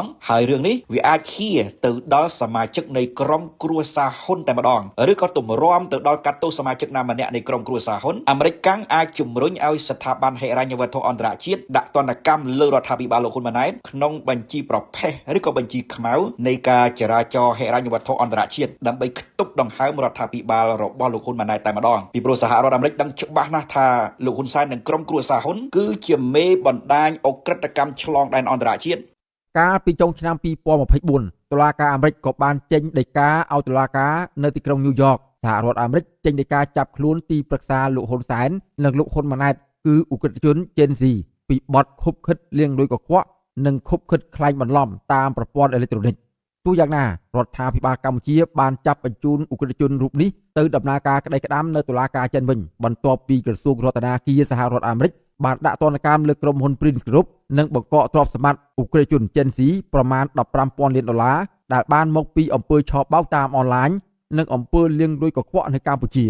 ងហើយរឿងនេះវាអាចខៀទៅដល់សមាជិកនៃក្រុមគ្រួសារហ៊ុនតែម្ដងឬក៏ទម្រាំទៅដល់កាត់ទោសសមាជិកណាម្នាក់នៃក្រុមគ្រួសារហ៊ុនអាមេរិកកាំងអាចជំរុញឲ្យស្ថាប័នហិរញ្ញវត្ថុអន្តរជាតិដាក់ទណ្ឌកម្មលើរដ្ឋាភិបាលលោកហ៊ុនម៉ាណែតក្នុងបញ្ជីប្រភេទឬក៏បញ្ជីខ្មៅនៃការចរាចរណ៍ហិរញ្ញវត្ថុអន្តរជាតិដើម្បីខ្ទប់ដង្ហើមរដ្ឋាភិបាលរបស់លោកហ៊ុនម៉ាណែតតែម្ដងពីព្រោះសហរដ្ឋអាមេរិកដឹងច្បាស់ណាស់ថាលោកហ៊ុនសែននិងក្រុមគ្រួសារហ៊ុនគឺជាមេបណ្ដាញអក្រិតកម្មឆ្លងដែនអន្តរជាតិកាលពីចុងឆ្នាំ2024តុលាការអាមេរិកក៏បានចេញដីកាឲ្យតុលាការនៅទីក្រុងញូវយ៉កសហរដ្ឋអាមេរិកចេញដីកាចាប់ខ្លួនទីប្រឹក្សាលោកហ៊ុនសែននិងលោកហ៊ុនម៉ាណែតគឺឧក្រិដ្ឋជនចេនស៊ីពីបទខុបខិតលាងលុយកខ្វក់និងខុបខិតក្លែងបន្លំតាមប្រព័ន្ធអេឡិចត្រូនិកទោះយ៉ាងណារដ្ឋាភិបាលកម្ពុជាបានចាប់បញ្ជូនឧក្រិដ្ឋជនរូបនេះទៅដំណើរការក្តីក្តាំនៅតុលាការចិនវិញបន្ទាប់ពីក្រសួងរដ្ឋាភិបាលសហរដ្ឋអាមេរិកបានដាក់ទណ្ឌកម្មលើក្រុមហ៊ុន Prince Group និងបង្កកទ្រព្យសម្បត្តិឧក្រិដ្ឋជនចិនស៊ីប្រមាណ$15,000 លានដែលបានមកពីអំពើឆបោកតាមអនឡាញនិងអំពើលាងលុយកខ្វក់នៅកម្ពុជា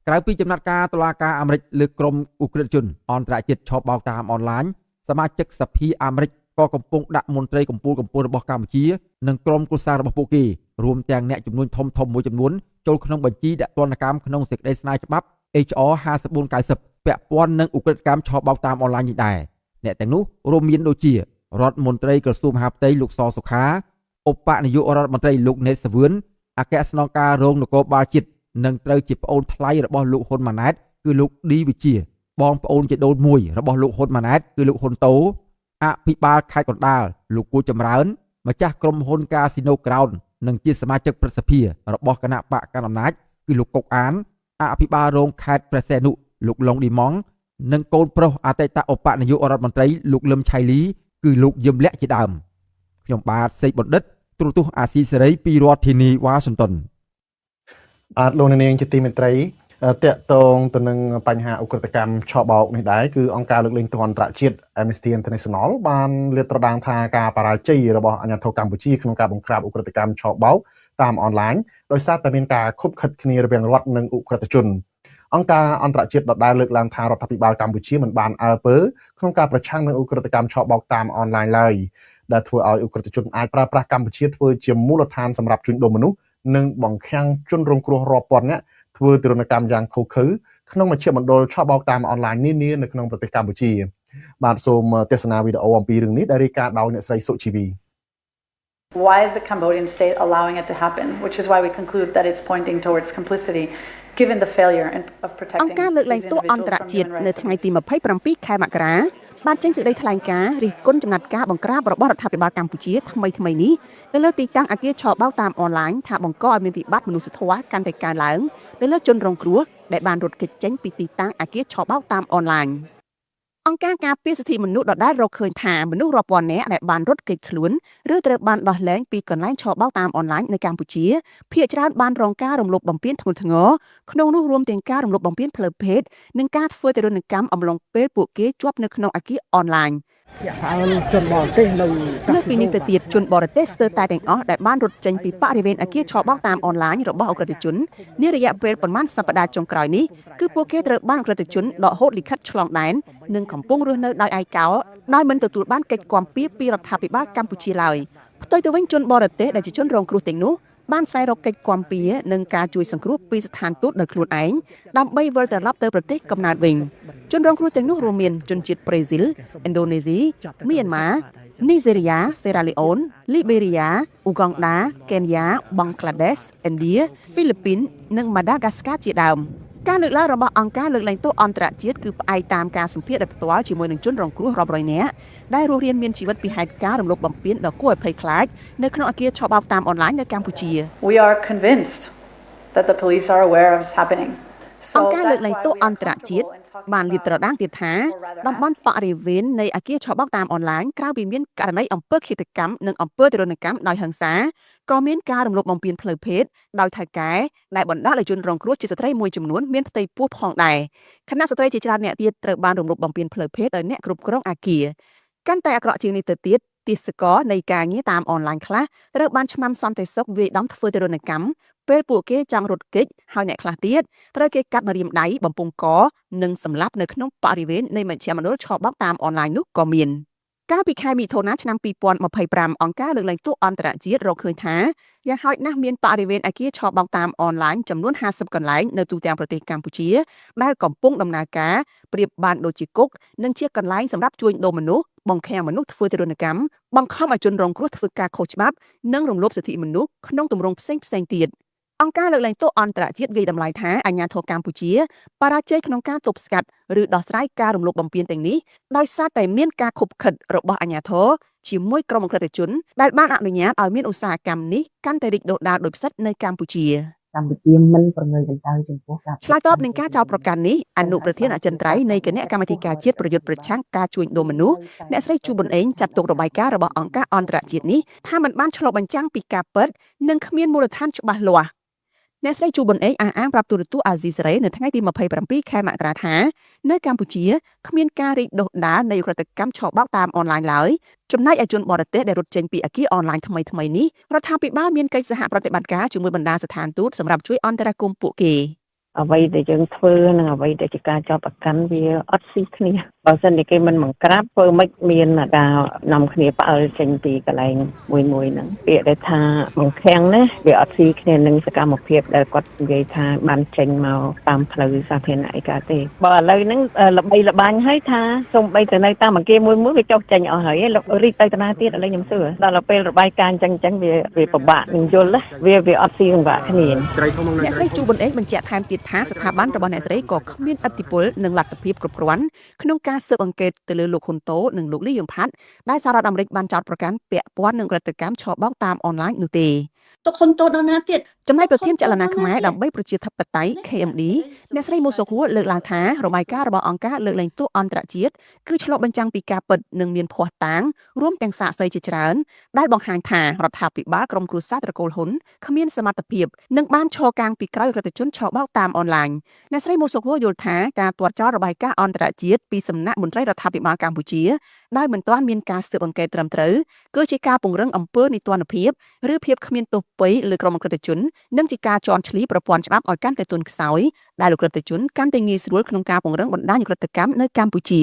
ក្រៅពីចំណាត់ការតុលាការអាមេរិកលើក្រុមឧក្រិដ្ឋជនអន្តរជាតិឆបោកតាមអនឡាញសមាជិកសភាអាមេរិកក៏កំពុងដាក់មន្ត្រីកម្ពុជារបស់កម្ពុជានិងក្រុមគ្រួសាររបស់ពួកគេរួមទាំងអ្នកជំនួញធំមួយចំនួនចូលក្នុងបញ្ជីដាក់ទណ្ឌកម្មក្នុងសេចក្តីស្នើច្បាប់ HR 5490ពាក់ព័ន្ធនឹងឧក្រិដ្ឋកម្មឆបោកតាមអនឡាញនេះដែរអ្នកទាំងនោះរួមមានដូចជារដ្ឋមន្ត្រីក្រសួងមហាផ្ទៃលោកសសុខាឧបនាយករដ្ឋមន្ត្រីលោកណេតសាវឿនអគ្គស្នងការរងនគរបាលជាតិនិងត្រូវជាប្អូនថ្លៃរបស់លោកហ៊ុនម៉ាណែតគឺលោកឌីវិជាបងប្អូនជាដូនមួយរបស់លោកហ៊ុនម៉ាណែតគឺលោកហ៊ុនតូអភិបាលខេត្តកណ្ដាលលោកគួចចម្រើនម្ចាស់ក្រុមហ៊ុនកាស៊ីណូក្រោន និងជាសមាជិកព្រឹទ្ធសភារបស់គណៈបកកណ្ដាលអំណាចគឺលោកកុកអានអភិបាលរងខេត្តព្រះសីហនុលោកឡុងឌីម៉ង់និងកូនប្រុសអតីតឧបនាយករដ្ឋមន្ត្រីលោកលឹមឆៃលីគឺលោកយឹមលាក់ជាដើមខ្ញុំបាទសេកបណ្ឌិតទូរទស្សន៍អាស៊ីសេរីពីរដ្ឋធានីវ៉ាស៊ីនតោនបាទលោកនាងជាទីមេត្រីតកតងទៅនឹងបញ្ហាឧក្រិដ្ឋកម្មឆបោកនេះដែរគឺអង្គការលើកលែងទោសអន្តរជាតិ Amnesty International បានលាតត្រដាងថាការបរាជ័យរបស់អាជ្ញាធរកម្ពុជាក្នុងការបង្ក្រាបឧក្រិដ្ឋកម្មឆបោកតាមអនឡាញដោយសារតែមានការខុបខិតគ្នារវាងរដ្ឋនិងឧក្រិដ្ឋជនអង្គការអន្តរជាតិដដែលលើកឡើងថារដ្ឋាភិបាលកម្ពុជាមិនបានអើពើក្នុងការប្រឆាំងនឹងឧក្រិដ្ឋកម្មឆបោកតាមអនឡាញឡើយដែលធ្វើឲ្យឧក្រិដ្ឋជនអាចប្រើប្រាស់កម្ពុជាធ្វើជាមូលដ្ឋានសម្រាប់ជួញដូរមនុស្សនិងបង្ខាំងជនរងគ្រោះរាប់ពាន់នាក់ធ្វើទរណកម្មយ៉ាងឃោរឃៅក្នុងមជ្ឈមណ្ឌលឆបោកតាមអនឡាញនានានៅក្នុងប្រទេសកម្ពុជាបាទសូមទស្សនាវីដេអូអំពីរឿងនេះដែលរាយការណ៍ដោយអ្នកស្រីសុជីវី Why is the Cambodian state allowing it to happen? Which is why we conclude that it's pointing towards complicity, given the failure of protecting អង្គការលើកលែងទោសអន្តរជាតិនៅថ្ងៃទី27ខែមករាបានចេញសេចក្តីថ្លែងការណ៍រិះគន់ចំណាត់ការបង្ក្រាបរបស់រដ្ឋាភិបាលកម្ពុជាថ្មីនេះទៅលើទីតាំងអគារឆបោកតាមអនឡាញថាបង្កឲ្យមានវិបត្តិមនុស្សធម៌កាន់តែកើនឡើងទៅលើជនរងគ្រោះដែលបានរត់គេចចេញពីទីតាំងអគារឆបោកតាមអនឡាញអង្គការការពារសិទ្ធិមនុស្សដដែលរកឃើញថាមនុស្សរាប់ពាន់នាក់ដែលបានរត់គេចខ្លួនឬត្រូវបានដោះលែងពីកន្លែងឆបោកតាមអនឡាញនៅកម្ពុជាភាគច្រើនបានរងការរំលោភបំពានធ្ងន់ធ្ងរក្នុងនោះរួមទាំងការរំលោភបំពានផ្លូវភេទនិងការធ្វើទរណកម្មអំឡុងពេលពួកគេជាប់នៅក្នុងអគារអនឡាញជនបរទេសនៅពីនេះទៅទៀតជនបរទេសស្ទើរតែទាំងអស់ដែលបានរត់ចេញពីបរិវេណអគារឆបោកតាមអនឡាញរបស់អក្រិតជននារយៈពេលប្រមាណសប្តាហ៍ចុងក្រោយនេះគឺពួកគេត្រូវបានអក្រិតជនដកហូតលិខិតឆ្លងដែននិងកំពុងរស់នៅដោយឯកោដោយមិនទទួលបានកិច្ចគាំពារពីរដ្ឋាភិបាលកម្ពុជាឡើយផ្ទុយទៅវិញជនបរទេសដែលជាជនរងគ្រោះទាំងនោះបានស្វែងរកកិច្ចគាំពារនិងការជួយសង្គ្រោះពីស្ថានទូតដោយខ្លួនឯងដើម្បីវិលត្រឡប់ទៅប្រទេសកំណើតវិញជនរងគ្រោះទាំងនោះរួមមានជនជាតិប្រេស៊ីលឥណ្ឌូនេស៊ីមីយ៉ាន់ម៉ានីហ្សេរីយ៉ាសេរ៉ាលីអូនលីបេរីយ៉ាអ៊ូហ្គង់ដាកេនយ៉ាបង់ក្លាដេសឥណ្ឌាហ្វីលីពីននិងម៉ាដាហ្គាស្កាជាដើមការលើកឡើងរបស់អង្គការលើកលែងទោសអន្តរជាតិគឺផ្អែកតាមការសម្ភាសន៍ដោយផ្ទាល់ជាមួយនឹងជនរងគ្រោះរាប់រយនាក់ដែលរស់រានមានជីវិតពីហេតុការណ៍រំលោភបំពានដ៏គួរឲ្យភ័យខ្លាចនៅក្នុងអគារឆបោកតាមអនឡាញនៅកម្ពុជា We are convinced that the police are aware of what's happening. អង្គការលើកលែងទោសអន្តរជាតិបានលាតត្រដាងទៀតថាតំបន់បរិវេណនៃអគារឆបោកតាមអនឡាញក្រៅពីមានករណីអំពើឃាតកម្មនិងអំពើទរណកម្មដោយហិង្សាក៏មានការរំលោភបំពានផ្លូវភេទដោយថៅកែដែលបណ្ដាលឲ្យជនរងគ្រោះជាស្ត្រីមួយចំនួនមានផ្ទៃពោះផងដែរខណៈស្ត្រីជាច្រើនអ្នកទៀតត្រូវបានរំលោភបំពានផ្លូវភេទដោយអ្នកគ្រប់គ្រងអគារកាន់តែអាក្រក់ជាងនេះទៅទៀតទេសកលនៃការងារតាមអនឡាញខ្លះត្រូវបានឆ្មាំសន្តិសុខវាយដំធ្វើទរណកម្មពេលពួកគេចង់រត់គេចហើយអ្នកខ្លះទៀតត្រូវគេកាត់ម្រាមដៃបំពង់កនិងសម្លាប់នៅក្នុងបរិវេណនៃមជ្ឈមណ្ឌលឆបោកតាមអនឡាញនោះក៏មានកាលពីខែមិថុនាឆ្នាំ2025អង្គការលើកលែងទោសអន្តរជាតិរកឃើញថាយ៉ាងហោចណាស់មានបរិវេណអគារឆបោកតាមអនឡាញចំនួន50កន្លែងនៅទូទាំងប្រទេសកម្ពុជាដែលកំពុងដំណើរការប្រៀបបានដូចជាគុកនិងជាកន្លែងសម្រាប់ជួញដូរមនុស្សបង្ខាំងមនុស្សធ្វើទរណកម្មបង្ខំឲ្យជនរងគ្រោះធ្វើការខុសច្បាប់និងរំលោភសិទ្ធិមនុស្សក្នុងទម្រង់ផ្សេងៗទៀតអង្គការលើកលែងទោសអន្តរជាតិវាយតម្លៃថាអាជ្ញាធរកម្ពុជាបរាជ័យក្នុងការទប់ស្កាត់ឬដោះស្រាយការរំលោភបំពានទាំងនេះដោយសារតែមានការខុបខិតរបស់អាជ្ញាធរជាមួយក្រុមអក្រិតជនដែលបានអនុញ្ញាតឲ្យមានឧស្សាហកម្មនេះកាន់តែរីកដុះដាលដោយផ្សិតនៅកម្ពុជាកម្ពុជាមិនប្រងើយដណ្ដើមចំពោះការឆ្លើយតបនឹងការចោទប្រកាន់នេះអនុប្រធានអចិន្ត្រៃយ៍នៃគណៈកម្មាធិការជាតិប្រយុទ្ធប្រឆាំងការជួញដូរមនុស្សអ្នកស្រីជូប៊ុនអេងចាត់ទុករបាយការណ៍របស់អង្គការអន្តរជាតិនេះថាมันបានឆ្លុះបញ្ចាំងពីការពិតនិងគ្មានមូលដ្ឋានច្បាស់លាស់អ្នកស្រីជូប៊ុនអេងអះអាងប្រាប់ទូរទស្សន៍អាស៊ីសេរីនៅថ្ងៃទី27ខែមករាថានៅកម្ពុជាគ្មានការរីកដុះដាលនៃឧក្រិដ្ឋកម្មឆបោកតាមអនឡាញឡើយចំណែកឯជនបរទេសដែលរត់ចេញពីអគារអនឡាញថ្មីនេះរដ្ឋាភិបាលមានកិច្ចសហប្រតិបត្តិការជាមួយបណ្ដាស្ថានទូតសម្រាប់ជួយអន្តរាគមន៍ពួកគេអ្វីដែលយើងធ្វើនិងអ្វីដែលជាការចាប់ប្រកាន់វាអត់ស៊ីគ្នាបើសិនជាគេមិនបង្ក្រាបធ្វើមិនមានការនាំគ្នាផ្អើលចេញពីកន្លែងមួយហ្នឹងពាក្យដែលថាបង្ខាំងណាវាអត់ស៊ីគ្នានឹងសកម្មភាពដែលគាត់និយាយថាបានចេញមកតាមផ្លូវសាធារណៈអីកាទេបើឥឡូវហ្នឹងល្បីល្បាញហើយថាសូម្បីតែនៅតាមអគារមួយវាចុះចេញអស់ហើយរីកទៅតាណាទៀតឥឡូវខ្ញុំសួរដល់ពេលរបាយការណ៍អញ្ចឹងវាពិបាកនឹងយល់វាអត់ស៊ីសង្វាក់គ្នាអ្នកស្រីជូប៊ុនអេងបញ្ជាក់ថែមទៀតថាស្ថាប័នរបស់អ្នកស្រីក៏គ្មានឥទ្ធិពលនិងលទ្ធភាពគ្រប់គ្រាន់ក្នុងការស៊ើបអង្កេតទៅលើលោកហ៊ុនតូនិងលោកលីយ៉ុងផាត់ដែលសហរដ្ឋអាមេរិកបានចោទប្រកាន់ពាក់ព័ន្ធនឹងឧក្រិដ្ឋកម្មឆបោកតាមអនឡាញនោះទេ ទុកហ៊ុនតូនដល់ណាទៀត ចំណែកប្រធានចលនាខ្មែរដើម្បីប្រជាធិបតេយ្យ KMD អ្នកស្រីមូសូហួរលើកឡើងថារបាយការណ៍របស់អង្គការលើកលែងទោសអន្តរជាតិគឺឆ្លុះបញ្ចាំងពីការពិតនិងមានភ័ស្តុតាងរួមទាំងសាក្សីជាច្រើនដែលបង្ហាញថារដ្ឋាភិបាលក្រុមគ្រួសារត្រកូលហ៊ុនគ្មានសមត្ថភាពនិងបានឈរកាងពីក្រោយរដ្ឋជនឆបោកតាមអនឡាញអ្នកស្រីមូសូហួរយល់ថាការទាត់ចោលរបាយការណ៍អន្តរជាតិពីសំណាក់មន្ត្រីរដ្ឋាភិបាលកម្ពុជាដោយមិនទាន់មានការស៊ើបអង្កេតត្រឹមត្រូវគឺជាការពង្រឹងអំពើនីតិរដ្ឋភាពឬភាពគ្មានទោសពៃលើក្រុមអក្រិតជននិងជាការជន់ឈ្លីប្រព័ន្ធច្បាប់ឲ្យកាន់តែទន់ខ្សោយដែលអក្រិតជនកាន់តែងាយស្រួលក្នុងការពង្រឹងបណ្ដាញអក្រិតកម្មនៅកម្ពុជា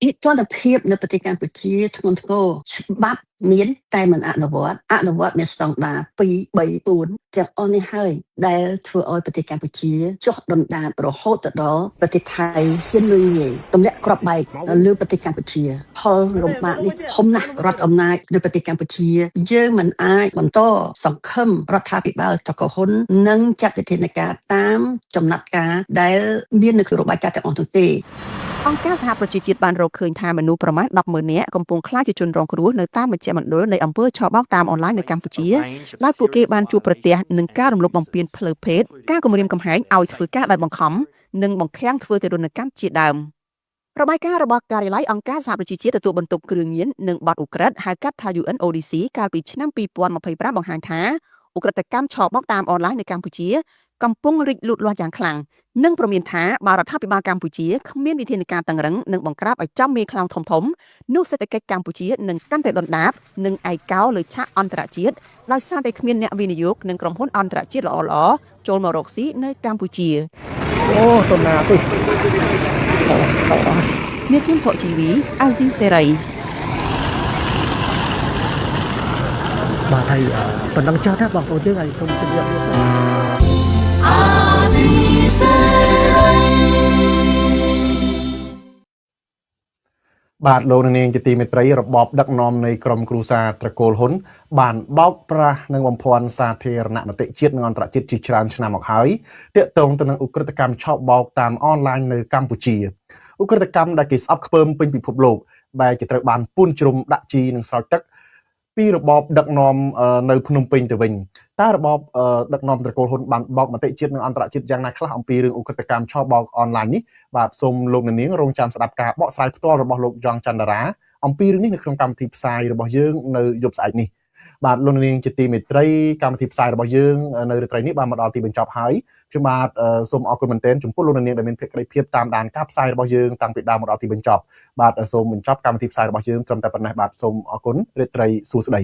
នីតិរដ្ឋភាពនៅប្រទេសកម្ពុជាធ្ងន់ធ្ងរច្បាប់មានតែមិនអនុវត្តមានស្តង់ដារ2 3 4ទាំងអស់នេះហើយដែលធ្វើឲ្យប្រទេសកម្ពុជាចុះដុនដាបរហូតទៅដល់ប្រទេសថៃហ៊ានលុយងាយទម្លាក់គ្រាប់បែកលើប្រទេសកម្ពុជាផលលំបាកនេះធំណាស់រដ្ឋអំណាចនៅប្រទេសកម្ពុជាយើងមិនអាចបន្តសង្ឃឹមរដ្ឋាភិបាលតកហ៊ុននិងចាត់វិធានការតាមចំណាត់ការដែលមាននៅក្នុងរបាយការណ៍ទាំងអស់នោះទេ អង្គការសហប្រជាជាតិបានរកឃើញថាមនុស្សប្រមាណ 10,000 នាក់កំពុងក្លាយជាជនរងគ្រោះនៅតាមមជ្ឈមណ្ឌលនៃអំពើឆបោកតាមអនឡាញនៅកម្ពុជាដោយពួកគេបានជួបប្រទះនឹងការរំលោភបំពានផ្លូវភេទការគំរាមកំហែងឲ្យធ្វើការដោយបង្ខំនិងបង្ខាំងធ្វើទារុណកម្មជាដើមរបាយការណ៍របស់ការិយាល័យអង្គការសហប្រជាជាតិទទួលបន្ទុកគ្រឿងញៀននិងបទឧក្រិដ្ឋហៅកាត់ថា UNODC កាលពីឆ្នាំ 2025 បង្ហាញថាឧក្រិដ្ឋកម្មឆបោកតាមអនឡាញនៅកម្ពុជាកំពុងរីកលូតលាស់យ៉ាងខ្លាំងនិងប្រមានថាបើរដ្ឋាភិបាលកម្ពុជាគ្មានវិធានការតឹងរ៉ឹងនិងបង្ក្រាបឲ្យចំមេខ្លោងធំនោះសេដ្ឋកិច្ចកម្ពុជានឹងកាន់តែដុនដាបនិងឯកោលើឆាកអន្តរជាតិដោយសារតែគ្មានអ្នកវិនិយោគនិងក្រុមហ៊ុនអន្តរជាតិល្អៗចូលមករកស៊ីនៅកម្ពុជាអូតណាទុយមានខ្ញុំសុជីវីអាស៊ីសេរីបាទហើយប៉ុណ្ណឹងចោះណាបងប្អូនយើងឲ្យសូមជម្រាបលាសិន បាទលោកនាងជាទីមេត្រីរបបដឹកនាំនៃក្រមគ្រួសារត្រកូលហ៊ុនបានបោកប្រាស់និងបំភាន់សាធារណមតិជាតិនិងអន្តរជាតិជាច្រើនឆ្នាំមកហើយទាក់ទងទៅនឹងឧក្រិដ្ឋកម្មឆោបបោកតាមអនឡាញនៅកម្ពុជាឧក្រិដ្ឋកម្មដែលគេស្អប់ខ្ពើមពេញពិភពលោកបែរជាត្រូវបានពូនជ្រុំដាក់ជីនិងស្រោចទឹកពីរបបដឹកនាំនៅភ្នំពេញទៅវិញតើរបបដឹកនាំត្រកូលហ៊ុនបានបោកមតិជាតិនិងអន្តរជាតិយ៉ាងណាខ្លះអំពីរឿងឧក្រិដ្ឋកម្មឆោបបោកអនឡាញនេះបាទសូមលោកនាងរងចាំស្ដាប់ការបកស្រាយផ្ទាល់របស់លោកយ៉ងច័ន្ទរាអំពីរឿងនេះនៅក្នុងកម្មវិធីផ្សាយរបស់យើងនៅយប់ស្អែកនេះបាទលោកនាងជាទីមេត្រីកម្មវិធីផ្សាយរបស់យើងនៅរាត្រីនេះបានមកដល់ទីបញ្ចប់ហើយខ្ញុំបាទសូមអរគុណមែនទែនចំពោះលោកនាងដែលមានភក្ដីភាពតាមដានការផ្សាយរបស់យើងតាំងពីដើមមកដល់ទីបញ្ចប់បាទសូមបញ្ចប់កម្មវិធីផ្សាយរបស់យើងត្រឹមតែប៉ុណ្ណេះបាទសូមអរគុណរាត្រីសួស្ដី